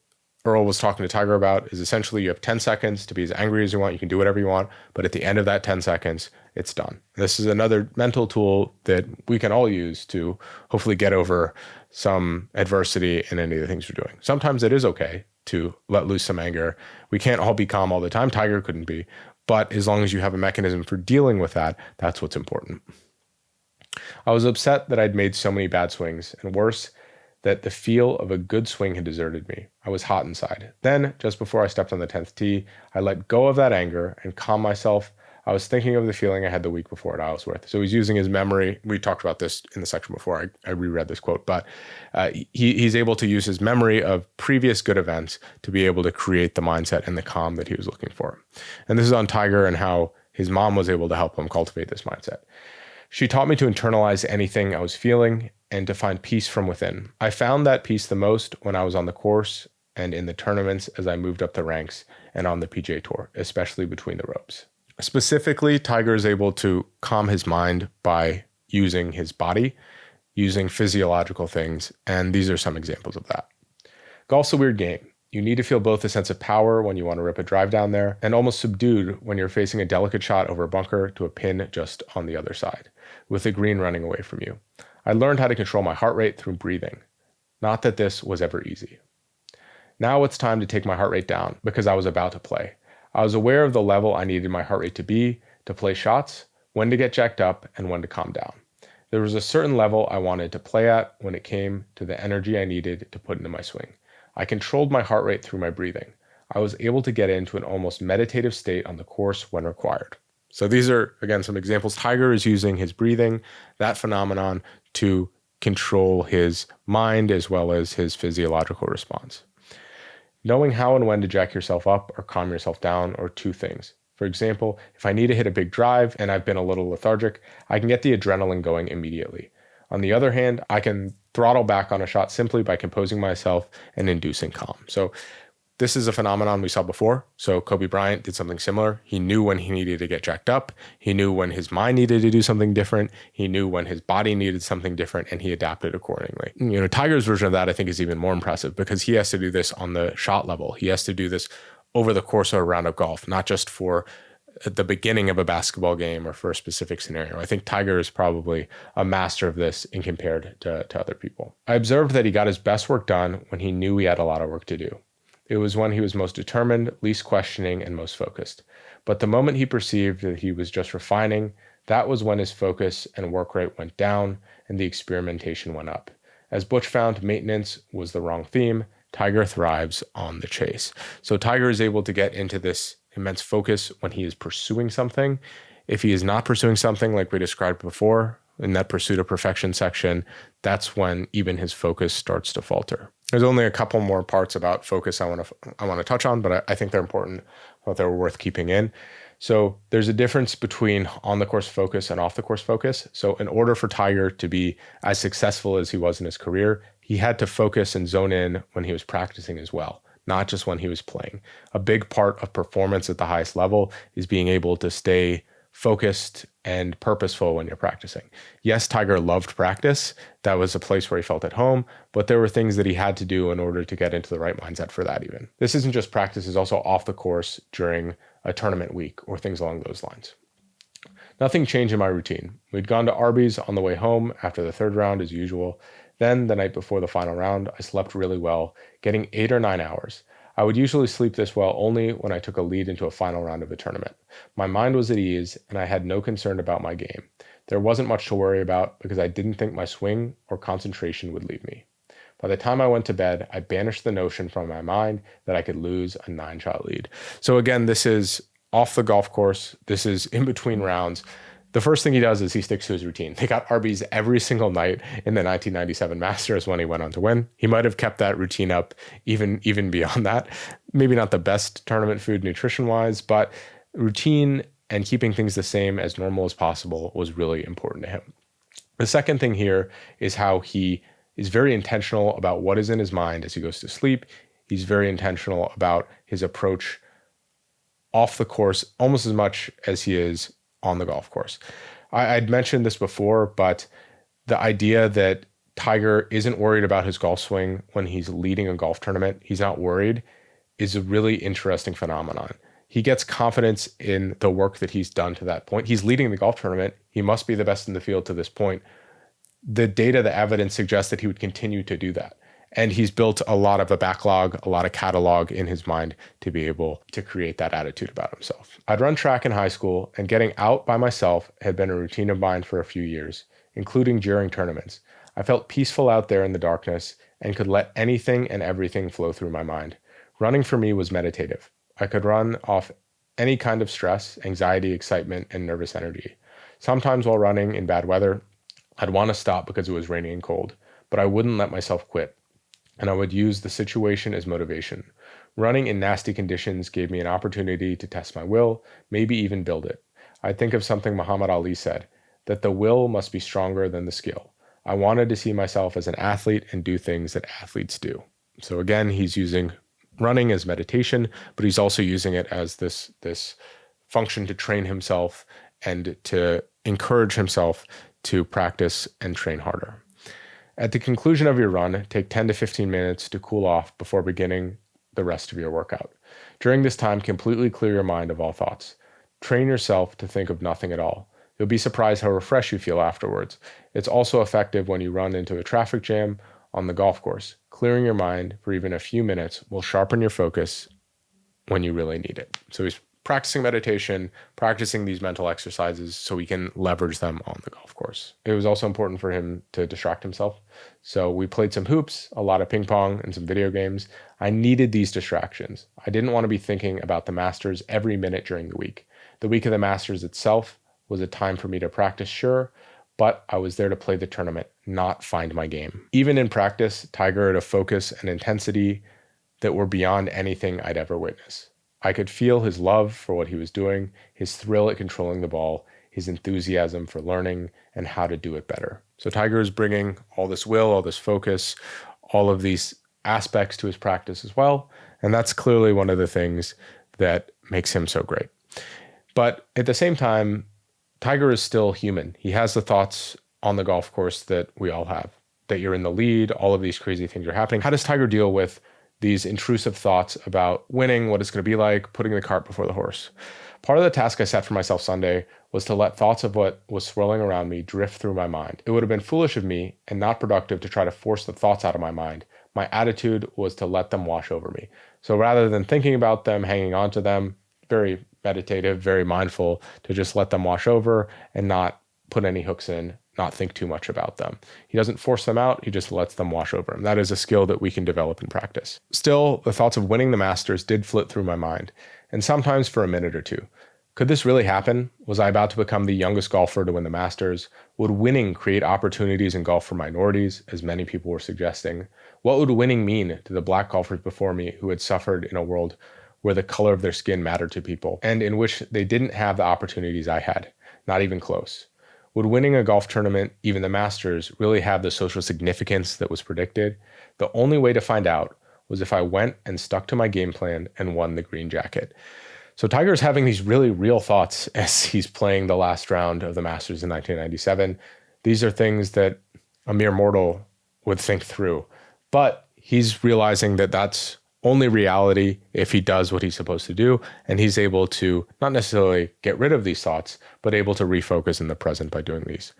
Earl was talking to Tiger about is essentially you have 10 seconds to be as angry as you want. You can do whatever you want, but at the end of that 10 seconds, it's done. This is another mental tool that we can all use to hopefully get over some adversity in any of the things we're doing. Sometimes it is okay to let loose some anger. We can't all be calm all the time. Tiger couldn't be. But as long as you have a mechanism for dealing with that, that's what's important. I was upset that I'd made so many bad swings, and worse, that the feel of a good swing had deserted me. I was hot inside. Then, just before I stepped on the 10th tee, I let go of that anger and calmed myself. I was thinking of the feeling I had the week before at Islesworth. So he's using his memory. We talked about this in the section before. I reread this quote, but he's able to use his memory of previous good events to be able to create the mindset and the calm that he was looking for. And this is on Tiger and how his mom was able to help him cultivate this mindset. She taught me to internalize anything I was feeling and to find peace from within. I found that peace the most when I was on the course and in the tournaments as I moved up the ranks and on the PGA Tour, especially between the ropes. Specifically, Tiger is able to calm his mind by using his body, using physiological things, and these are some examples of that. Golf's a weird game. You need to feel both a sense of power when you want to rip a drive down there and almost subdued when you're facing a delicate shot over a bunker to a pin just on the other side, with the green running away from you. I learned how to control my heart rate through breathing. Not that this was ever easy. Now it's time to take my heart rate down because I was about to play. I was aware of the level I needed my heart rate to be to play shots, when to get jacked up, and when to calm down. There was a certain level I wanted to play at when it came to the energy I needed to put into my swing. I controlled my heart rate through my breathing. I was able to get into an almost meditative state on the course when required. So these are, again, some examples. Tiger is using his breathing, that phenomenon, to control his mind as well as his physiological response. Knowing how and when to jack yourself up or calm yourself down are two things. For example, if I need to hit a big drive and I've been a little lethargic, I can get the adrenaline going immediately. On the other hand, I can throttle back on a shot simply by composing myself and inducing calm. So this is a phenomenon we saw before. So Kobe Bryant did something similar. He knew when he needed to get jacked up. He knew when his mind needed to do something different. He knew when his body needed something different, and he adapted accordingly. Tiger's version of that, I think, is even more impressive because he has to do this on the shot level. He has to do this over the course of a round of golf, not just for the beginning of a basketball game or for a specific scenario. I think Tiger is probably a master of this in compared to other people. I observed that he got his best work done when he knew he had a lot of work to do. It was when he was most determined, least questioning, and most focused. But the moment he perceived that he was just refining, that was when his focus and work rate went down and the experimentation went up. As Butch found, maintenance was the wrong theme. Tiger thrives on the chase. So Tiger is able to get into this immense focus when he is pursuing something. If he is not pursuing something like we described before in that pursuit of perfection section, that's when even his focus starts to falter. There's only a couple more parts about focus I want to touch on, but I think they're important, but they're worth keeping in. So there's a difference between on-the-course focus and off-the-course focus. So in order for Tiger to be as successful as he was in his career, he had to focus and zone in when he was practicing as well, not just when he was playing. A big part of performance at the highest level is being able to stay focused and purposeful when you're practicing. Yes, Tiger loved practice. That was a place where he felt at home, but there were things that he had to do in order to get into the right mindset for that even. This isn't just practice, it's also off the course during a tournament week or things along those lines. Nothing changed in my routine. We'd gone to Arby's on the way home after the third round as usual. Then, the night before the final round, I slept really well, getting 8 or 9 hours. I would usually sleep this well only when I took a lead into a final round of a tournament. My mind was at ease, and I had no concern about my game. There wasn't much to worry about because I didn't think my swing or concentration would leave me. By the time I went to bed, I banished the notion from my mind that I could lose a 9-shot lead. So again, this is off the golf course. This is in between rounds. The first thing he does is he sticks to his routine. They got Arby's every single night in the 1997 Masters when he went on to win. He might have kept that routine up even beyond that. Maybe not the best tournament food nutrition-wise, but routine and keeping things the same as normal as possible was really important to him. The second thing here is how he is very intentional about what is in his mind as he goes to sleep. He's very intentional about his approach off the course almost as much as he is on the golf course. I'd mentioned this before, but the idea that Tiger isn't worried about his golf swing when he's leading a golf tournament, he's not worried, is a really interesting phenomenon. He gets confidence in the work that he's done to that point. He's leading the golf tournament. He must be the best in the field to this point. The data, the evidence suggests that he would continue to do that. And he's built a lot of a backlog, a lot of catalog in his mind to be able to create that attitude about himself. I'd run track in high school, and getting out by myself had been a routine of mine for a few years, including during tournaments. I felt peaceful out there in the darkness and could let anything and everything flow through my mind. Running for me was meditative. I could run off any kind of stress, anxiety, excitement, and nervous energy. Sometimes while running in bad weather, I'd want to stop because it was rainy and cold, but I wouldn't let myself quit. And I would use the situation as motivation. Running in nasty conditions gave me an opportunity to test my will, maybe even build it. I think of something Muhammad Ali said, that the will must be stronger than the skill. I wanted to see myself as an athlete and do things that athletes do. So again, he's using running as meditation, but he's also using it as this function to train himself and to encourage himself to practice and train harder. At the conclusion of your run, take 10 to 15 minutes to cool off before beginning the rest of your workout. During this time, completely clear your mind of all thoughts. Train yourself to think of nothing at all. You'll be surprised how refreshed you feel afterwards. It's also effective when you run into a traffic jam on the golf course. Clearing your mind for even a few minutes will sharpen your focus when you really need it. So he's practicing meditation, practicing these mental exercises so he can leverage them on the golf course. It was also important for him to distract himself. So we played some hoops, a lot of ping pong, and some video games. I needed these distractions. I didn't want to be thinking about the Masters every minute during the week. The week of the Masters itself was a time for me to practice, sure, but I was there to play the tournament, not find my game. Even in practice, Tiger had a focus and intensity that were beyond anything I'd ever witnessed. I could feel his love for what he was doing, his thrill at controlling the ball, his enthusiasm for learning and how to do it better. So Tiger is bringing all this will, all this focus, all of these aspects to his practice as well. And that's clearly one of the things that makes him so great. But at the same time, Tiger is still human. He has the thoughts on the golf course that we all have, that you're in the lead, all of these crazy things are happening. How does Tiger deal with these intrusive thoughts about winning, what it's going to be like, putting the cart before the horse? Part of the task I set for myself Sunday was to let thoughts of what was swirling around me drift through my mind. It would have been foolish of me and not productive to try to force the thoughts out of my mind. My attitude was to let them wash over me. So rather than thinking about them, hanging on to them, very meditative, very mindful, to just let them wash over and not put any hooks in, not think too much about them. He doesn't force them out, he just lets them wash over him. That is a skill that we can develop in practice. Still, the thoughts of winning the Masters did flit through my mind, and sometimes for a minute or two. Could this really happen? Was I about to become the youngest golfer to win the Masters? Would winning create opportunities in golf for minorities, as many people were suggesting? What would winning mean to the black golfers before me who had suffered in a world where the color of their skin mattered to people, and in which they didn't have the opportunities I had, not even close? Would winning a golf tournament, even the Masters, really have the social significance that was predicted? The only way to find out was if I went and stuck to my game plan and won the green jacket. So Tiger's having these really real thoughts as he's playing the last round of the Masters in 1997. These are things that a mere mortal would think through, but he's realizing that that's only reality if he does what he's supposed to do, and he's able to not necessarily get rid of these thoughts, but able to refocus in the present by doing these.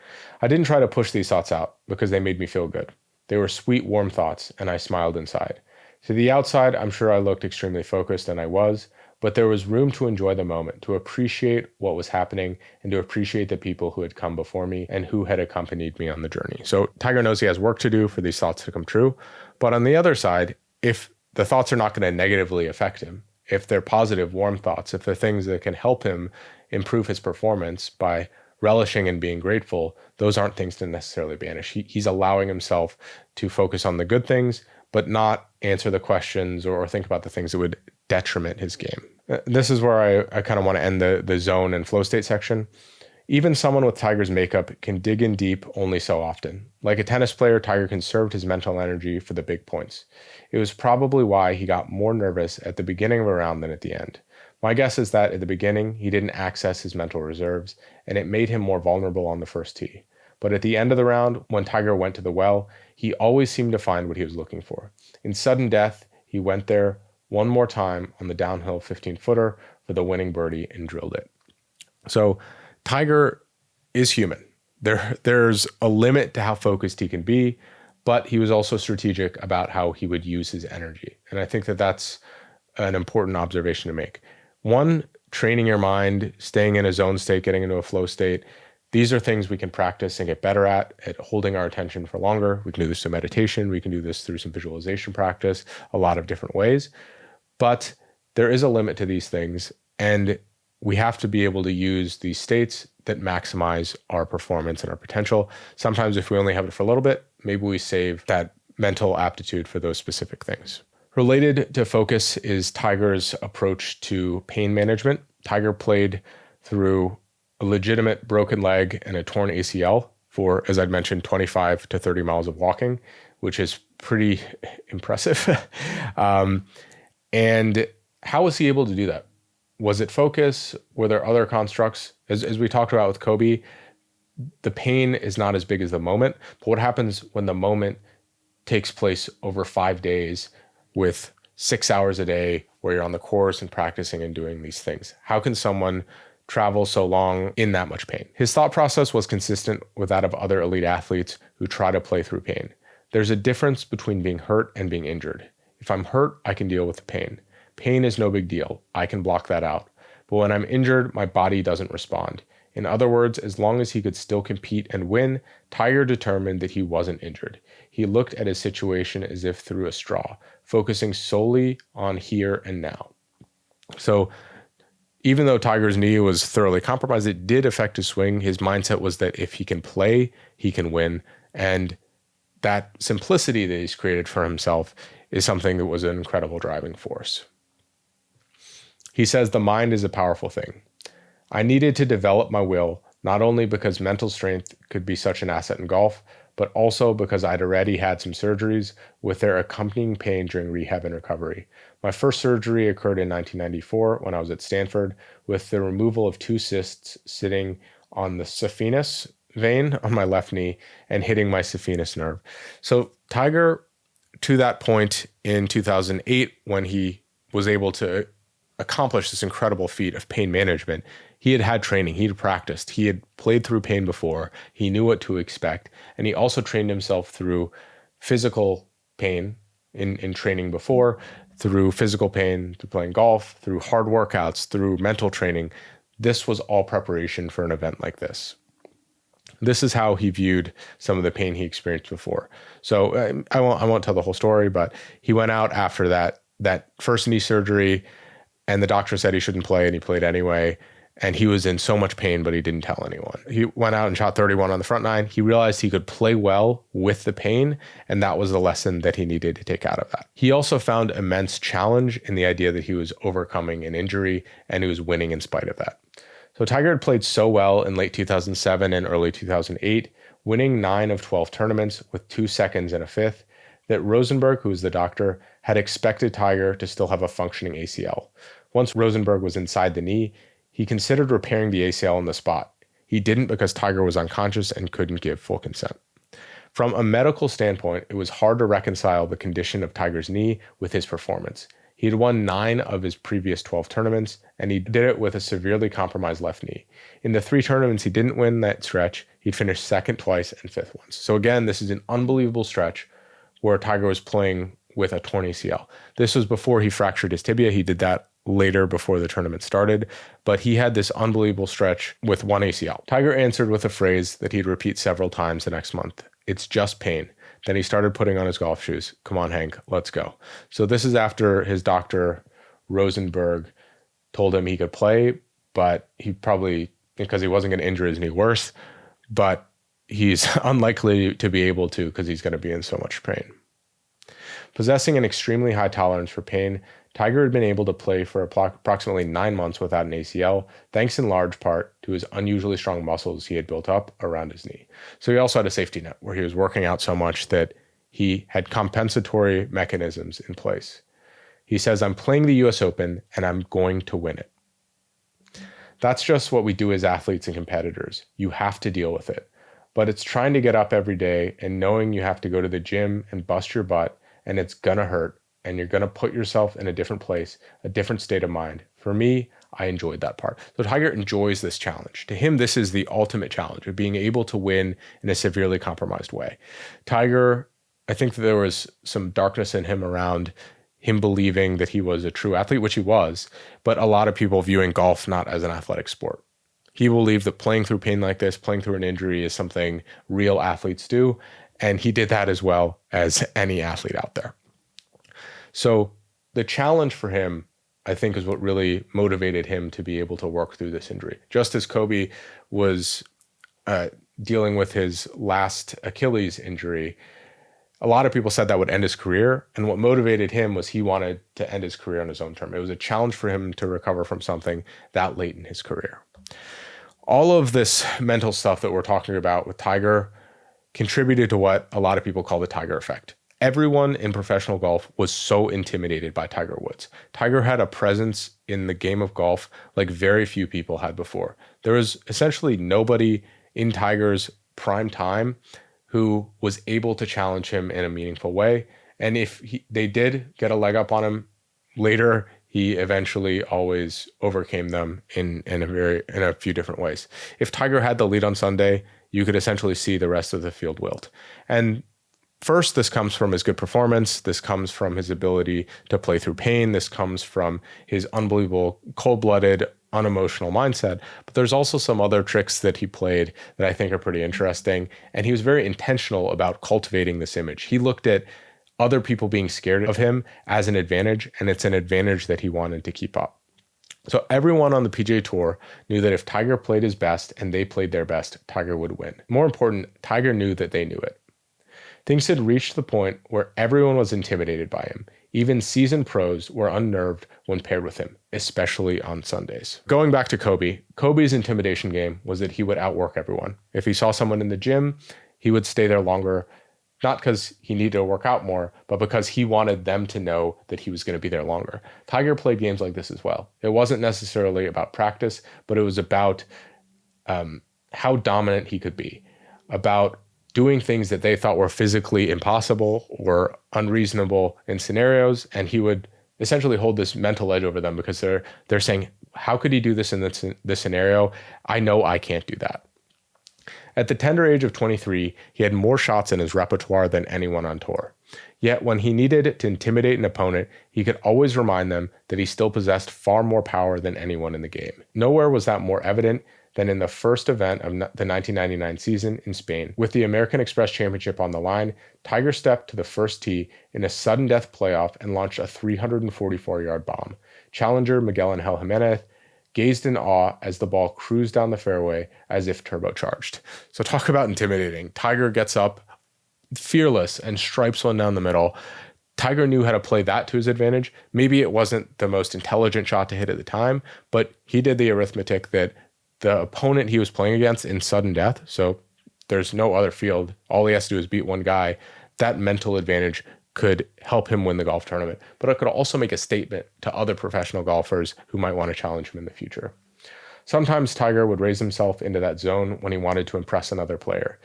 I didn't try to push these thoughts out because they made me feel good. They were sweet, warm thoughts, and I smiled inside. To the outside, I'm sure I looked extremely focused, and I was, but there was room to enjoy the moment, to appreciate what was happening, and to appreciate the people who had come before me and who had accompanied me on the journey. So Tiger knows he has work to do for these thoughts to come true. But on the other side, if the thoughts are not going to negatively affect him, if they're positive, warm thoughts, if they're things that can help him improve his performance by relishing and being grateful, those aren't things to necessarily banish. He's allowing himself to focus on the good things, but not answer the questions or think about the things that would detriment his game. This is where I kind of want to end the zone and flow state section. Even someone with Tiger's makeup can dig in deep only so often. Like a tennis player, Tiger conserved his mental energy for the big points. It was probably why he got more nervous at the beginning of a round than at the end. My guess is that at the beginning, he didn't access his mental reserves, and it made him more vulnerable on the first tee. But at the end of the round, when Tiger went to the well, he always seemed to find what he was looking for. In sudden death, he went there one more time on the downhill 15-footer for the winning birdie and drilled it. So Tiger is human. There's a limit to how focused he can be, but he was also strategic about how he would use his energy. And I think that that's an important observation to make. One, training your mind, staying in a zone state, getting into a flow state. These are things we can practice and get better at holding our attention for longer. We can do this through meditation. We can do this through some visualization practice, a lot of different ways. But there is a limit to these things, and we have to be able to use these states that maximize our performance and our potential. Sometimes if we only have it for a little bit, maybe we save that mental aptitude for those specific things. Related to focus is Tiger's approach to pain management. Tiger played through a legitimate broken leg and a torn ACL for, as I'd mentioned, 25 to 30 miles of walking, which is pretty impressive. And how was he able to do that? Was it focus? Were there other constructs? As we talked about with Kobe, the pain is not as big as the moment. But what happens when the moment takes place over 5 days with 6 hours a day where you're on the course and practicing and doing these things? How can someone travel so long in that much pain? His thought process was consistent with that of other elite athletes who try to play through pain. There's a difference between being hurt and being injured. If I'm hurt, I can deal with the pain. Pain is no big deal. I can block that out. But when I'm injured, my body doesn't respond. In other words, as long as he could still compete and win, Tiger determined that he wasn't injured. He looked at his situation as if through a straw, focusing solely on here and now. So even though Tiger's knee was thoroughly compromised, it did affect his swing. His mindset was that if he can play, he can win. And that simplicity that he's created for himself is something that was an incredible driving force. He says the mind is a powerful thing. I needed to develop my will, not only because mental strength could be such an asset in golf, but also because I'd already had some surgeries with their accompanying pain during rehab and recovery. My first surgery occurred in 1994 when I was at Stanford with the removal of 2 cysts sitting on the saphenous vein on my left knee and hitting my saphenous nerve. So Tiger, to that point in 2008, when he was able to accomplish this incredible feat of pain management, he had training, he had practiced, he had played through pain before, he knew what to expect, and he also trained himself through physical pain in training before, through physical pain, through playing golf, through hard workouts, through mental training. This was all preparation for an event like this. This is how he viewed some of the pain he experienced before. So I won't tell the whole story, but he went out after that first knee surgery, and the doctor said he shouldn't play, and he played anyway. And he was in so much pain, but he didn't tell anyone. He went out and shot 31 on the front nine. He realized he could play well with the pain, and that was the lesson that he needed to take out of that. He also found immense challenge in the idea that he was overcoming an injury, and he was winning in spite of that. So Tiger had played so well in late 2007 and early 2008, winning 9 of 12 tournaments with 2 seconds and a fifth, that Rosenberg, who was the doctor, had expected Tiger to still have a functioning ACL. Once Rosenberg was inside the knee, he considered repairing the ACL on the spot. He didn't because Tiger was unconscious and couldn't give full consent. From a medical standpoint, it was hard to reconcile the condition of Tiger's knee with his performance. He had won 9 of his previous 12 tournaments, and he did it with a severely compromised left knee. In the 3 tournaments he didn't win that stretch, he'd finished second twice and fifth once. So again, this is an unbelievable stretch where Tiger was playing with a torn ACL. This was before he fractured his tibia. He did that later before the tournament started, but he had this unbelievable stretch with 1 ACL. Tiger answered with a phrase that he'd repeat several times the next month. It's just pain. Then he started putting on his golf shoes. Come on, Hank, let's go. So this is after his doctor, Rosenberg, told him he could play, but he probably because he wasn't going to injure his knee worse, but he's unlikely to be able to because he's going to be in so much pain. Possessing an extremely high tolerance for pain, Tiger had been able to play for approximately 9 months without an ACL, thanks in large part to his unusually strong muscles he had built up around his knee. So he also had a safety net where he was working out so much that he had compensatory mechanisms in place. He says, "I'm playing the US Open and I'm going to win it." That's just what we do as athletes and competitors. You have to deal with it. But it's trying to get up every day and knowing you have to go to the gym and bust your butt, and it's gonna hurt, and you're gonna put yourself in a different place, a different state of mind. For me, I enjoyed that part. So Tiger enjoys this challenge. To him, this is the ultimate challenge of being able to win in a severely compromised way. Tiger, I think that there was some darkness in him around him believing that he was a true athlete, which he was, but a lot of people viewing golf not as an athletic sport. He believed that playing through pain like this, playing through an injury, is something real athletes do, and he did that as well as any athlete out there. So the challenge for him, I think, is what really motivated him to be able to work through this injury. Just as Kobe was dealing with his last Achilles injury, a lot of people said that would end his career. And what motivated him was he wanted to end his career on his own term. It was a challenge for him to recover from something that late in his career. All of this mental stuff that we're talking about with Tiger contributed to what a lot of people call the Tiger effect. Everyone in professional golf was so intimidated by Tiger Woods. Tiger had a presence in the game of golf like very few people had before. There was essentially nobody in Tiger's prime time who was able to challenge him in a meaningful way. And if they did get a leg up on him later, he eventually always overcame them in a few different ways. If Tiger had the lead on Sunday, you could essentially see the rest of the field wilt. And first, this comes from his good performance. This comes from his ability to play through pain. This comes from his unbelievable, cold-blooded, unemotional mindset. But there's also some other tricks that he played that I think are pretty interesting. And he was very intentional about cultivating this image. He looked at other people being scared of him as an advantage, and it's an advantage that he wanted to keep up. So everyone on the PGA Tour knew that if Tiger played his best and they played their best, Tiger would win. More important, Tiger knew that they knew it. Things had reached the point where everyone was intimidated by him. Even seasoned pros were unnerved when paired with him, especially on Sundays. Going back to Kobe, Kobe's intimidation game was that he would outwork everyone. If he saw someone in the gym, he would stay there longer, not because he needed to work out more, but because he wanted them to know that he was going to be there longer. Tiger played games like this as well. It wasn't necessarily about practice, but it was about how dominant he could be, about doing things that they thought were physically impossible or unreasonable in scenarios, and he would essentially hold this mental edge over them because they're saying, how could he do this in this scenario? I know I can't do that. At the tender age of 23, he had more shots in his repertoire than anyone on tour. Yet when he needed to intimidate an opponent, he could always remind them that he still possessed far more power than anyone in the game. Nowhere was that more evident than in the first event of the 1999 season in Spain. With the American Express Championship on the line, Tiger stepped to the first tee in a sudden death playoff and launched a 344-yard bomb. Challenger Miguel Angel Jimenez gazed in awe as the ball cruised down the fairway as if turbocharged. So talk about intimidating. Tiger gets up, fearless, and stripes one down the middle. Tiger knew how to play that to his advantage. Maybe it wasn't the most intelligent shot to hit at the time, but he did the arithmetic that the opponent he was playing against in sudden death, so there's no other field, all he has to do is beat one guy, that mental advantage could help him win the golf tournament. But it could also make a statement to other professional golfers who might want to challenge him in the future. Sometimes Tiger would raise himself into that zone when he wanted to impress another player.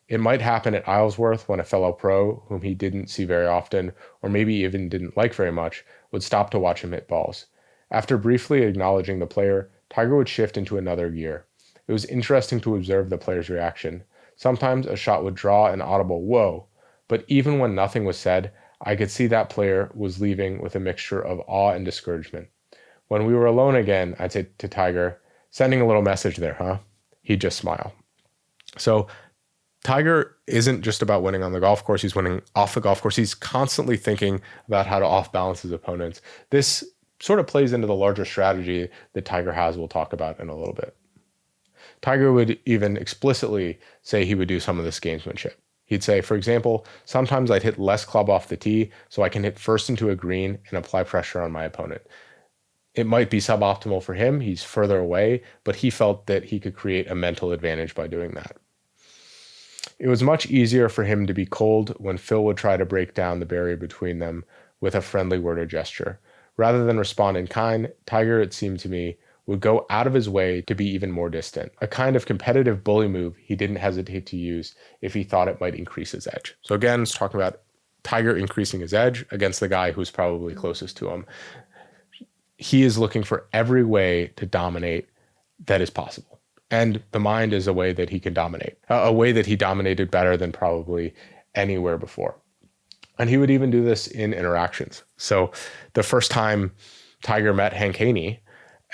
It might happen at Isleworth when a fellow pro, whom he didn't see very often, or maybe even didn't like very much, would stop to watch him hit balls. After briefly acknowledging the player, Tiger would shift into another gear. It was interesting to observe the player's reaction. Sometimes a shot would draw an audible "whoa," but even when nothing was said, I could see that player was leaving with a mixture of awe and discouragement. When we were alone again, I'd say to Tiger, "Sending a little message there, huh?" He'd just smile. So Tiger isn't just about winning on the golf course. He's winning off the golf course. He's constantly thinking about how to off-balance his opponents. This sort of plays into the larger strategy that Tiger has we'll talk about in a little bit. Tiger would even explicitly say he would do some of this gamesmanship. He'd say, for example, sometimes I'd hit less club off the tee so I can hit first into a green and apply pressure on my opponent. It might be suboptimal for him. He's further away, but he felt that he could create a mental advantage by doing that. It was much easier for him to be cold when Phil would try to break down the barrier between them with a friendly word or gesture. Rather than respond in kind, Tiger, it seemed to me, would go out of his way to be even more distant, a kind of competitive bully move he didn't hesitate to use if he thought it might increase his edge. So again, it's talking about Tiger increasing his edge against the guy who's probably closest to him. He is looking for every way to dominate that is possible. And the mind is a way that he can dominate, a way that he dominated better than probably anywhere before. And he would even do this in interactions. So the first time Tiger met Hank Haney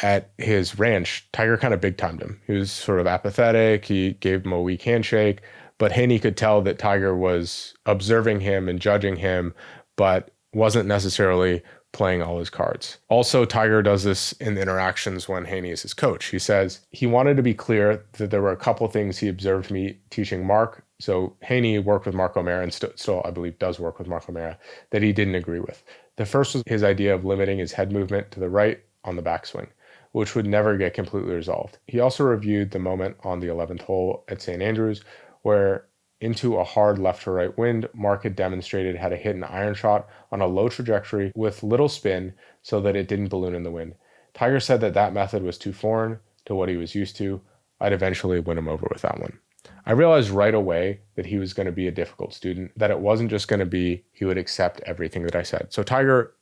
at his ranch, Tiger kind of big-timed him. He was sort of apathetic. He gave him a weak handshake, but Haney could tell that Tiger was observing him and judging him, but wasn't necessarily playing all his cards. Also, Tiger does this in the interactions when Haney is his coach. He says he wanted to be clear that there were a couple things he observed me teaching Mark. So Haney worked with Mark O'Meara and still, I believe, does work with Mark O'Meara that he didn't agree with. The first was his idea of limiting his head movement to the right on the backswing, which would never get completely resolved. He also reviewed the moment on the 11th hole at St. Andrews where into a hard left to right wind, Mark had demonstrated how to hit an iron shot on a low trajectory with little spin so that it didn't balloon in the wind. Tiger said that that method was too foreign to what he was used to. I'd eventually win him over with that one. I realized right away that he was going to be a difficult student, that it wasn't just going to be he would accept everything that I said. So Tiger,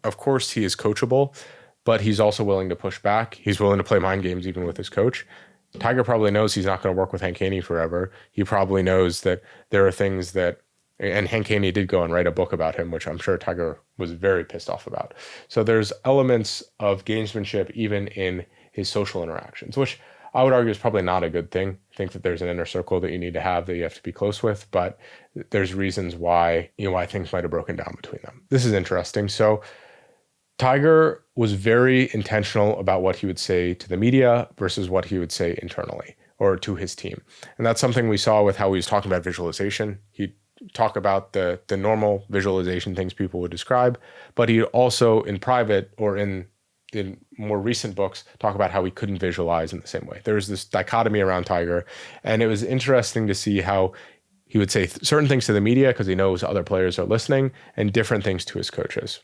of course, he is coachable, but he's also willing to push back. He's willing to play mind games even with his coach. Tiger probably knows he's not going to work with Hank Haney forever. He probably knows that there are things that, and Hank Haney did go and write a book about him, which I'm sure Tiger was very pissed off about. So there's elements of gamesmanship even in his social interactions, which I would argue is probably not a good thing. I think that there's an inner circle that you need to have that you have to be close with, but there's reasons why, why things might have broken down between them. This is interesting. So Tiger was very intentional about what he would say to the media versus what he would say internally or to his team. And that's something we saw with how he was talking about visualization. He'd talk about the normal visualization things people would describe, but he'd also in private or in more recent books talk about how he couldn't visualize in the same way. There's this dichotomy around Tiger, and it was interesting to see how he would say certain things to the media because he knows other players are listening and different things to his coaches.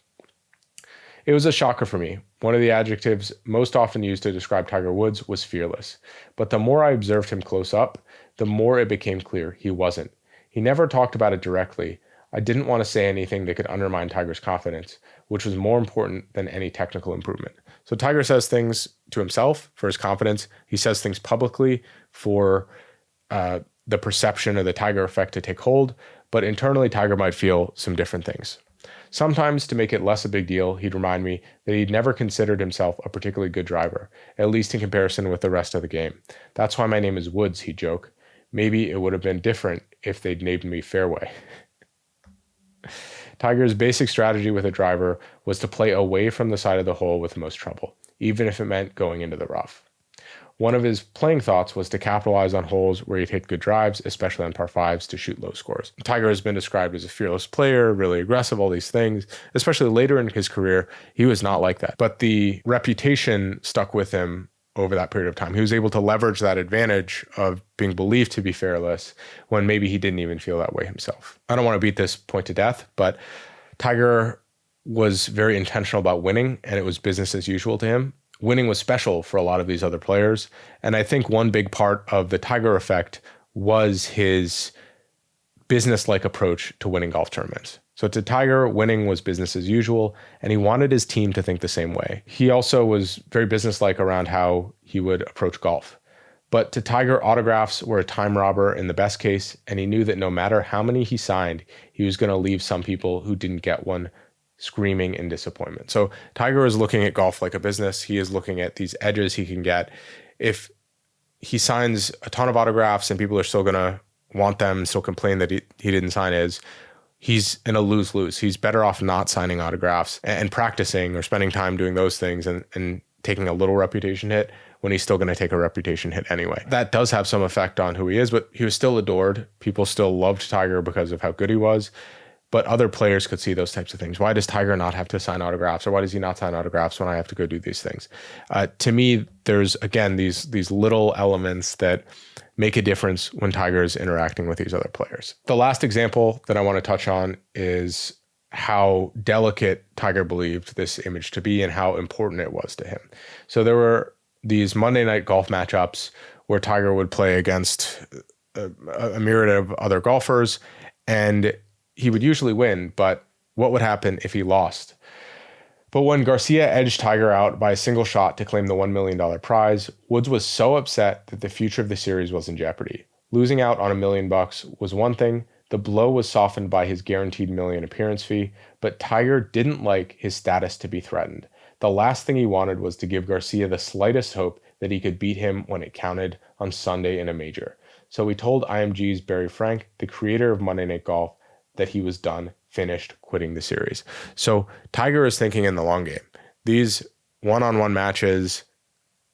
It was a shocker for me. One of the adjectives most often used to describe Tiger Woods was fearless. But the more I observed him close up, the more it became clear he wasn't. He never talked about it directly. I didn't want to say anything that could undermine Tiger's confidence, which was more important than any technical improvement. So Tiger says things to himself for his confidence. He says things publicly for the perception of the Tiger effect to take hold. But internally, Tiger might feel some different things. Sometimes, to make it less a big deal, he'd remind me that he'd never considered himself a particularly good driver, at least in comparison with the rest of the game. That's why my name is Woods, he'd joke. Maybe it would have been different if they'd named me Fairway. Tiger's basic strategy with a driver was to play away from the side of the hole with the most trouble, even if it meant going into the rough. One of his playing thoughts was to capitalize on holes where he'd hit good drives, especially on par fives, to shoot low scores. Tiger has been described as a fearless player, really aggressive, all these things. Especially later in his career, he was not like that. But the reputation stuck with him over that period of time. He was able to leverage that advantage of being believed to be fearless when maybe he didn't even feel that way himself. I don't want to beat this point to death, but Tiger was very intentional about winning, and it was business as usual to him. Winning was special for a lot of these other players. And I think one big part of the Tiger effect was his business-like approach to winning golf tournaments. So to Tiger, winning was business as usual, and he wanted his team to think the same way. He also was very business-like around how he would approach golf. But to Tiger, autographs were a time robber in the best case, and he knew that no matter how many he signed, he was going to leave some people who didn't get one screaming in disappointment. So Tiger is looking at golf like a business. He is looking at these edges he can get. If he signs a ton of autographs and people are still going to want them and still complain that he didn't sign his, he's in a lose-lose. He's better off not signing autographs and practicing or spending time doing those things and taking a little reputation hit when he's still going to take a reputation hit anyway. That does have some effect on who he is, but he was still adored. People still loved Tiger because of how good he was. But other players could see those types of things. Why does Tiger not have to sign autographs, or why does he not sign autographs when I have to go do these things? To me, there's, again, these little elements that make a difference when Tiger is interacting with these other players. The last example that I want to touch on is how delicate Tiger believed this image to be and how important it was to him. So there were these Monday night golf matchups where Tiger would play against a myriad of other golfers, and he would usually win, but what would happen if he lost? But when Garcia edged Tiger out by a single shot to claim the $1 million prize, Woods was so upset that the future of the series was in jeopardy. Losing out on $1 million was one thing. The blow was softened by his guaranteed $1 million appearance fee, but Tiger didn't like his status to be threatened. The last thing he wanted was to give Garcia the slightest hope that he could beat him when it counted on Sunday in a major. So he told IMG's Barry Frank, the creator of Monday Night Golf, that he was done, finished, quitting the series. So Tiger is thinking in the long game. These one-on-one matches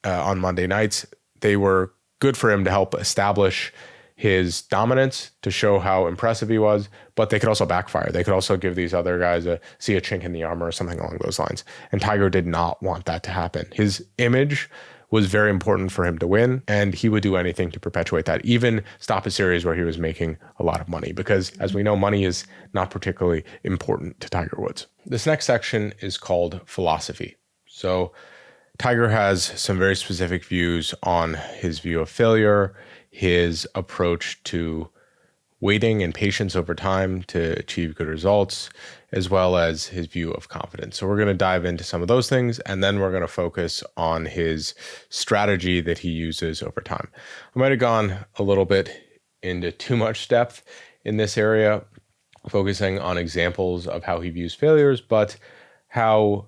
on Monday nights, they were good for him to help establish his dominance, to show how impressive he was, but they could also backfire. They could also give these other guys a chink in the armor or something along those lines. And Tiger did not want that to happen. His image was very important for him to win, and he would do anything to perpetuate that, even stop a series where he was making a lot of money, because as we know, money is not particularly important to Tiger Woods. This next section is called philosophy. So Tiger has some very specific views on his view of failure, his approach to waiting and patience over time to achieve good results, as well as his view of confidence. So we're going to dive into some of those things, and then we're going to focus on his strategy that he uses over time. I might have gone a little bit into too much depth in this area, focusing on examples of how he views failures, but how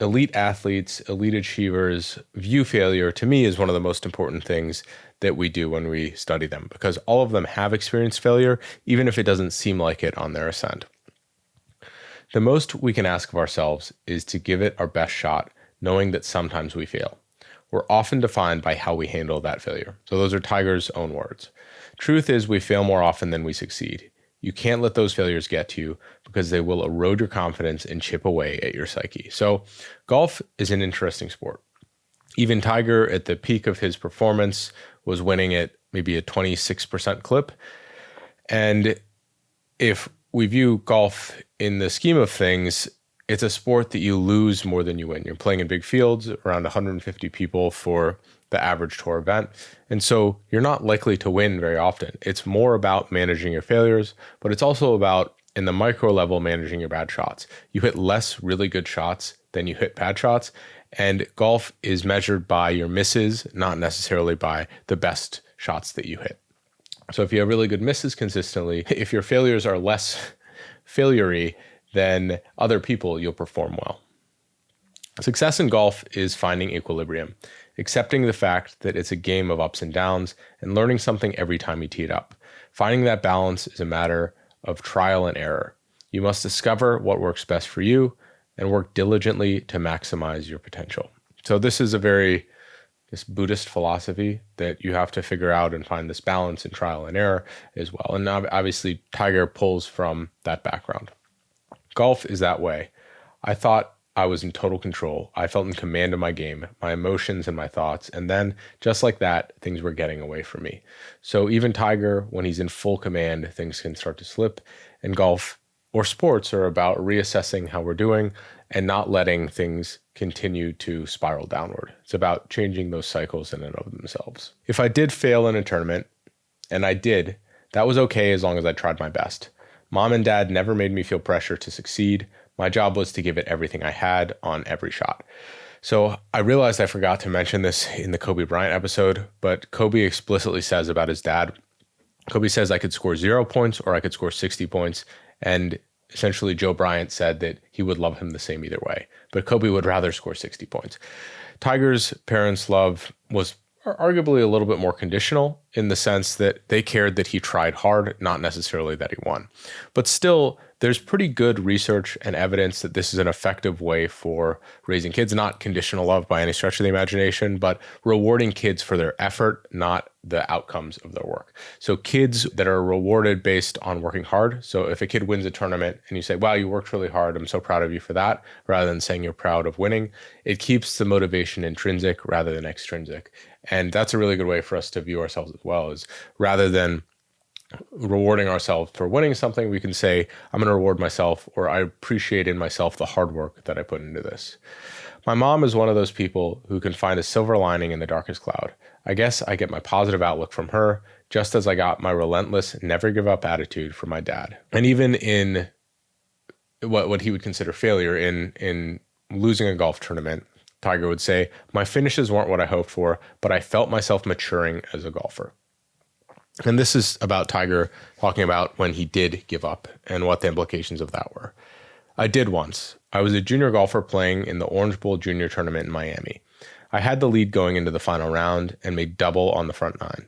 elite athletes, elite achievers view failure, to me, is one of the most important things that we do when we study them, because all of them have experienced failure, even if it doesn't seem like it on their ascent. The most we can ask of ourselves is to give it our best shot, knowing that sometimes we fail. We're often defined by how we handle that failure. So those are Tiger's own words. Truth is, we fail more often than we succeed. You can't let those failures get to you, because they will erode your confidence and chip away at your psyche. So golf is an interesting sport. Even Tiger, at the peak of his performance, was winning at maybe a 26% clip. And if we view golf in the scheme of things, it's a sport that you lose more than you win. You're playing in big fields, around 150 people for the average tour event. And so you're not likely to win very often. It's more about managing your failures, but it's also about, in the micro level, managing your bad shots. You hit less really good shots than you hit bad shots. And golf is measured by your misses, not necessarily by the best shots that you hit. So if you have really good misses consistently, if your failures are less failure-y than other people, you'll perform well. Success in golf is finding equilibrium, accepting the fact that it's a game of ups and downs, and learning something every time you tee it up. Finding that balance is a matter of trial and error. You must discover what works best for you and work diligently to maximize your potential. So this is a very Buddhist philosophy that you have to figure out and find this balance in trial and error as well. And obviously Tiger pulls from that background. Golf is that way. I thought I was in total control. I felt in command of my game, my emotions and my thoughts. And then just like that, things were getting away from me. So even Tiger, when he's in full command, things can start to slip. And golf or sports are about reassessing how we're doing and not letting things continue to spiral downward. It's about changing those cycles in and of themselves. If I did fail in a tournament, and I did, that was okay as long as I tried my best. Mom and Dad never made me feel pressure to succeed. My job was to give it everything I had on every shot. So I realized I forgot to mention this in the Kobe Bryant episode, but Kobe explicitly says about his dad, Kobe says I could score 0 points or I could score 60 points. And essentially Joe Bryant said that he would love him the same either way, but Kobe would rather score 60 points. Tiger's parents' love was arguably a little bit more conditional. in the sense that they cared that he tried hard, not necessarily that he won. But still, there's pretty good research and evidence that this is an effective way for raising kids, not conditional love by any stretch of the imagination, but rewarding kids for their effort, not the outcomes of their work. So kids that are rewarded based on working hard. So if a kid wins a tournament and you say, wow, you worked really hard, I'm so proud of you for that, rather than saying you're proud of winning, it keeps the motivation intrinsic rather than extrinsic. And that's a really good way for us to view ourselves as well, is rather than rewarding ourselves for winning something, we can say, I'm going to reward myself, or I appreciate in myself the hard work that I put into this. My mom is one of those people who can find a silver lining in the darkest cloud. I guess I get my positive outlook from her, just as I got my relentless, never give up attitude from my dad. And even in what he would consider failure in losing a golf tournament, Tiger would say, my finishes weren't what I hoped for, but I felt myself maturing as a golfer. And this is about Tiger talking about when he did give up and what the implications of that were. I did once. I was a junior golfer playing in the Orange Bowl Junior Tournament in Miami. I had the lead going into the final round and made double on the front nine.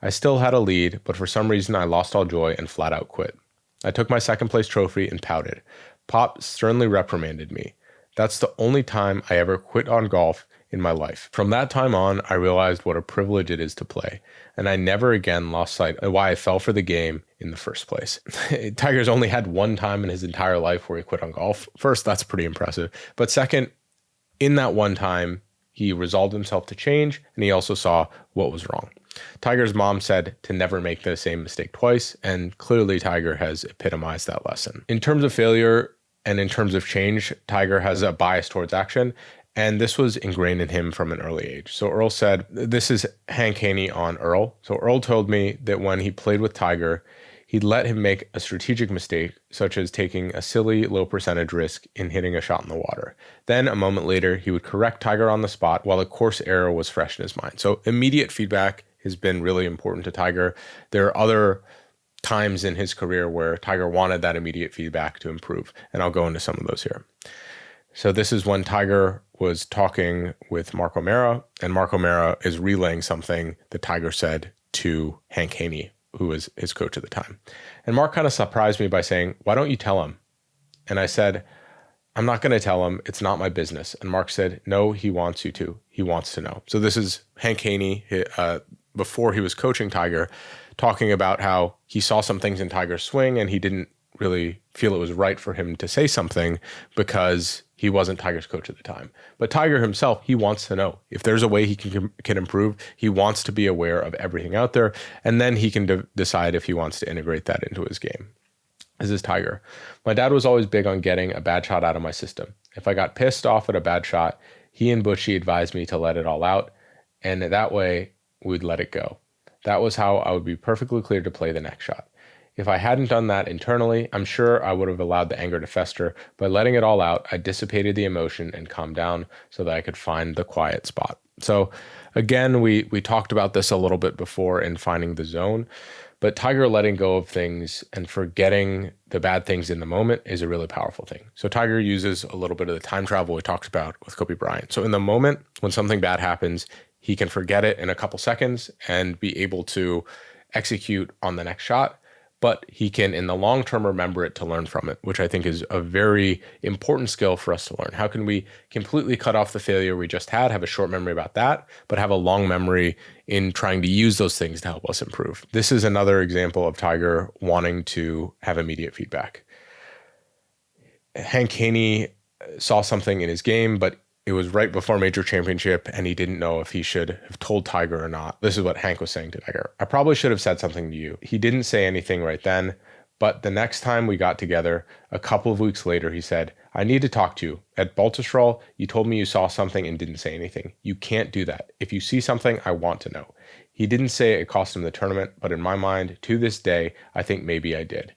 I still had a lead, but for some reason I lost all joy and flat out quit. I took my second place trophy and pouted. Pop sternly reprimanded me. That's the only time I ever quit on golf in my life. From that time on, I realized what a privilege it is to play, and I never again lost sight of why I fell for the game in the first place. Tiger's only had one time in his entire life where he quit on golf. First, that's pretty impressive. But second, in that one time, he resolved himself to change, and he also saw what was wrong. Tiger's mom said to never make the same mistake twice, and clearly Tiger has epitomized that lesson. In terms of failure and in terms of change, Tiger has a bias towards action, and this was ingrained in him from an early age. So Earl said, this is Hank Haney on Earl. So Earl told me that when he played with Tiger, he'd let him make a strategic mistake, such as taking a silly low percentage risk in hitting a shot in the water. Then a moment later, he would correct Tiger on the spot while the course error was fresh in his mind. So immediate feedback has been really important to Tiger. There are other times in his career where Tiger wanted that immediate feedback to improve, and I'll go into some of those here. So this is when Tiger was talking with Mark O'Mara, and Mark O'Mara is relaying something that Tiger said to Hank Haney, who was his coach at the time. And Mark kind of surprised me by saying, why don't you tell him? And I said, I'm not going to tell him. It's not my business. And Mark said, no, he wants you to. He wants to know. So this is Hank Haney, before he was coaching Tiger, talking about how he saw some things in Tiger's swing and he didn't really feel it was right for him to say something because he wasn't Tiger's coach at the time. But Tiger himself, he wants to know. If there's a way he can improve, he wants to be aware of everything out there, and then he can decide if he wants to integrate that into his game. This is Tiger. My dad was always big on getting a bad shot out of my system. If I got pissed off at a bad shot, he and Butchie advised me to let it all out, and that way we'd let it go. That was how I would be perfectly clear to play the next shot. If I hadn't done that internally, I'm sure I would have allowed the anger to fester. By letting it all out, I dissipated the emotion and calmed down so that I could find the quiet spot. So again, we talked about this a little bit before in finding the zone, but Tiger letting go of things and forgetting the bad things in the moment is a really powerful thing. So Tiger uses a little bit of the time travel we talked about with Kobe Bryant. So in the moment when something bad happens, he can forget it in a couple seconds and be able to execute on the next shot. But he can, in the long term, remember it to learn from it, which I think is a very important skill for us to learn. How can we completely cut off the failure we just had, have a short memory about that, but have a long memory in trying to use those things to help us improve? This is another example of Tiger wanting to have immediate feedback. Hank Haney saw something in his game, but it was right before major championship, and he didn't know if he should have told Tiger or not. This is what Hank was saying to Tiger. I probably should have said something to you. He didn't say anything right then, but the next time we got together, a couple of weeks later, he said, I need to talk to you. At Baltusrol, you told me you saw something and didn't say anything. You can't do that. If you see something, I want to know. He didn't say it cost him the tournament, but in my mind, to this day, I think maybe I did.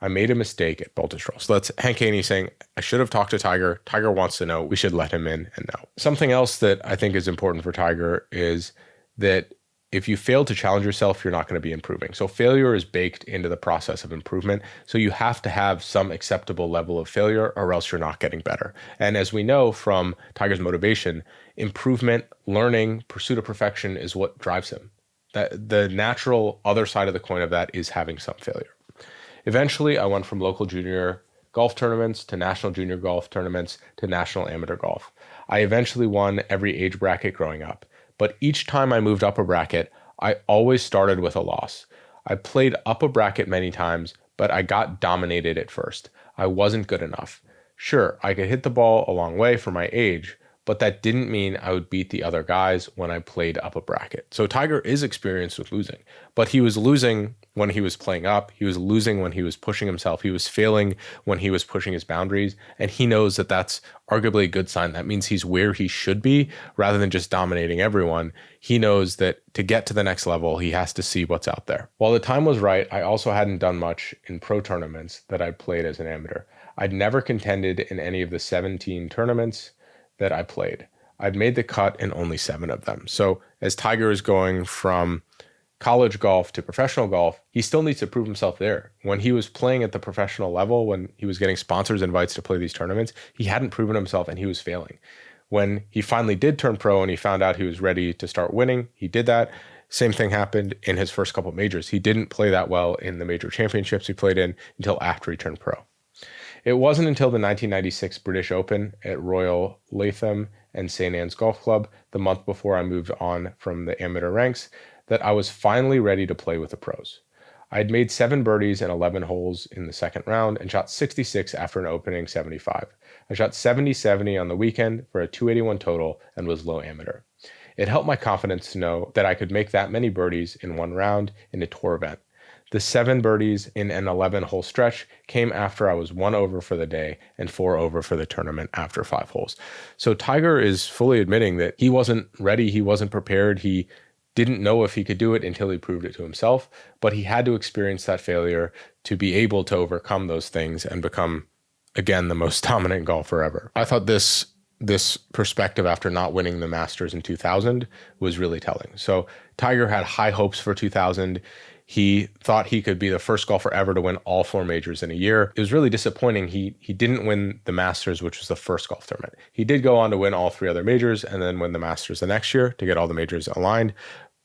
I made a mistake at Baltusrol. So that's Hank Haney saying, I should have talked to Tiger. Tiger wants to know. We should let him in and know. Something else that I think is important for Tiger is that if you fail to challenge yourself, you're not going to be improving. So failure is baked into the process of improvement. So you have to have some acceptable level of failure or else you're not getting better. And as we know from Tiger's motivation, improvement, learning, pursuit of perfection is what drives him. That the natural other side of the coin of that is having some failure. Eventually, I went from local junior golf tournaments to national junior golf tournaments to national amateur golf. I eventually won every age bracket growing up, but each time I moved up a bracket, I always started with a loss. I played up a bracket many times, but I got dominated at first. I wasn't good enough. Sure, I could hit the ball a long way for my age, but that didn't mean I would beat the other guys when I played up a bracket. So Tiger is experienced with losing, but he was losing when he was playing up. He was losing when he was pushing himself. He was failing when he was pushing his boundaries. And he knows that that's arguably a good sign. That means he's where he should be rather than just dominating everyone. He knows that to get to the next level, he has to see what's out there. While the time was right, I also hadn't done much in pro tournaments that I'd played as an amateur. I'd never contended in any of the 17 tournaments that I played. I'd made the cut in only 7 of them. So as Tiger is going from college golf to professional golf, he still needs to prove himself there. When he was playing at the professional level, when he was getting sponsors invites to play these tournaments, he hadn't proven himself and he was failing. When he finally did turn pro and he found out he was ready to start winning, he did that. Same thing happened in his first couple of majors. He didn't play that well in the major championships he played in until after he turned pro. It wasn't until the 1996 British Open at Royal Latham and St. Anne's Golf Club, the month before I moved on from the amateur ranks, that I was finally ready to play with the pros. I had made 7 birdies and 11 holes in the second round and shot 66 after an opening 75. I shot 70-70 on the weekend for a 281 total and was low amateur. It helped my confidence to know that I could make that many birdies in one round in a tour event. The 7 birdies in an 11-hole stretch came after I was 1 over for the day and 4 over for the tournament after 5 holes. So Tiger is fully admitting that he wasn't ready, he wasn't prepared, he didn't know if he could do it until he proved it to himself, but he had to experience that failure to be able to overcome those things and become, again, the most dominant golfer ever. I thought this perspective after not winning the Masters in 2000 was really telling. So Tiger had high hopes for 2000. He thought he could be the first golfer ever to win all 4 majors in a year. It was really disappointing. He didn't win the Masters, which was the first golf tournament. He did go on to win all 3 other majors and then win the Masters the next year to get all the majors aligned.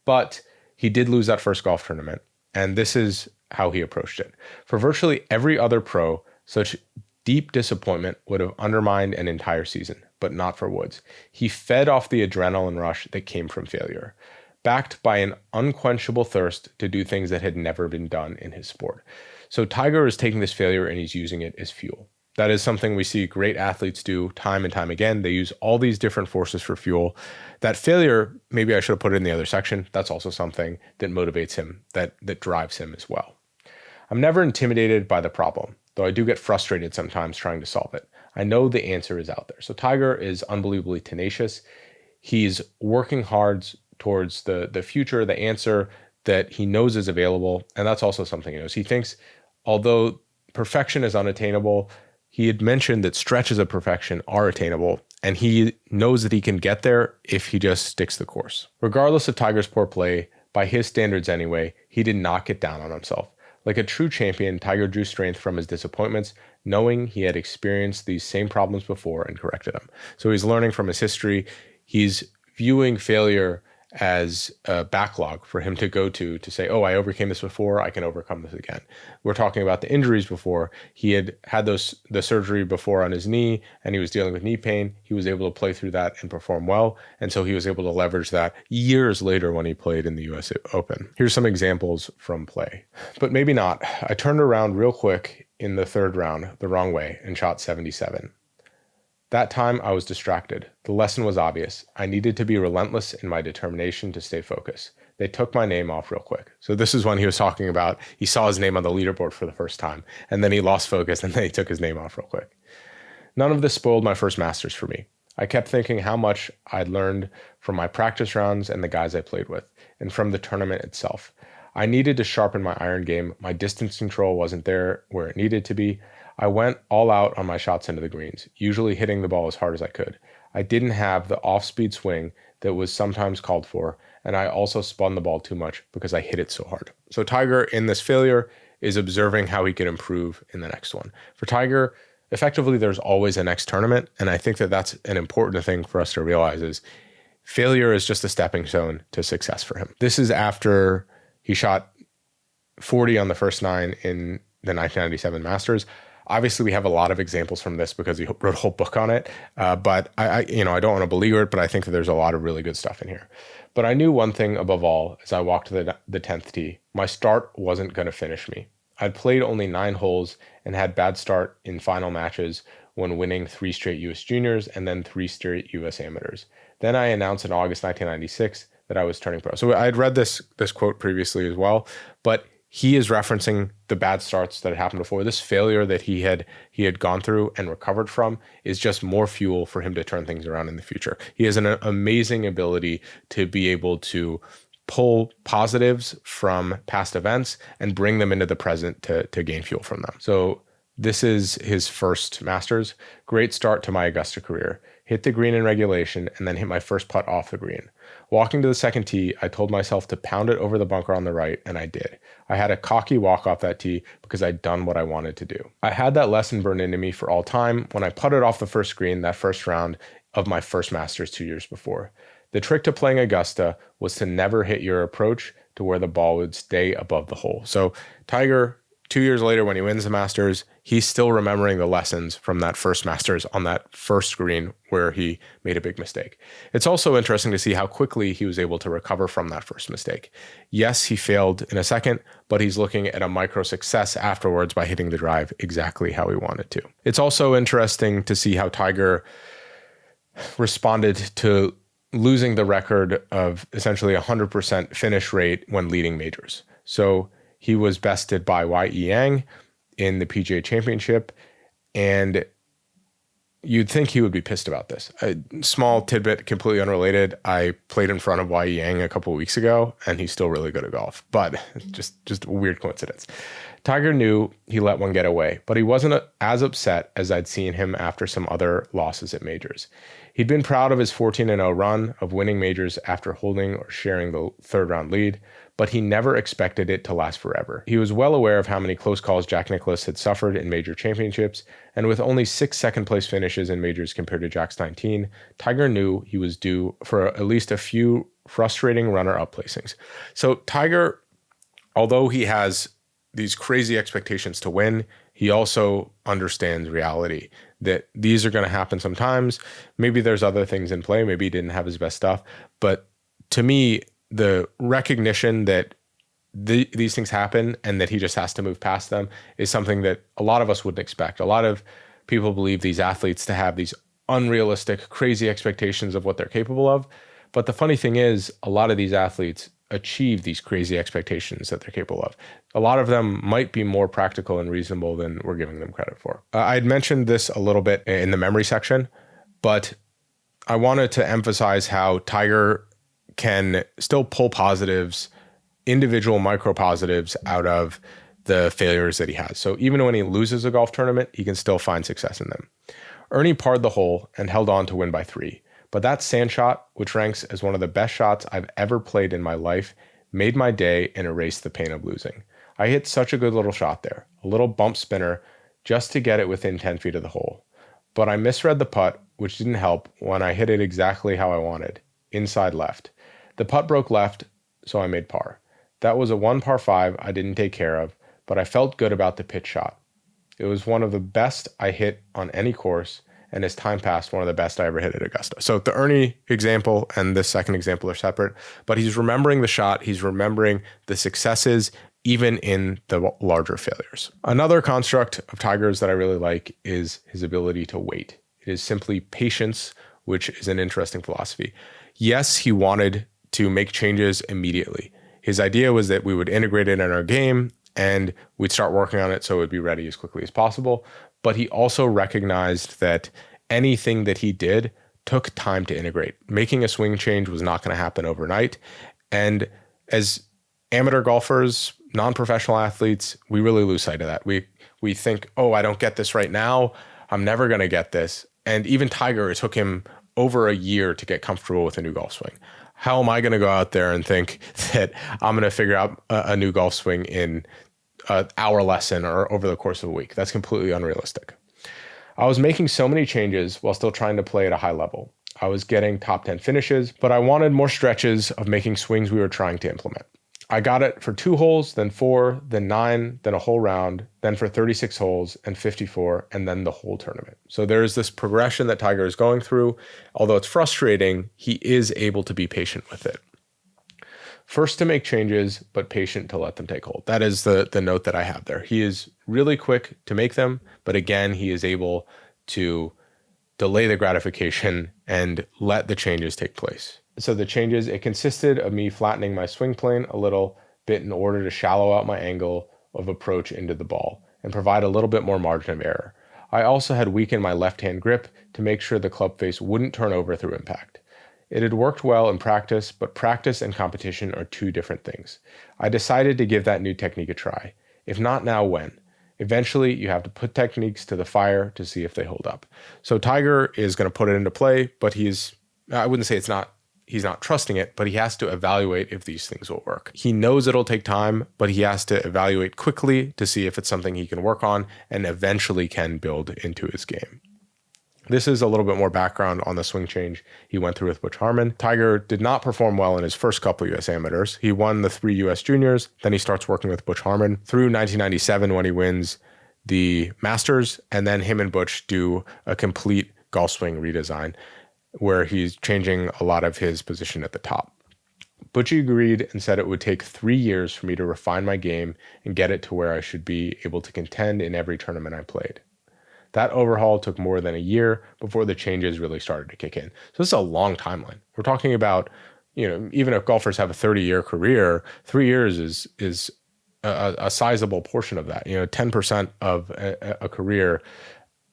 But he did lose that first golf tournament. And this is how he approached it. For virtually every other pro, such deep disappointment would have undermined an entire season, but not for Woods. He fed off the adrenaline rush that came from failure, backed by an unquenchable thirst to do things that had never been done in his sport. So Tiger is taking this failure and he's using it as fuel. That is something we see great athletes do time and time again. They use all these different forces for fuel. That failure, maybe I should have put it in the other section, that's also something that motivates him, that drives him as well. I'm never intimidated by the problem, though I do get frustrated sometimes trying to solve it. I know the answer is out there. So Tiger is unbelievably tenacious. He's working hard towards the future, the answer that he knows is available. And that's also something he knows. He thinks, although perfection is unattainable, he had mentioned that stretches of perfection are attainable. And he knows that he can get there if he just sticks the course. Regardless of Tiger's poor play, by his standards anyway, he did not get down on himself. Like a true champion, Tiger drew strength from his disappointments, knowing he had experienced these same problems before and corrected them. So he's learning from his history. He's viewing failure as a backlog for him to go to say, oh, I overcame this before, I can overcome this again. We're talking about the injuries before. He had the surgery before on his knee, and he was dealing with knee pain. He was able to play through that and perform well, and so he was able to leverage that years later when he played in the US Open. Here's some examples from play, but maybe not. I turned around real quick in the 3rd round the wrong way and shot 77. That time I was distracted. The lesson was obvious. I needed to be relentless in my determination to stay focused. They took my name off real quick. So this is when he was talking about, he saw his name on the leaderboard for the first time, and then he lost focus and they took his name off real quick. None of this spoiled my first Masters for me. I kept thinking how much I'd learned from my practice rounds and the guys I played with, and from the tournament itself. I needed to sharpen my iron game. My distance control wasn't there where it needed to be. I went all out on my shots into the greens, usually hitting the ball as hard as I could. I didn't have the off-speed swing that was sometimes called for, and I also spun the ball too much because I hit it so hard. So Tiger, in this failure, is observing how he can improve in the next one. For Tiger, effectively, there's always a next tournament, and I think that that's an important thing for us to realize is failure is just a stepping stone to success for him. This is after he shot 40 on the first 9 in the 1997 Masters. Obviously, we have a lot of examples from this because he wrote a whole book on it. But I don't want to beleaguer it, but I think that there's a lot of really good stuff in here. But I knew one thing above all as I walked to the 10th tee: my start wasn't going to finish me. I'd played only 9 holes and had bad start in final matches when winning 3 straight U.S. Juniors and then 3 straight U.S. Amateurs. Then I announced in August 1996 that I was turning pro. So I had read this quote previously as well, but he is referencing the bad starts that had happened before. This failure that he had gone through and recovered from is just more fuel for him to turn things around in the future. He has an amazing ability to be able to pull positives from past events and bring them into the present to gain fuel from them. So this is his first Masters. Great start to my Augusta career. Hit the green in regulation and then hit my first putt off the green. Walking to the second tee, I told myself to pound it over the bunker on the right, and I did. I had a cocky walk off that tee because I'd done what I wanted to do. I had that lesson burned into me for all time when I putted off the first green that first round of my first Masters 2 years before. The trick to playing Augusta was to never hit your approach to where the ball would stay above the hole. So Tiger, 2 years later when he wins the Masters, he's still remembering the lessons from that first Masters on that first green where he made a big mistake. It's also interesting to see how quickly he was able to recover from that first mistake. Yes, he failed in a second, but he's looking at a micro success afterwards by hitting the drive exactly how he wanted to. It's also interesting to see how Tiger responded to losing the record of essentially 100% finish rate when leading majors. So he was bested by Y.E. Yang in the PGA Championship, and you'd think he would be pissed about this. A small tidbit, completely unrelated. I played in front of Y.E. Yang a couple of weeks ago, and he's still really good at golf, but just a weird coincidence. Tiger knew he let one get away, but he wasn't as upset as I'd seen him after some other losses at majors. He'd been proud of his 14-0 run of winning majors after holding or sharing the third round lead, but he never expected it to last forever. He was well aware of how many close calls Jack Nicklaus had suffered in major championships, and with only 6 second-place finishes in majors compared to Jack's 19, Tiger knew he was due for at least a few frustrating runner-up placings. So Tiger, although he has these crazy expectations to win, he also understands reality, that these are going to happen sometimes. Maybe there's other things in play. Maybe he didn't have his best stuff. But to me, the recognition that these things happen and that he just has to move past them is something that a lot of us wouldn't expect. A lot of people believe these athletes to have these unrealistic, crazy expectations of what they're capable of. But the funny thing is, a lot of these athletes achieve these crazy expectations that they're capable of. A lot of them might be more practical and reasonable than we're giving them credit for. I'd mentioned this a little bit in the memory section, but I wanted to emphasize how Tiger can still pull positives, individual micro positives out of the failures that he has. So even when he loses a golf tournament, he can still find success in them. Ernie parred the hole and held on to win by 3. But that sand shot, which ranks as one of the best shots I've ever played in my life, made my day and erased the pain of losing. I hit such a good little shot there, a little bump spinner, just to get it within 10 feet of the hole. But I misread the putt, which didn't help when I hit it exactly how I wanted, inside left. The putt broke left, so I made par. That was a 1 par 5 I didn't take care of, but I felt good about the pitch shot. It was one of the best I hit on any course, and as time passed, one of the best I ever hit at Augusta. So the Ernie example and this second example are separate, but he's remembering the shot. He's remembering the successes, even in the larger failures. Another construct of Tiger's that I really like is his ability to wait. It is simply patience, which is an interesting philosophy. Yes, he wanted to make changes immediately. His idea was that we would integrate it in our game and we'd start working on it so it would be ready as quickly as possible. But he also recognized that anything that he did took time to integrate. Making a swing change was not going to happen overnight. And as amateur golfers, non-professional athletes, we really lose sight of that. We think, oh, I don't get this right now. I'm never going to get this. And even Tiger, it took him over a year to get comfortable with a new golf swing. How am I going to go out there and think that I'm going to figure out a new golf swing in an hour lesson or over the course of a week? That's completely unrealistic. I was making so many changes while still trying to play at a high level. I was getting top 10 finishes, but I wanted more stretches of making swings we were trying to implement. I got it for 2 holes, then 4, then 9, then a whole round, then for 36 holes and 54, and then the whole tournament. So there's this progression that Tiger is going through. Although it's frustrating, he is able to be patient with it. First to make changes, but patient to let them take hold. That is the note that I have there. He is really quick to make them, but again, he is able to delay the gratification and let the changes take place. So the changes, it consisted of me flattening my swing plane a little bit in order to shallow out my angle of approach into the ball and provide a little bit more margin of error. I also had weakened my left-hand grip to make sure the club face wouldn't turn over through impact. It had worked well in practice, but practice and competition are 2 different things. I decided to give that new technique a try. If not now, when? Eventually, you have to put techniques to the fire to see if they hold up. So Tiger is going to put it into play, but I wouldn't say he's not trusting it, but he has to evaluate if these things will work. He knows it'll take time, but he has to evaluate quickly to see if it's something he can work on and eventually can build into his game. This is a little bit more background on the swing change he went through with Butch Harmon. Tiger did not perform well in his first couple US amateurs. He won the 3 US juniors, then he starts working with Butch Harmon through 1997 when he wins the Masters, and then him and Butch do a complete golf swing redesign where he's changing a lot of his position at the top. Butchie agreed and said it would take 3 years for me to refine my game and get it to where I should be able to contend in every tournament I played. That overhaul took more than a year before the changes really started to kick in. So this is a long timeline. We're talking about, even if golfers have a 30-year career, 3 years is a sizable portion of that. 10% of a career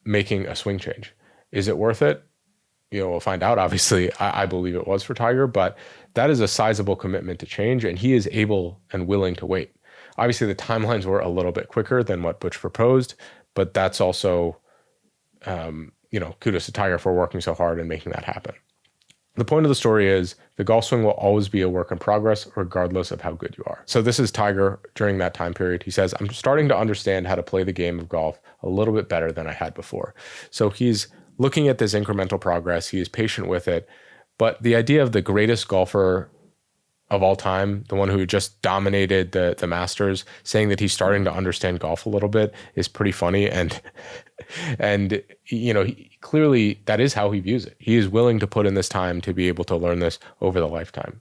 making a swing change. Is it worth it? We'll find out. Obviously, I believe it was for Tiger, but that is a sizable commitment to change, and he is able and willing to wait. Obviously, the timelines were a little bit quicker than what Butch proposed, but that's also kudos to Tiger for working so hard and making that happen. The point of the story is the golf swing will always be a work in progress, regardless of how good you are. So this is Tiger during that time period. He says, I'm starting to understand how to play the game of golf a little bit better than I had before. So he's looking at this incremental progress. He is patient with it. But the idea of the greatest golfer of all time, the one who just dominated the Masters, saying that he's starting to understand golf a little bit is pretty funny. And clearly that is how he views it. He is willing to put in this time to be able to learn this over the lifetime.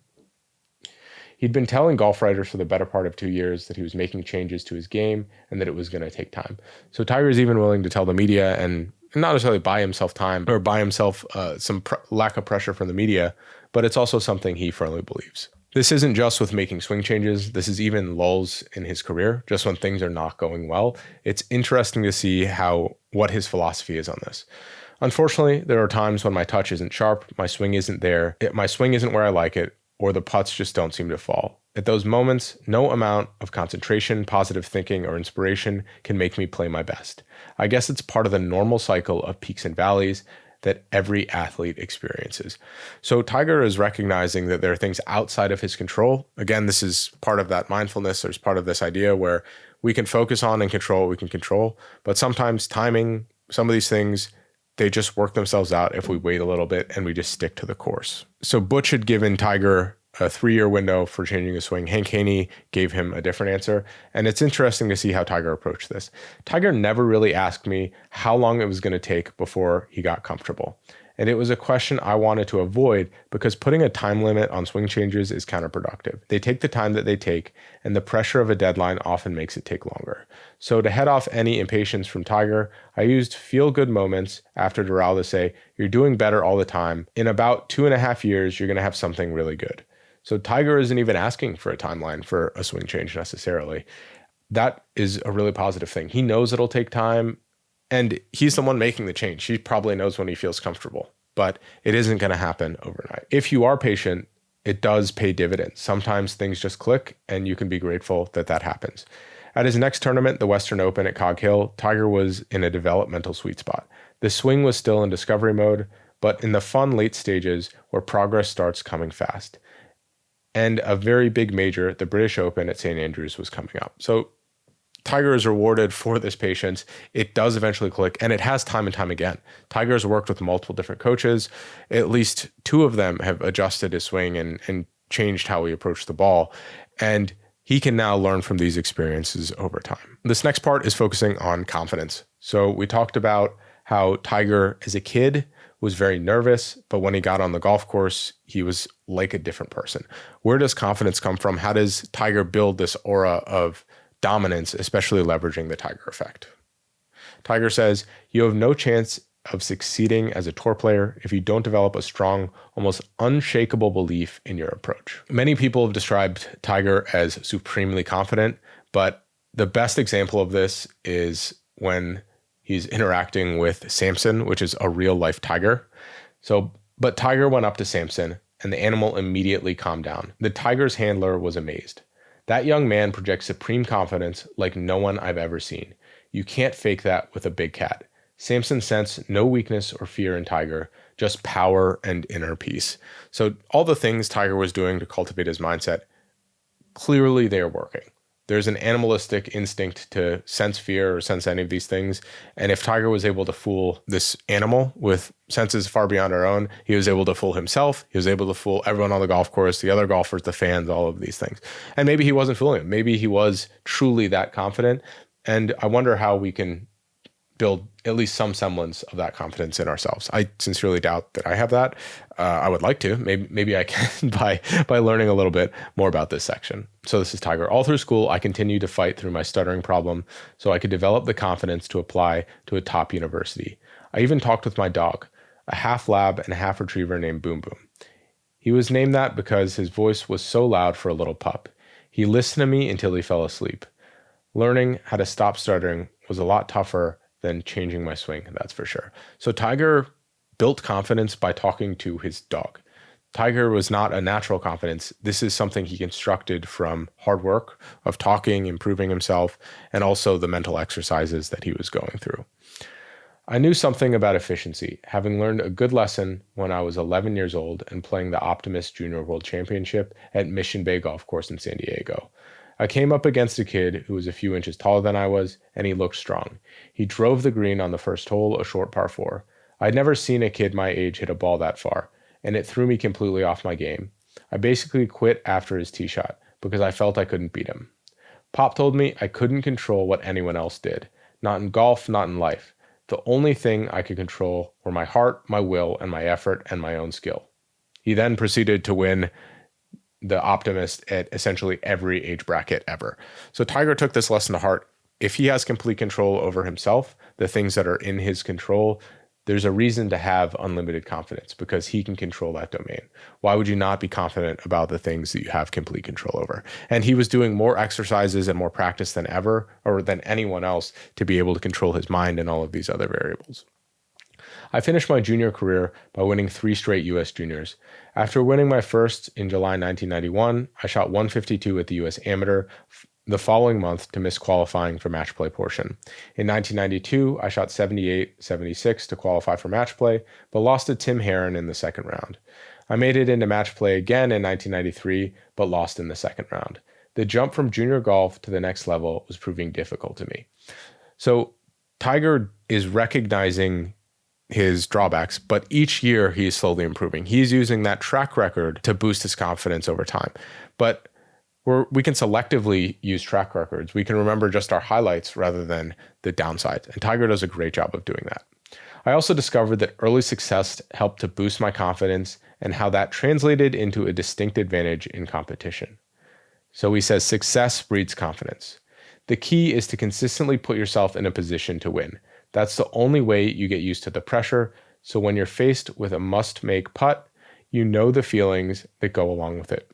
He'd been telling golf writers for the better part of 2 years that he was making changes to his game and that it was going to take time. So Tiger is even willing to tell the media and not necessarily buy himself time or buy himself some lack of pressure from the media, but it's also something he firmly believes. This isn't just with making swing changes. This is even lulls in his career, just when things are not going well. It's interesting to see what his philosophy is on this. Unfortunately, there are times when my touch isn't sharp, my swing isn't there, my swing isn't where I like it, or the putts just don't seem to fall. At those moments, no amount of concentration, positive thinking, or inspiration can make me play my best. I guess it's part of the normal cycle of peaks and valleys that every athlete experiences. So Tiger is recognizing that there are things outside of his control. Again, this is part of that mindfulness. There's part of this idea where we can focus on and control what we can control, but sometimes timing, some of these things, they just work themselves out if we wait a little bit and we just stick to the course. So Butch had given Tiger a 3-year window for changing his swing. Hank Haney gave him a different answer. And it's interesting to see how Tiger approached this. Tiger never really asked me how long it was going to take before he got comfortable. And it was a question I wanted to avoid because putting a time limit on swing changes is counterproductive. They take the time that they take, and the pressure of a deadline often makes it take longer. So to head off any impatience from Tiger, I used feel-good moments after Doral to say, you're doing better all the time. In about 2.5 years, you're going to have something really good. So Tiger isn't even asking for a timeline for a swing change necessarily. That is a really positive thing. He knows it'll take time, and he's the one making the change. He probably knows when he feels comfortable, but it isn't going to happen overnight. If you are patient, it does pay dividends. Sometimes things just click, and you can be grateful that that happens. At his next tournament, the Western Open at Cog Hill, Tiger was in a developmental sweet spot. The swing was still in discovery mode, but in the fun late stages where progress starts coming fast. And a very big major, the British Open at St. Andrews, was coming up. So Tiger is rewarded for this patience. It does eventually click, and it has time and time again. Tiger has worked with multiple different coaches. At least two of them have adjusted his swing and changed how he approached the ball. And he can now learn from these experiences over time. This next part is focusing on confidence. So we talked about how Tiger, as a kid, was very nervous, but when he got on the golf course, he was like a different person. Where does confidence come from? How does Tiger build this aura of dominance, especially leveraging the Tiger effect? Tiger says, you have no chance of succeeding as a tour player if you don't develop a strong, almost unshakable belief in your approach. Many people have described Tiger as supremely confident, but the best example of this is when he's interacting with Samson, which is a real life tiger. But Tiger went up to Samson and the animal immediately calmed down. The tiger's handler was amazed. That young man projects supreme confidence like no one I've ever seen. You can't fake that with a big cat. Samson sensed no weakness or fear in Tiger, just power and inner peace. So all the things Tiger was doing to cultivate his mindset, clearly they are working. There's an animalistic instinct to sense fear or sense any of these things. And if Tiger was able to fool this animal with senses far beyond our own, he was able to fool himself. He was able to fool everyone on the golf course, the other golfers, the fans, all of these things. And maybe he wasn't fooling him. Maybe he was truly that confident. And I wonder how we can build at least some semblance of that confidence in ourselves. I sincerely doubt that I have that. I would like to. Maybe I can by learning a little bit more about this section. So this is Tiger. All through school, I continued to fight through my stuttering problem so I could develop the confidence to apply to a top university. I even talked with my dog, a half lab and a half retriever named Boom Boom. He was named that because his voice was so loud for a little pup. He listened to me until he fell asleep. Learning how to stop stuttering was a lot tougher than changing my swing, that's for sure. So Tiger built confidence by talking to his dog. Tiger was not a natural confidence. This is something he constructed from hard work of talking, improving himself, and also the mental exercises that he was going through. I knew something about efficiency, having learned a good lesson when I was 11 years old and playing the Optimist Junior World Championship at Mission Bay Golf Course in San Diego. I came up against a kid who was a few inches taller than I was, and he looked strong. He drove the green on the first hole, a short par 4. I'd never seen a kid my age hit a ball that far, and it threw me completely off my game. I basically quit after his tee shot because I felt I couldn't beat him. Pop told me I couldn't control what anyone else did. Not in golf, not in life. The only thing I could control were my heart, my will, and my effort and my own skill. He then proceeded to win the Optimist at essentially every age bracket ever. So Tiger took this lesson to heart. If he has complete control over himself, the things that are in his control, there's a reason to have unlimited confidence because he can control that domain. Why would you not be confident about the things that you have complete control over? And he was doing more exercises and more practice than ever, or than anyone else, to be able to control his mind and all of these other variables. I finished my junior career by winning 3 straight U.S. juniors. After winning my first in July 1991, I shot 152 at the U.S. Amateur the following month to miss qualifying for match play portion. In 1992, I shot 78-76 to qualify for match play, but lost to Tim Herron in the second round. I made it into match play again in 1993, but lost in the second round. The jump from junior golf to the next level was proving difficult to me. So Tiger is recognizing his drawbacks, but each year he is slowly improving. He's using that track record to boost his confidence over time. But we can selectively use track records. We can remember just our highlights rather than the downsides. And Tiger does a great job of doing that. I also discovered that early success helped to boost my confidence and how that translated into a distinct advantage in competition. So he says success breeds confidence. The key is to consistently put yourself in a position to win. That's the only way you get used to the pressure. So when you're faced with a must-make putt, you know the feelings that go along with it.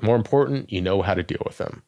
More important, you know how to deal with them.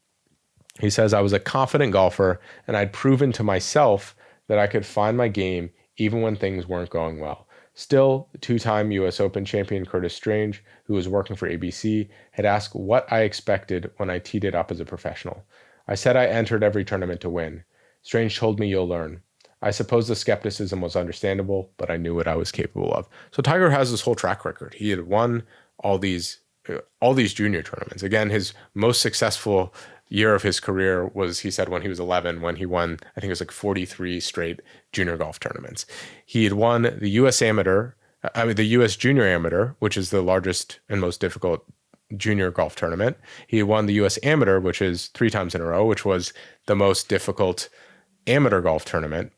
He says, I was a confident golfer, and I'd proven to myself that I could find my game even when things weren't going well. Still, two-time U.S. Open champion Curtis Strange, who was working for ABC, had asked what I expected when I teed it up as a professional. I said I entered every tournament to win. Strange told me you'll learn. I suppose the skepticism was understandable, but I knew what I was capable of. So Tiger has this whole track record. He had won all these junior tournaments. Again, his most successful year of his career was, he said, when he was 11, when he won, I think it was like 43 straight junior golf tournaments. He had won the the US Junior Amateur, which is the largest and most difficult junior golf tournament. He won the US Amateur, which is 3 times in a row, which was the most difficult amateur golf tournament.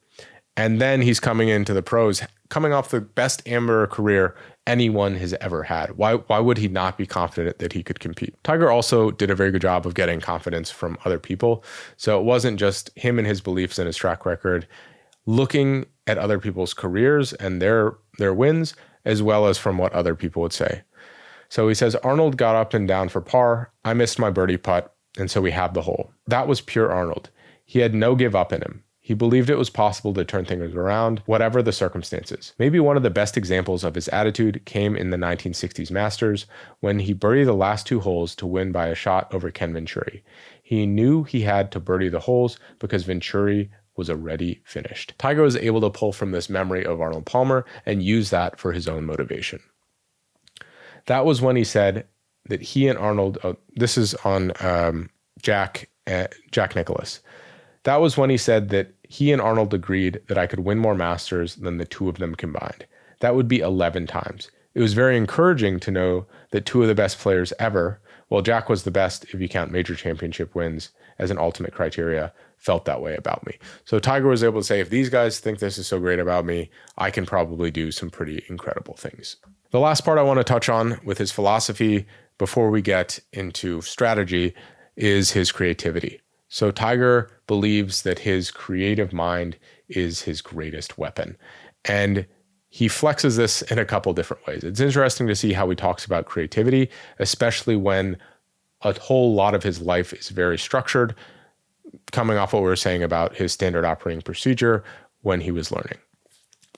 And then he's coming into the pros, coming off the best amateur career anyone has ever had. Why would he not be confident that he could compete? Tiger also did a very good job of getting confidence from other people. So it wasn't just him and his beliefs and his track record, looking at other people's careers and their wins, as well as from what other people would say. So he says, Arnold got up and down for par. I missed my birdie putt, and so we have the hole. That was pure Arnold. He had no give up in him. He believed it was possible to turn things around, whatever the circumstances. Maybe one of the best examples of his attitude came in the 1960s Masters, when he birdied the last 2 holes to win by a shot over Ken Venturi. He knew he had to birdie the holes because Venturi was already finished. Tiger was able to pull from this memory of Arnold Palmer and use that for his own motivation. That was when he said that he and Arnold, this is on Jack Nicklaus. That was when he said that he and Arnold agreed that I could win more Masters than the 2 of them combined. That would be 11 times. It was very encouraging to know that 2 of the best players ever, well, Jack was the best if you count major championship wins as an ultimate criteria, felt that way about me. So Tiger was able to say, if these guys think this is so great about me, I can probably do some pretty incredible things. The last part I want to touch on with his philosophy before we get into strategy is his creativity. So Tiger believes that his creative mind is his greatest weapon. And he flexes this in a couple different ways. It's interesting to see how he talks about creativity, especially when a whole lot of his life is very structured, coming off what we were saying about his standard operating procedure when he was learning.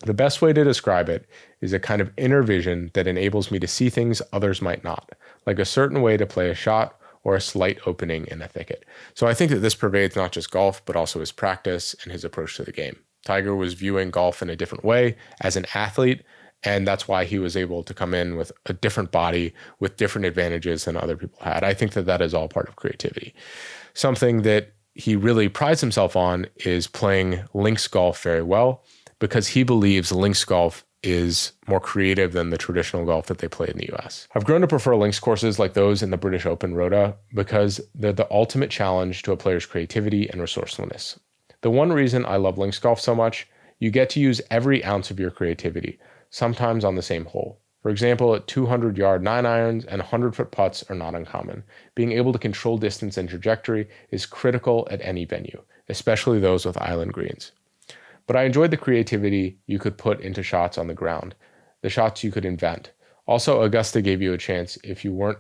The best way to describe it is a kind of inner vision that enables me to see things others might not, like a certain way to play a shot or a slight opening in a thicket. So I think that this pervades not just golf, but also his practice and his approach to the game. Tiger was viewing golf in a different way as an athlete, and that's why he was able to come in with a different body, with different advantages than other people had. I think that that is all part of creativity. Something that he really prides himself on is playing links golf very well, because he believes links golf is more creative than the traditional golf that they play in the US. I've grown to prefer links courses like those in the British Open Rota because they're the ultimate challenge to a player's creativity and resourcefulness. The one reason I love links golf so much, you get to use every ounce of your creativity, sometimes on the same hole. For example, at 200-yard 9-irons and 100-foot putts are not uncommon. Being able to control distance and trajectory is critical at any venue, especially those with island greens. But I enjoyed the creativity you could put into shots on the ground, the shots you could invent. Also, Augusta gave you a chance if you weren't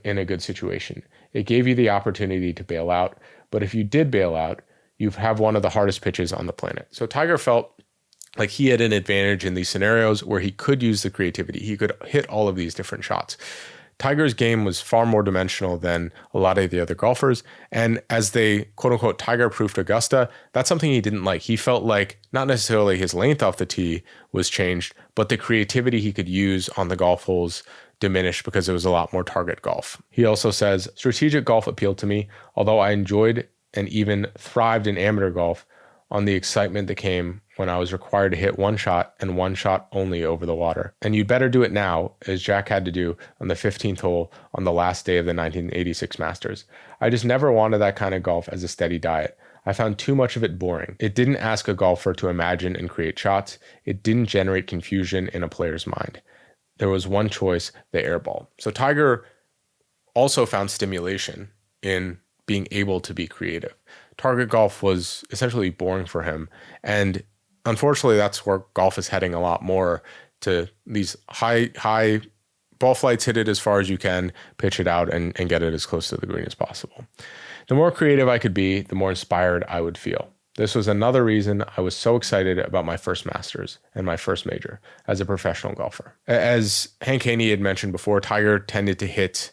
in a good situation. It gave you the opportunity to bail out, but if you did bail out, you have one of the hardest pitches on the planet. So Tiger felt like he had an advantage in these scenarios where he could use the creativity. He could hit all of these different shots. Tiger's game was far more dimensional than a lot of the other golfers. And as they, quote unquote, Tiger-proofed Augusta, that's something he didn't like. He felt like not necessarily his length off the tee was changed, but the creativity he could use on the golf holes diminished because it was a lot more target golf. He also says, strategic golf appealed to me, although I enjoyed and even thrived in amateur golf on the excitement that came when I was required to hit one shot and one shot only over the water. And you'd better do it now, as Jack had to do on the 15th hole on the last day of the 1986 Masters. I just never wanted that kind of golf as a steady diet. I found too much of it boring. It didn't ask a golfer to imagine and create shots. It didn't generate confusion in a player's mind. There was one choice, the airball. So Tiger also found stimulation in being able to be creative. Target golf was essentially boring for him. And unfortunately, that's where golf is heading a lot more, to these high ball flights, hit it as far as you can, pitch it out, and get it as close to the green as possible. The more creative I could be, the more inspired I would feel. This was another reason I was so excited about my first Masters and my first major as a professional golfer. As Hank Haney had mentioned before, Tiger tended to hit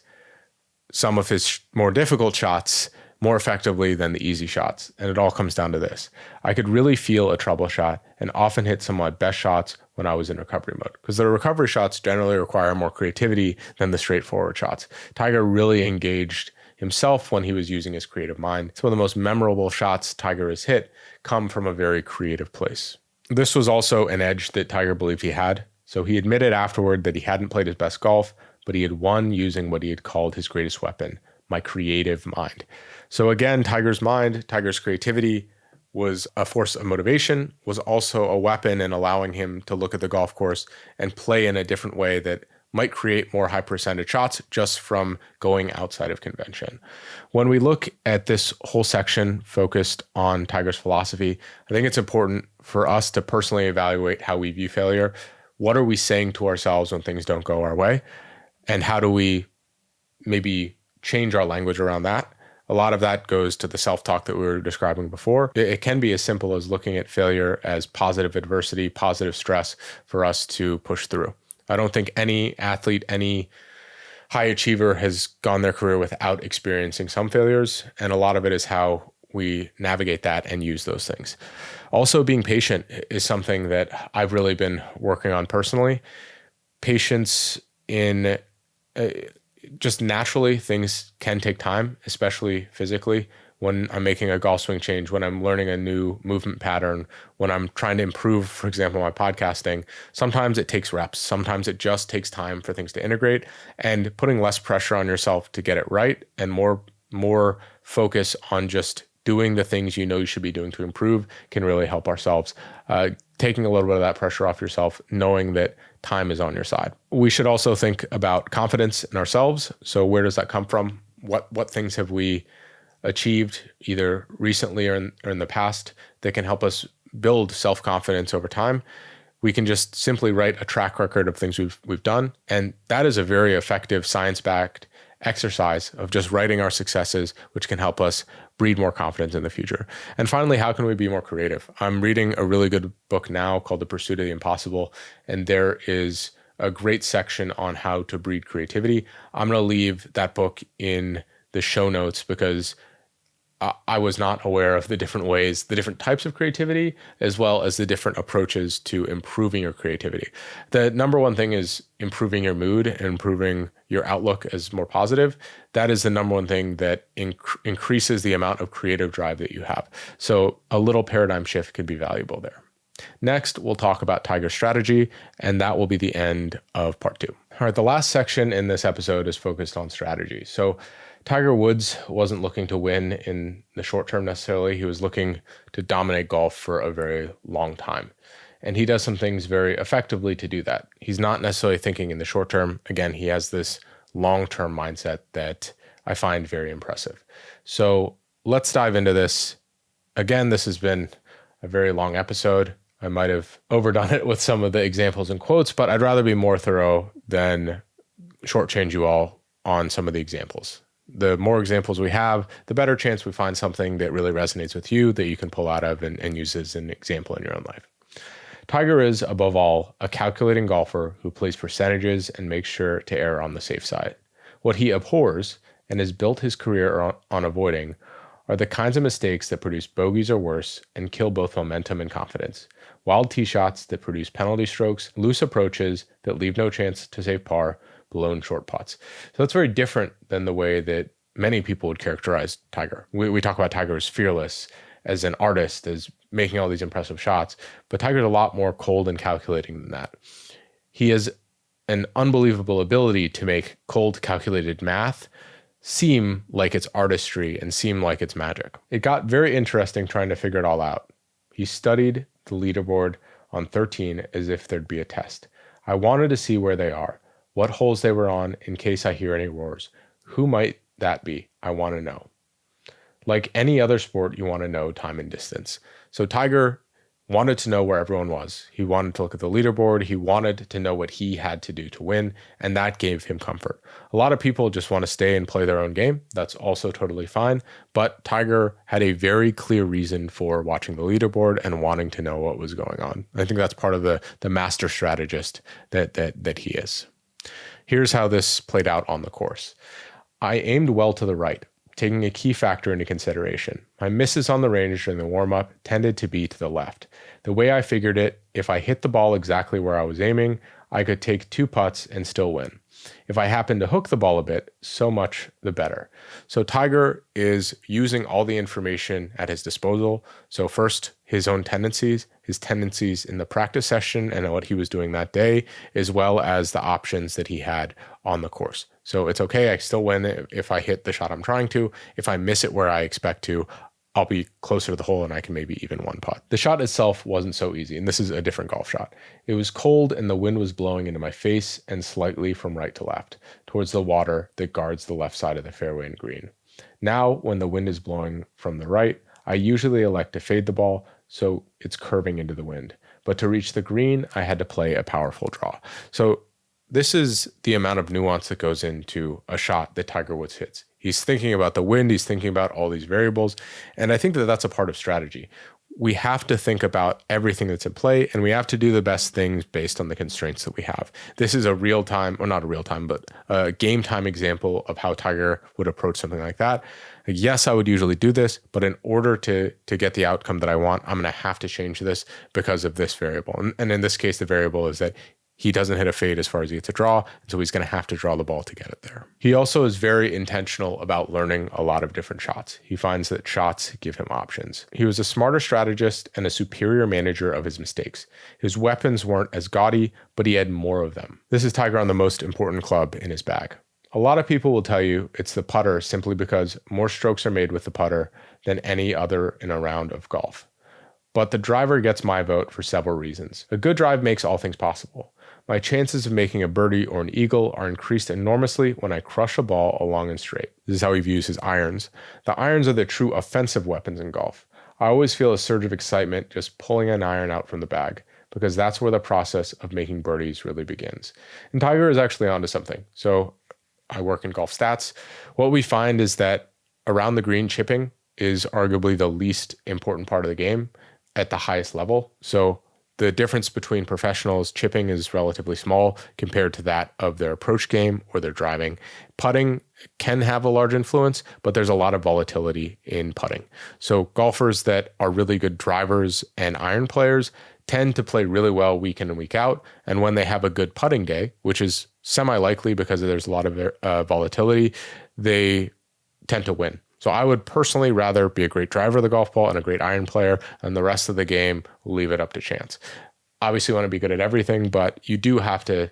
some of his more difficult shots more effectively than the easy shots. And it all comes down to this. I could really feel a trouble shot and often hit some of my best shots when I was in recovery mode, because the recovery shots generally require more creativity than the straightforward shots. Tiger really engaged himself when he was using his creative mind. Some of the most memorable shots Tiger has hit come from a very creative place. This was also an edge that Tiger believed he had. So he admitted afterward that he hadn't played his best golf, but he had won using what he had called his greatest weapon, my creative mind. So again, Tiger's mind, Tiger's creativity was a force of motivation, was also a weapon in allowing him to look at the golf course and play in a different way that might create more high percentage shots just from going outside of convention. When we look at this whole section focused on Tiger's philosophy, I think it's important for us to personally evaluate how we view failure. What are we saying to ourselves when things don't go our way? And how do we maybe change our language around that? A lot of that goes to the self-talk that we were describing before. It can be as simple as looking at failure as positive adversity, positive stress for us to push through. I don't think any athlete, any high achiever has gone their career without experiencing some failures. And a lot of it is how we navigate that and use those things. Also, being patient is something that I've really been working on personally. Patience in just naturally, things can take time, especially physically. When I'm making a golf swing change, when I'm learning a new movement pattern, when I'm trying to improve, for example, my podcasting, sometimes it takes reps. Sometimes it just takes time for things to integrate, and putting less pressure on yourself to get it right and more focus on just doing the things you know you should be doing to improve can really help ourselves. Taking a little bit of that pressure off yourself, knowing that time is on your side. We should also think about confidence in ourselves. So where does that come from? What things have we achieved either recently or in the past that can help us build self-confidence over time? We can just simply write a track record of things we've done. And that is a very effective science-backed exercise of just writing our successes, which can help us breed more confidence in the future. And finally, how can we be more creative? I'm reading a really good book now called The Pursuit of the Impossible, and there is a great section on how to breed creativity. I'm going to leave that book in the show notes because I was not aware of the different ways, the different types of creativity, as well as the different approaches to improving your creativity. The number one thing is improving your mood and improving your outlook as more positive. That is the number one thing that increases the amount of creative drive that you have. So a little paradigm shift could be valuable there. Next, we'll talk about Tiger strategy, and that will be the end of part 2. All right, the last section in this episode is focused on strategy. So Tiger Woods wasn't looking to win in the short term necessarily. He was looking to dominate golf for a very long time. And he does some things very effectively to do that. He's not necessarily thinking in the short term. Again, he has this long-term mindset that I find very impressive. So let's dive into this. Again, this has been a very long episode. I might have overdone it with some of the examples and quotes, but I'd rather be more thorough than shortchange you all on some of the examples. The more examples we have, the better chance we find something that really resonates with you that you can pull out of and use as an example in your own life. Tiger is, above all, a calculating golfer who plays percentages and makes sure to err on the safe side. What he abhors and has built his career on avoiding are the kinds of mistakes that produce bogeys or worse and kill both momentum and confidence. Wild tee shots that produce penalty strokes, loose approaches that leave no chance to save par, blown short putts. So that's very different than the way that many people would characterize Tiger. We talk about Tiger as fearless, as an artist, as making all these impressive shots, but Tiger's a lot more cold and calculating than that. He has an unbelievable ability to make cold, calculated math seem like it's artistry and seem like it's magic. It got very interesting trying to figure it all out. He studied the leaderboard on 13 as if there'd be a test. I wanted to see where they are, what holes they were on in case I hear any roars. Who might that be? I want to know. Like any other sport, you want to know time and distance. So Tiger wanted to know where everyone was. He wanted to look at the leaderboard. He wanted to know what he had to do to win, and that gave him comfort. A lot of people just want to stay and play their own game. That's also totally fine, but Tiger had a very clear reason for watching the leaderboard and wanting to know what was going on. I think that's part of the master strategist that he is. Here's how this played out on the course. I aimed well to the right, taking a key factor into consideration. My misses on the range during the warm-up tended to be to the left. The way I figured it, if I hit the ball exactly where I was aiming, I could take 2 putts and still win. If I happen to hook the ball a bit, so much the better. So Tiger is using all the information at his disposal. So first, his own tendencies, his tendencies in the practice session and what he was doing that day, as well as the options that he had on the course. So it's okay, I still win if I hit the shot I'm trying to. If I miss it where I expect to, I'll be closer to the hole and I can maybe even one putt. The shot itself wasn't so easy, and this is a different golf shot. It was cold and the wind was blowing into my face and slightly from right to left, towards the water that guards the left side of the fairway and green. Now, when the wind is blowing from the right, I usually elect to fade the ball so it's curving into the wind. But to reach the green, I had to play a powerful draw. So this is the amount of nuance that goes into a shot that Tiger Woods hits. He's thinking about the wind, he's thinking about all these variables, and I think that that's a part of strategy. We have to think about everything that's in play, and we have to do the best things based on the constraints that we have. This is a real-time, or not a real-time, but a game-time example of how Tiger would approach something like that. Yes, I would usually do this, but in order to get the outcome that I want, I'm going to have to change this because of this variable. And in this case, the variable is that he doesn't hit a fade as far as he gets a draw, so he's going to have to draw the ball to get it there. He also is very intentional about learning a lot of different shots. He finds that shots give him options. He was a smarter strategist and a superior manager of his mistakes. His weapons weren't as gaudy, but he had more of them. This is Tiger on the most important club in his bag. A lot of people will tell you it's the putter simply because more strokes are made with the putter than any other in a round of golf. But the driver gets my vote for several reasons. A good drive makes all things possible. My chances of making a birdie or an eagle are increased enormously when I crush a ball along and straight. This is how he views his irons. The irons are the true offensive weapons in golf. I always feel a surge of excitement just pulling an iron out from the bag, because that's where the process of making birdies really begins. And Tiger is actually onto something. So I work in golf stats. What we find is that around the green, chipping is arguably the least important part of the game at the highest level. So the difference between professionals, chipping is relatively small compared to that of their approach game or their driving. Putting can have a large influence, but there's a lot of volatility in putting. So golfers that are really good drivers and iron players tend to play really well week in and week out. And when they have a good putting day, which is semi-likely because there's a lot of volatility, they tend to win. So I would personally rather be a great driver of the golf ball and a great iron player, and the rest of the game, leave it up to chance. Obviously, you want to be good at everything, but you do have to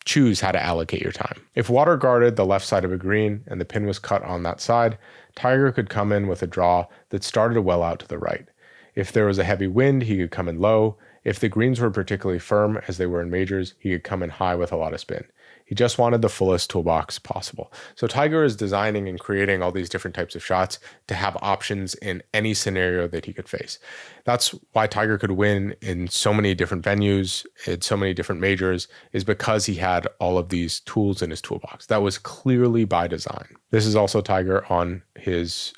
choose how to allocate your time. If water guarded the left side of a green and the pin was cut on that side, Tiger could come in with a draw that started well out to the right. If there was a heavy wind, he could come in low. If the greens were particularly firm, as they were in majors, he could come in high with a lot of spin. He just wanted the fullest toolbox possible. So Tiger is designing and creating all these different types of shots to have options in any scenario that he could face. That's why Tiger could win in so many different venues, in so many different majors, is because he had all of these tools in his toolbox. That was clearly by design. This is also Tiger on his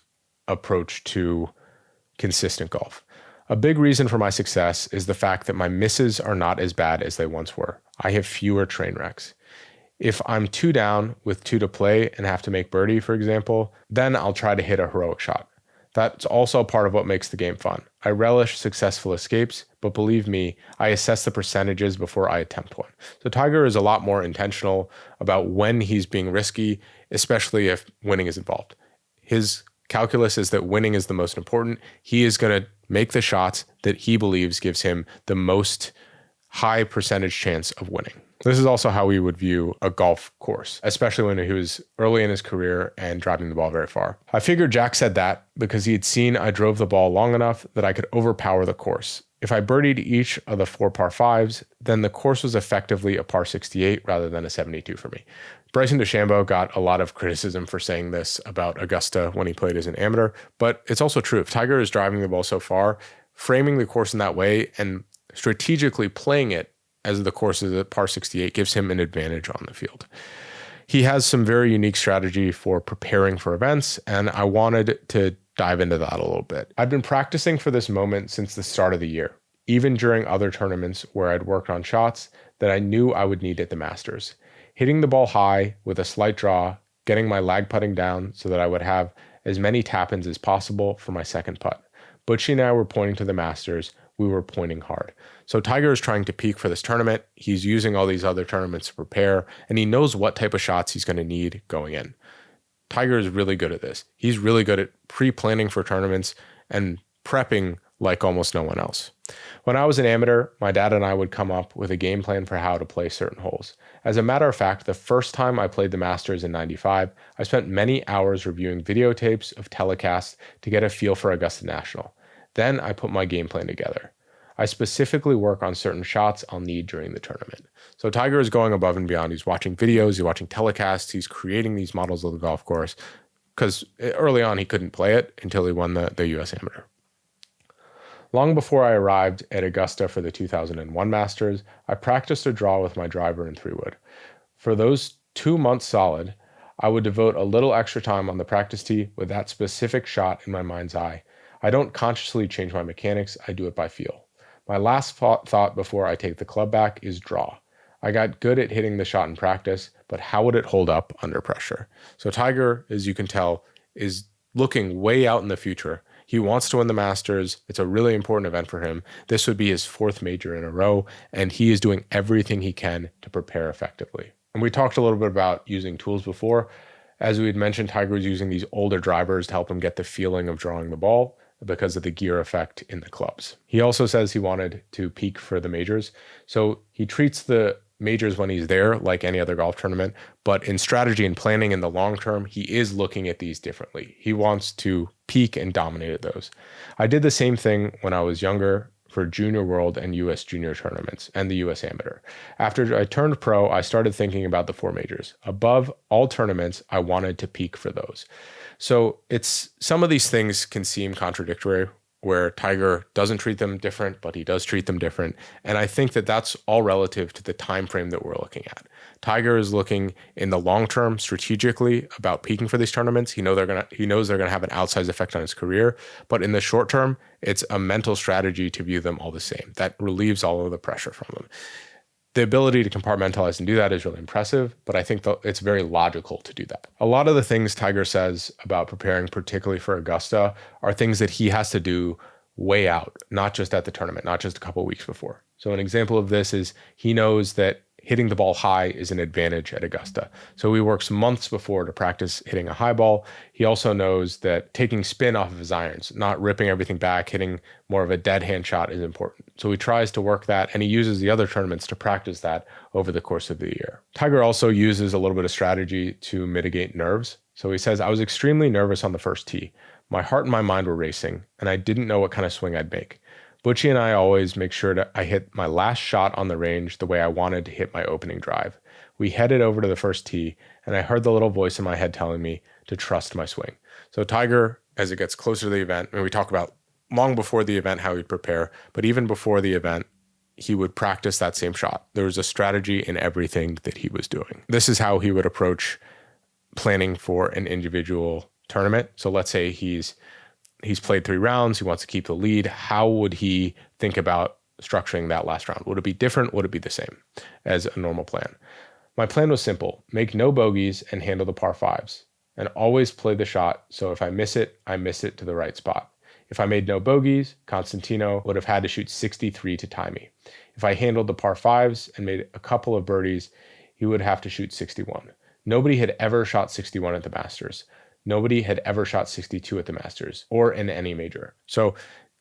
approach to consistent golf. A big reason for my success is the fact that my misses are not as bad as they once were. I have fewer train wrecks. If I'm 2 down with 2 to play and have to make birdie, for example, then I'll try to hit a heroic shot. That's also part of what makes the game fun. I relish successful escapes, but believe me, I assess the percentages before I attempt one. So Tiger is a lot more intentional about when he's being risky, especially if winning is involved. His calculus is that winning is the most important. He is going to make the shots that he believes gives him the most high percentage chance of winning. This is also how we would view a golf course, especially when he was early in his career and driving the ball very far. I figured Jack said that because he had seen I drove the ball long enough that I could overpower the course. If I birdied each of the 4 par 5s, then the course was effectively a par 68 rather than a 72 for me. Bryson DeChambeau got a lot of criticism for saying this about Augusta when he played as an amateur, but it's also true. If Tiger is driving the ball so far, framing the course in that way and strategically playing it as the course is at par 68 gives him an advantage on the field. He has some very unique strategy for preparing for events, and I wanted to dive into that a little bit. I'd been practicing for this moment since the start of the year, even during other tournaments where I'd worked on shots that I knew I would need at the Masters. Hitting the ball high with a slight draw, getting my lag putting down so that I would have as many tap-ins as possible for my second putt. Butchie and I were pointing to the Masters we were pointing hard. So Tiger is trying to peak for this tournament. He's using all these other tournaments to prepare, and he knows what type of shots he's going to need going in. Tiger is really good at this. He's really good at pre-planning for tournaments and prepping like almost no one else. When I was an amateur, my dad and I would come up with a game plan for how to play certain holes. As a matter of fact, the first time I played the Masters in '95, I spent many hours reviewing videotapes of telecasts to get a feel for Augusta National. Then I put my game plan together. I specifically work on certain shots I'll need during the tournament. So Tiger is going above and beyond. He's watching videos, he's watching telecasts, he's creating these models of the golf course, because early on he couldn't play it until he won the US Amateur. Long before I arrived at Augusta for the 2001 Masters, I practiced a draw with my driver in 3-wood. For those 2 months solid, I would devote a little extra time on the practice tee with that specific shot in my mind's eye. I don't consciously change my mechanics, I do it by feel. My last thought before I take the club back is draw. I got good at hitting the shot in practice, but how would it hold up under pressure? So Tiger, as you can tell, is looking way out in the future. He wants to win the Masters. It's a really important event for him. This would be his 4th major in a row, and he is doing everything he can to prepare effectively. And we talked a little bit about using tools before. As we had mentioned, Tiger was using these older drivers to help him get the feeling of drawing the ball because of the gear effect in the clubs. He also says he wanted to peak for the majors. So he treats the majors when he's there like any other golf tournament, but in strategy and planning in the long term, he is looking at these differently. He wants to peak and dominate at those. I did the same thing when I was younger for Junior World and US Junior tournaments and the US Amateur. After I turned pro, I started thinking about the 4 majors. Above all tournaments, I wanted to peak for those. So some of these things can seem contradictory, where Tiger doesn't treat them different, but he does treat them different. And I think that that's all relative to the time frame that we're looking at. Tiger is looking in the long term strategically about peaking for these tournaments. He knows they're gonna have an outsized effect on his career, but in the short term, it's a mental strategy to view them all the same. That relieves all of the pressure from them. The ability to compartmentalize and do that is really impressive, but I think it's very logical to do that. A lot of the things Tiger says about preparing, particularly for Augusta, are things that he has to do way out, not just at the tournament, not just a couple of weeks before. So an example of this is he knows that hitting the ball high is an advantage at Augusta. So he works months before to practice hitting a high ball. He also knows that taking spin off of his irons, not ripping everything back, hitting more of a dead hand shot is important. So he tries to work that, and he uses the other tournaments to practice that over the course of the year. Tiger also uses a little bit of strategy to mitigate nerves. So he says, I was extremely nervous on the first tee. My heart and my mind were racing, and I didn't know what kind of swing I'd make. Butchie and I always make sure I hit my last shot on the range the way I wanted to hit my opening drive. We headed over to the first tee, and I heard the little voice in my head telling me to trust my swing. So Tiger, as it gets closer to the event, and we talk about long before the event how he'd prepare, but even before the event, he would practice that same shot. There was a strategy in everything that he was doing. This is how he would approach planning for an individual tournament. So let's say he's played 3 rounds, he wants to keep the lead. How would he think about structuring that last round? Would it be different? Would it be the same as a normal plan? My plan was simple: make no bogeys and handle the par 5s, and always play the shot. So if I miss it to the right spot. If I made no bogeys, Constantino would have had to shoot 63 to tie me. If I handled the par 5s and made a couple of birdies, he would have to shoot 61. Nobody had ever shot 61 at the Masters. Nobody had ever shot 62 at the Masters or in any major. So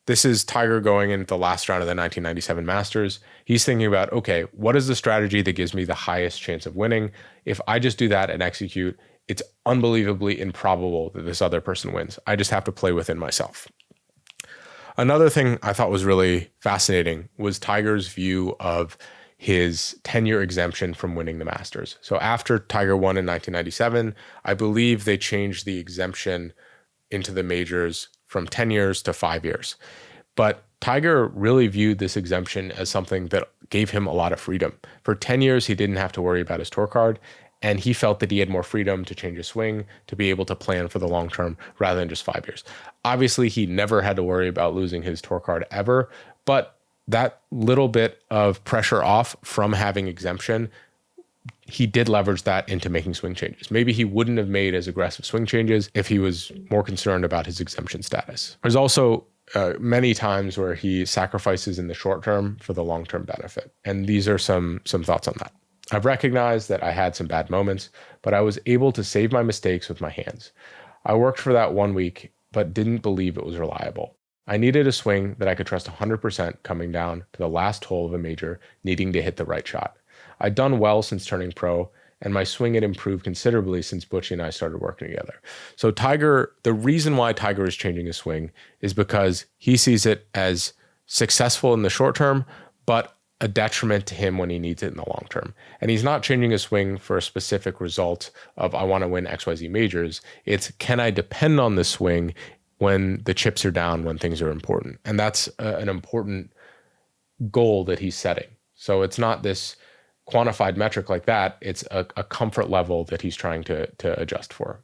this is Tiger going into the last round of the 1997 Masters. He's thinking about, okay, what is the strategy that gives me the highest chance of winning? If I just do that and execute, it's unbelievably improbable that this other person wins. I just have to play within myself. Another thing I thought was really fascinating was Tiger's view of his 10-year exemption from winning the Masters. So after Tiger won in 1997, I believe they changed the exemption into the majors from 10 years to 5 years. But Tiger really viewed this exemption as something that gave him a lot of freedom. For 10 years, he didn't have to worry about his tour card, and he felt that he had more freedom to change his swing, to be able to plan for the long term rather than just 5 years. Obviously, he never had to worry about losing his tour card ever, but that little bit of pressure off from having exemption, he did leverage that into making swing changes. Maybe he wouldn't have made as aggressive swing changes if he was more concerned about his exemption status. There's also many times where he sacrifices in the short term for the long-term benefit. And these are some thoughts on that. I've recognized that I had some bad moments, but I was able to save my mistakes with my hands. I worked for that 1 week, but didn't believe it was reliable. I needed a swing that I could trust 100% coming down to the last hole of a major, needing to hit the right shot. I'd done well since turning pro, and my swing had improved considerably since Butchie and I started working together. So the reason why Tiger is changing his swing is because he sees it as successful in the short term, but a detriment to him when he needs it in the long term. And he's not changing his swing for a specific result of, I want to win XYZ majors. It's, can I depend on this swing when the chips are down, when things are important? And that's an important goal that he's setting. So it's not this quantified metric like that. It's a comfort level that he's trying to adjust for.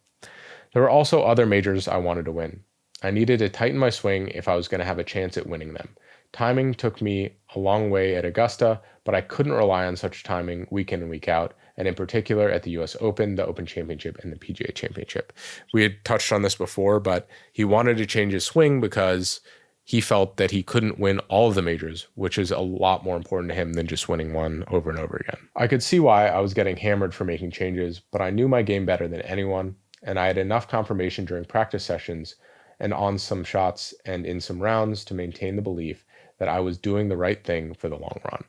There were also other majors I wanted to win. I needed to tighten my swing if I was going to have a chance at winning them. Timing took me a long way at Augusta, but I couldn't rely on such timing week in and week out, and in particular at the US Open, the Open Championship, and the PGA Championship. We had touched on this before, but he wanted to change his swing because he felt that he couldn't win all of the majors, which is a lot more important to him than just winning one over and over again. I could see why I was getting hammered for making changes, but I knew my game better than anyone, and I had enough confirmation during practice sessions and on some shots and in some rounds to maintain the belief that I was doing the right thing for the long run.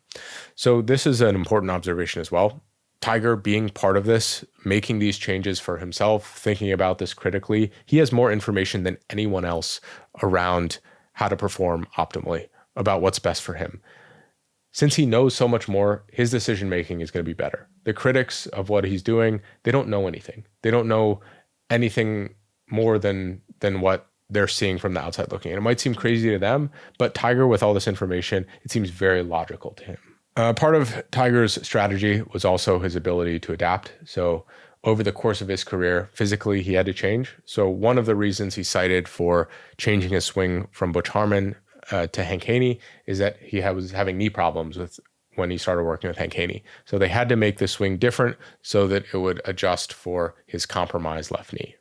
So this is an important observation as well. Tiger being part of this, making these changes for himself, thinking about this critically, he has more information than anyone else around how to perform optimally, about what's best for him. Since he knows so much more, his decision-making is going to be better. The critics of what he's doing, they don't know anything. They don't know anything more than what they're seeing from the outside looking. And it might seem crazy to them, but Tiger, with all this information, it seems very logical to him. Part of Tiger's strategy was also his ability to adapt. So over the course of his career, physically, he had to change. So one of the reasons he cited for changing his swing from Butch Harmon to Hank Haney is that he was having knee problems when he started working with Hank Haney. So they had to make the swing different so that it would adjust for his compromised left knee.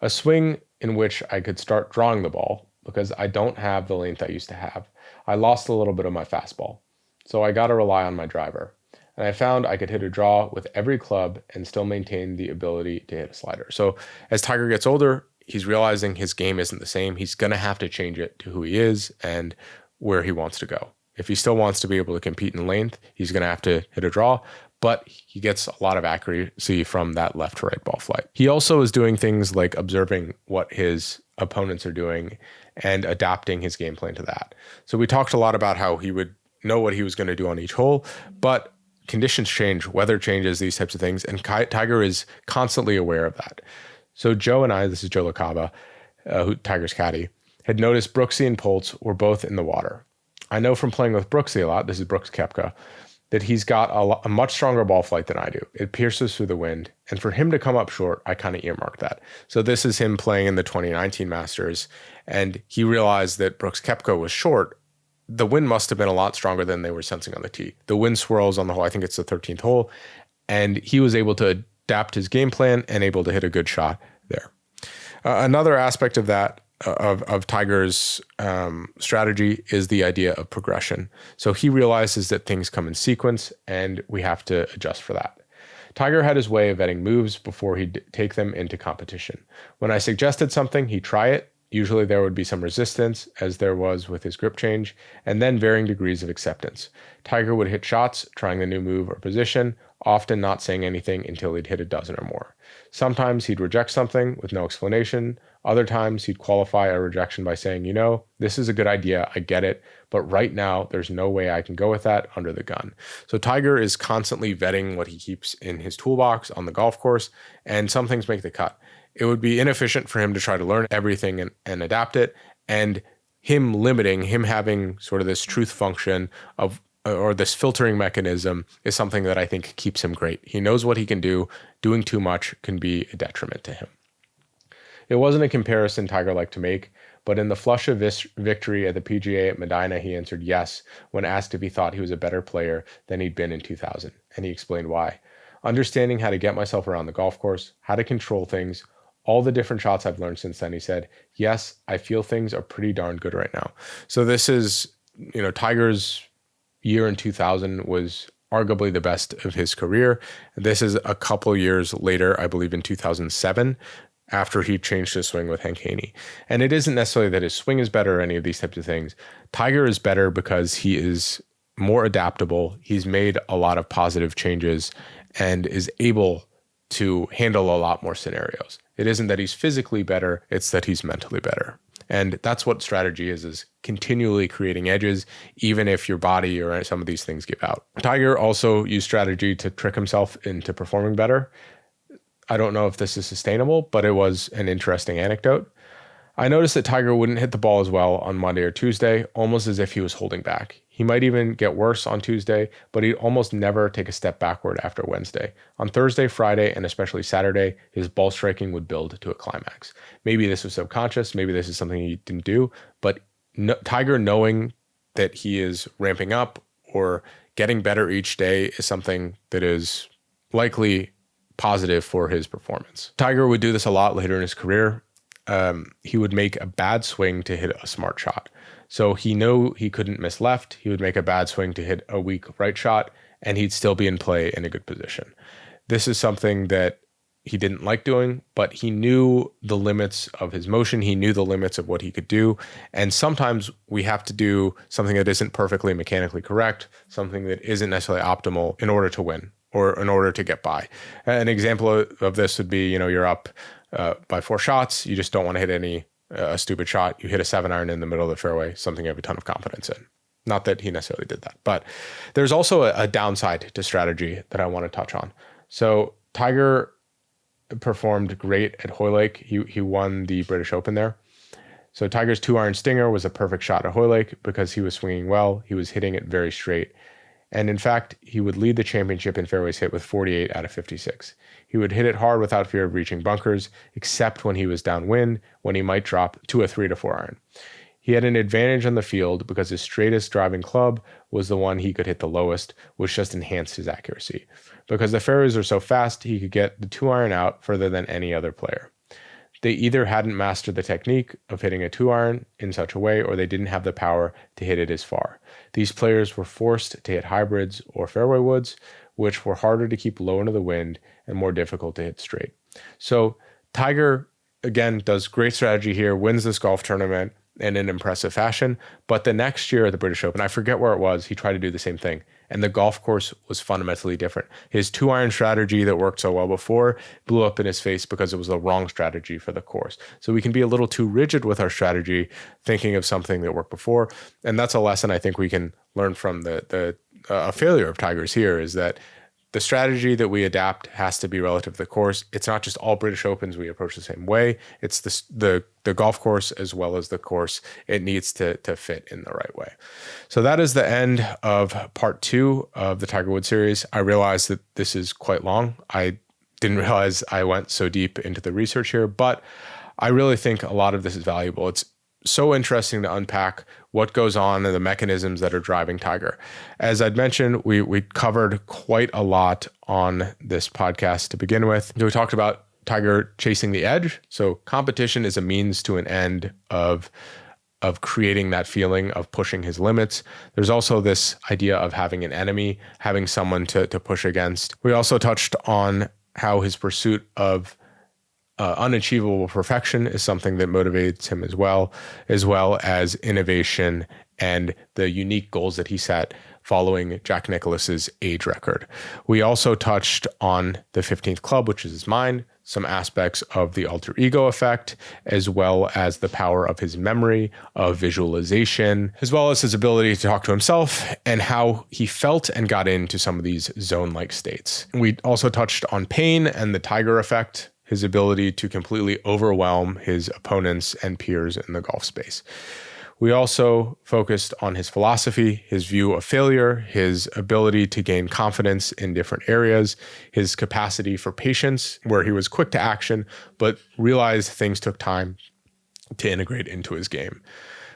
A swing in which I could start drawing the ball because I don't have the length I used to have. I lost a little bit of my fastball. So I got to rely on my driver. And I found I could hit a draw with every club and still maintain the ability to hit a slider. So as Tiger gets older, he's realizing his game isn't the same. He's going to have to change it to who he is and where he wants to go. If he still wants to be able to compete in length, he's going to have to hit a draw, but he gets a lot of accuracy from that left to right ball flight. He also is doing things like observing what his opponents are doing and adapting his game plan to that. So we talked a lot about how he would know what he was going to do on each hole, but conditions change, weather changes, these types of things, and Tiger is constantly aware of that. So Joe and I, this is Joe LaCava, Tiger's caddy, had noticed Brooksy and Poltz were both in the water. I know from playing with Brooksy a lot, this is Brooks Koepka, that he's got a much stronger ball flight than I do. It pierces through the wind. And for him to come up short, I kind of earmarked that. So this is him playing in the 2019 Masters, and he realized that Brooks Koepka was short. The wind must have been a lot stronger than they were sensing on the tee. The wind swirls on the hole, I think it's the 13th hole, and he was able to adapt his game plan and able to hit a good shot there. Another aspect of that, of Tiger's strategy is the idea of progression. So he realizes that things come in sequence and we have to adjust for that. Tiger had his way of vetting moves before he'd take them into competition. When I suggested something, he'd try it. Usually there would be some resistance, as there was with his grip change, and then varying degrees of acceptance. Tiger would hit shots, trying the new move or position, often not saying anything until he'd hit a dozen or more. Sometimes he'd reject something with no explanation. Other times he'd qualify a rejection by saying, this is a good idea, I get it, but right now there's no way I can go with that under the gun. So Tiger is constantly vetting what he keeps in his toolbox on the golf course, and some things make the cut. It would be inefficient for him to try to learn everything and adapt it, and him having sort of this truth function or this filtering mechanism is something that I think keeps him great. He knows what he can do. Doing too much can be a detriment to him. It wasn't a comparison Tiger liked to make, but in the flush of victory at the PGA at Medina, he answered yes when asked if he thought he was a better player than he'd been in 2000, and he explained why. Understanding how to get myself around the golf course, how to control things, all the different shots I've learned since then, he said, yes, I feel things are pretty darn good right now. So this is, Tiger's year in 2000 was arguably the best of his career. This is a couple years later, I believe in 2007, after he changed his swing with Hank Haney. And it isn't necessarily that his swing is better or any of these types of things. Tiger is better because he is more adaptable. He's made a lot of positive changes and is able to handle a lot more scenarios. It isn't that he's physically better, it's that he's mentally better. And that's what strategy is continually creating edges, even if your body or some of these things give out. Tiger also used strategy to trick himself into performing better. I don't know if this is sustainable, but it was an interesting anecdote. I noticed that Tiger wouldn't hit the ball as well on Monday or Tuesday, almost as if he was holding back. He might even get worse on Tuesday, but he'd almost never take a step backward after Wednesday. On Thursday, Friday, and especially Saturday, his ball striking would build to a climax. Maybe this was subconscious, maybe this is something he didn't do, but Tiger knowing that he is ramping up or getting better each day is something that is likely positive for his performance. Tiger would do this a lot later in his career. He would make a bad swing to hit a smart shot. So he knew he couldn't miss left. He would make a bad swing to hit a weak right shot, and he'd still be in play in a good position. This is something that he didn't like doing, but he knew the limits of his motion. He knew the limits of what he could do. And sometimes we have to do something that isn't perfectly mechanically correct, something that isn't necessarily optimal in order to win or in order to get by. An example of this would be, you're up by 4 shots. You just don't want to hit a stupid shot. You hit a 7-iron in the middle of the fairway, something you have a ton of confidence in. Not that he necessarily did that, but there's also a downside to strategy that I want to touch on. So Tiger performed great at Hoylake. He won the British Open there. So Tiger's 2-iron stinger was a perfect shot at Hoylake because he was swinging well. He was hitting it very straight. And in fact, he would lead the championship in fairways hit with 48 out of 56. He would hit it hard without fear of reaching bunkers, except when he was downwind, when he might drop to a 3 to 4 iron. He had an advantage on the field because his straightest driving club was the one he could hit the lowest, which just enhanced his accuracy. Because the fairways are so fast, he could get the 2-iron out further than any other player. They either hadn't mastered the technique of hitting a 2-iron in such a way, or they didn't have the power to hit it as far. These players were forced to hit hybrids or fairway woods, which were harder to keep low into the wind and more difficult to hit straight. So Tiger, again, does great strategy here, wins this golf tournament in an impressive fashion. But the next year at the British Open, I forget where it was, he tried to do the same thing. And the golf course was fundamentally different. His 2-iron strategy that worked so well before blew up in his face because it was the wrong strategy for the course. So we can be a little too rigid with our strategy, thinking of something that worked before. And that's a lesson I think we can learn from the failure of Tiger's here, is that the strategy that we adapt has to be relative to the course. It's not just all British Opens we approach the same way. It's the golf course as well as the course. It needs to fit in the right way. So that is the end of part 2 of the Tiger Woods series. I realized that this is quite long. I didn't realize I went so deep into the research here, but I really think a lot of this is valuable. It's so interesting to unpack what goes on and the mechanisms that are driving Tiger. As I'd mentioned, we covered quite a lot on this podcast to begin with. We talked about Tiger chasing the edge. So competition is a means to an end of creating that feeling of pushing his limits. There's also this idea of having an enemy, having someone to push against. We also touched on how his pursuit of unachievable perfection is something that motivates him as well as innovation and the unique goals that he set following Jack Nicklaus's age record. We also touched on the 15th club, which is his mind, some aspects of the alter ego effect, as well as the power of his memory, of visualization, as well as his ability to talk to himself and how he felt and got into some of these zone-like states. We also touched on pain and the Tiger effect, his ability to completely overwhelm his opponents and peers in the golf space. We also focused on his philosophy, his view of failure, his ability to gain confidence in different areas, his capacity for patience, where he was quick to action, but realized things took time to integrate into his game.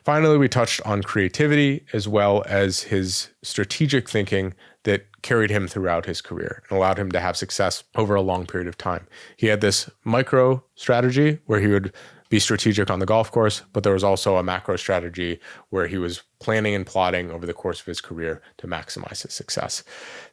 Finally, we touched on creativity as well as his strategic thinking that carried him throughout his career and allowed him to have success over a long period of time. He had this micro strategy where he would be strategic on the golf course, but there was also a macro strategy where he was planning and plotting over the course of his career to maximize his success.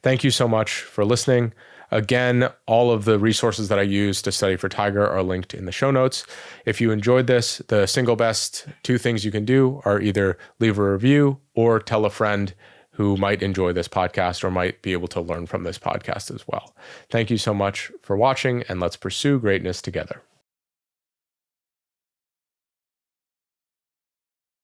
Thank you so much for listening. Again, all of the resources that I use to study for Tiger are linked in the show notes. If you enjoyed this, the single best two things you can do are either leave a review or tell a friend who might enjoy this podcast or might be able to learn from this podcast as well. Thank you so much for watching, and let's pursue greatness together.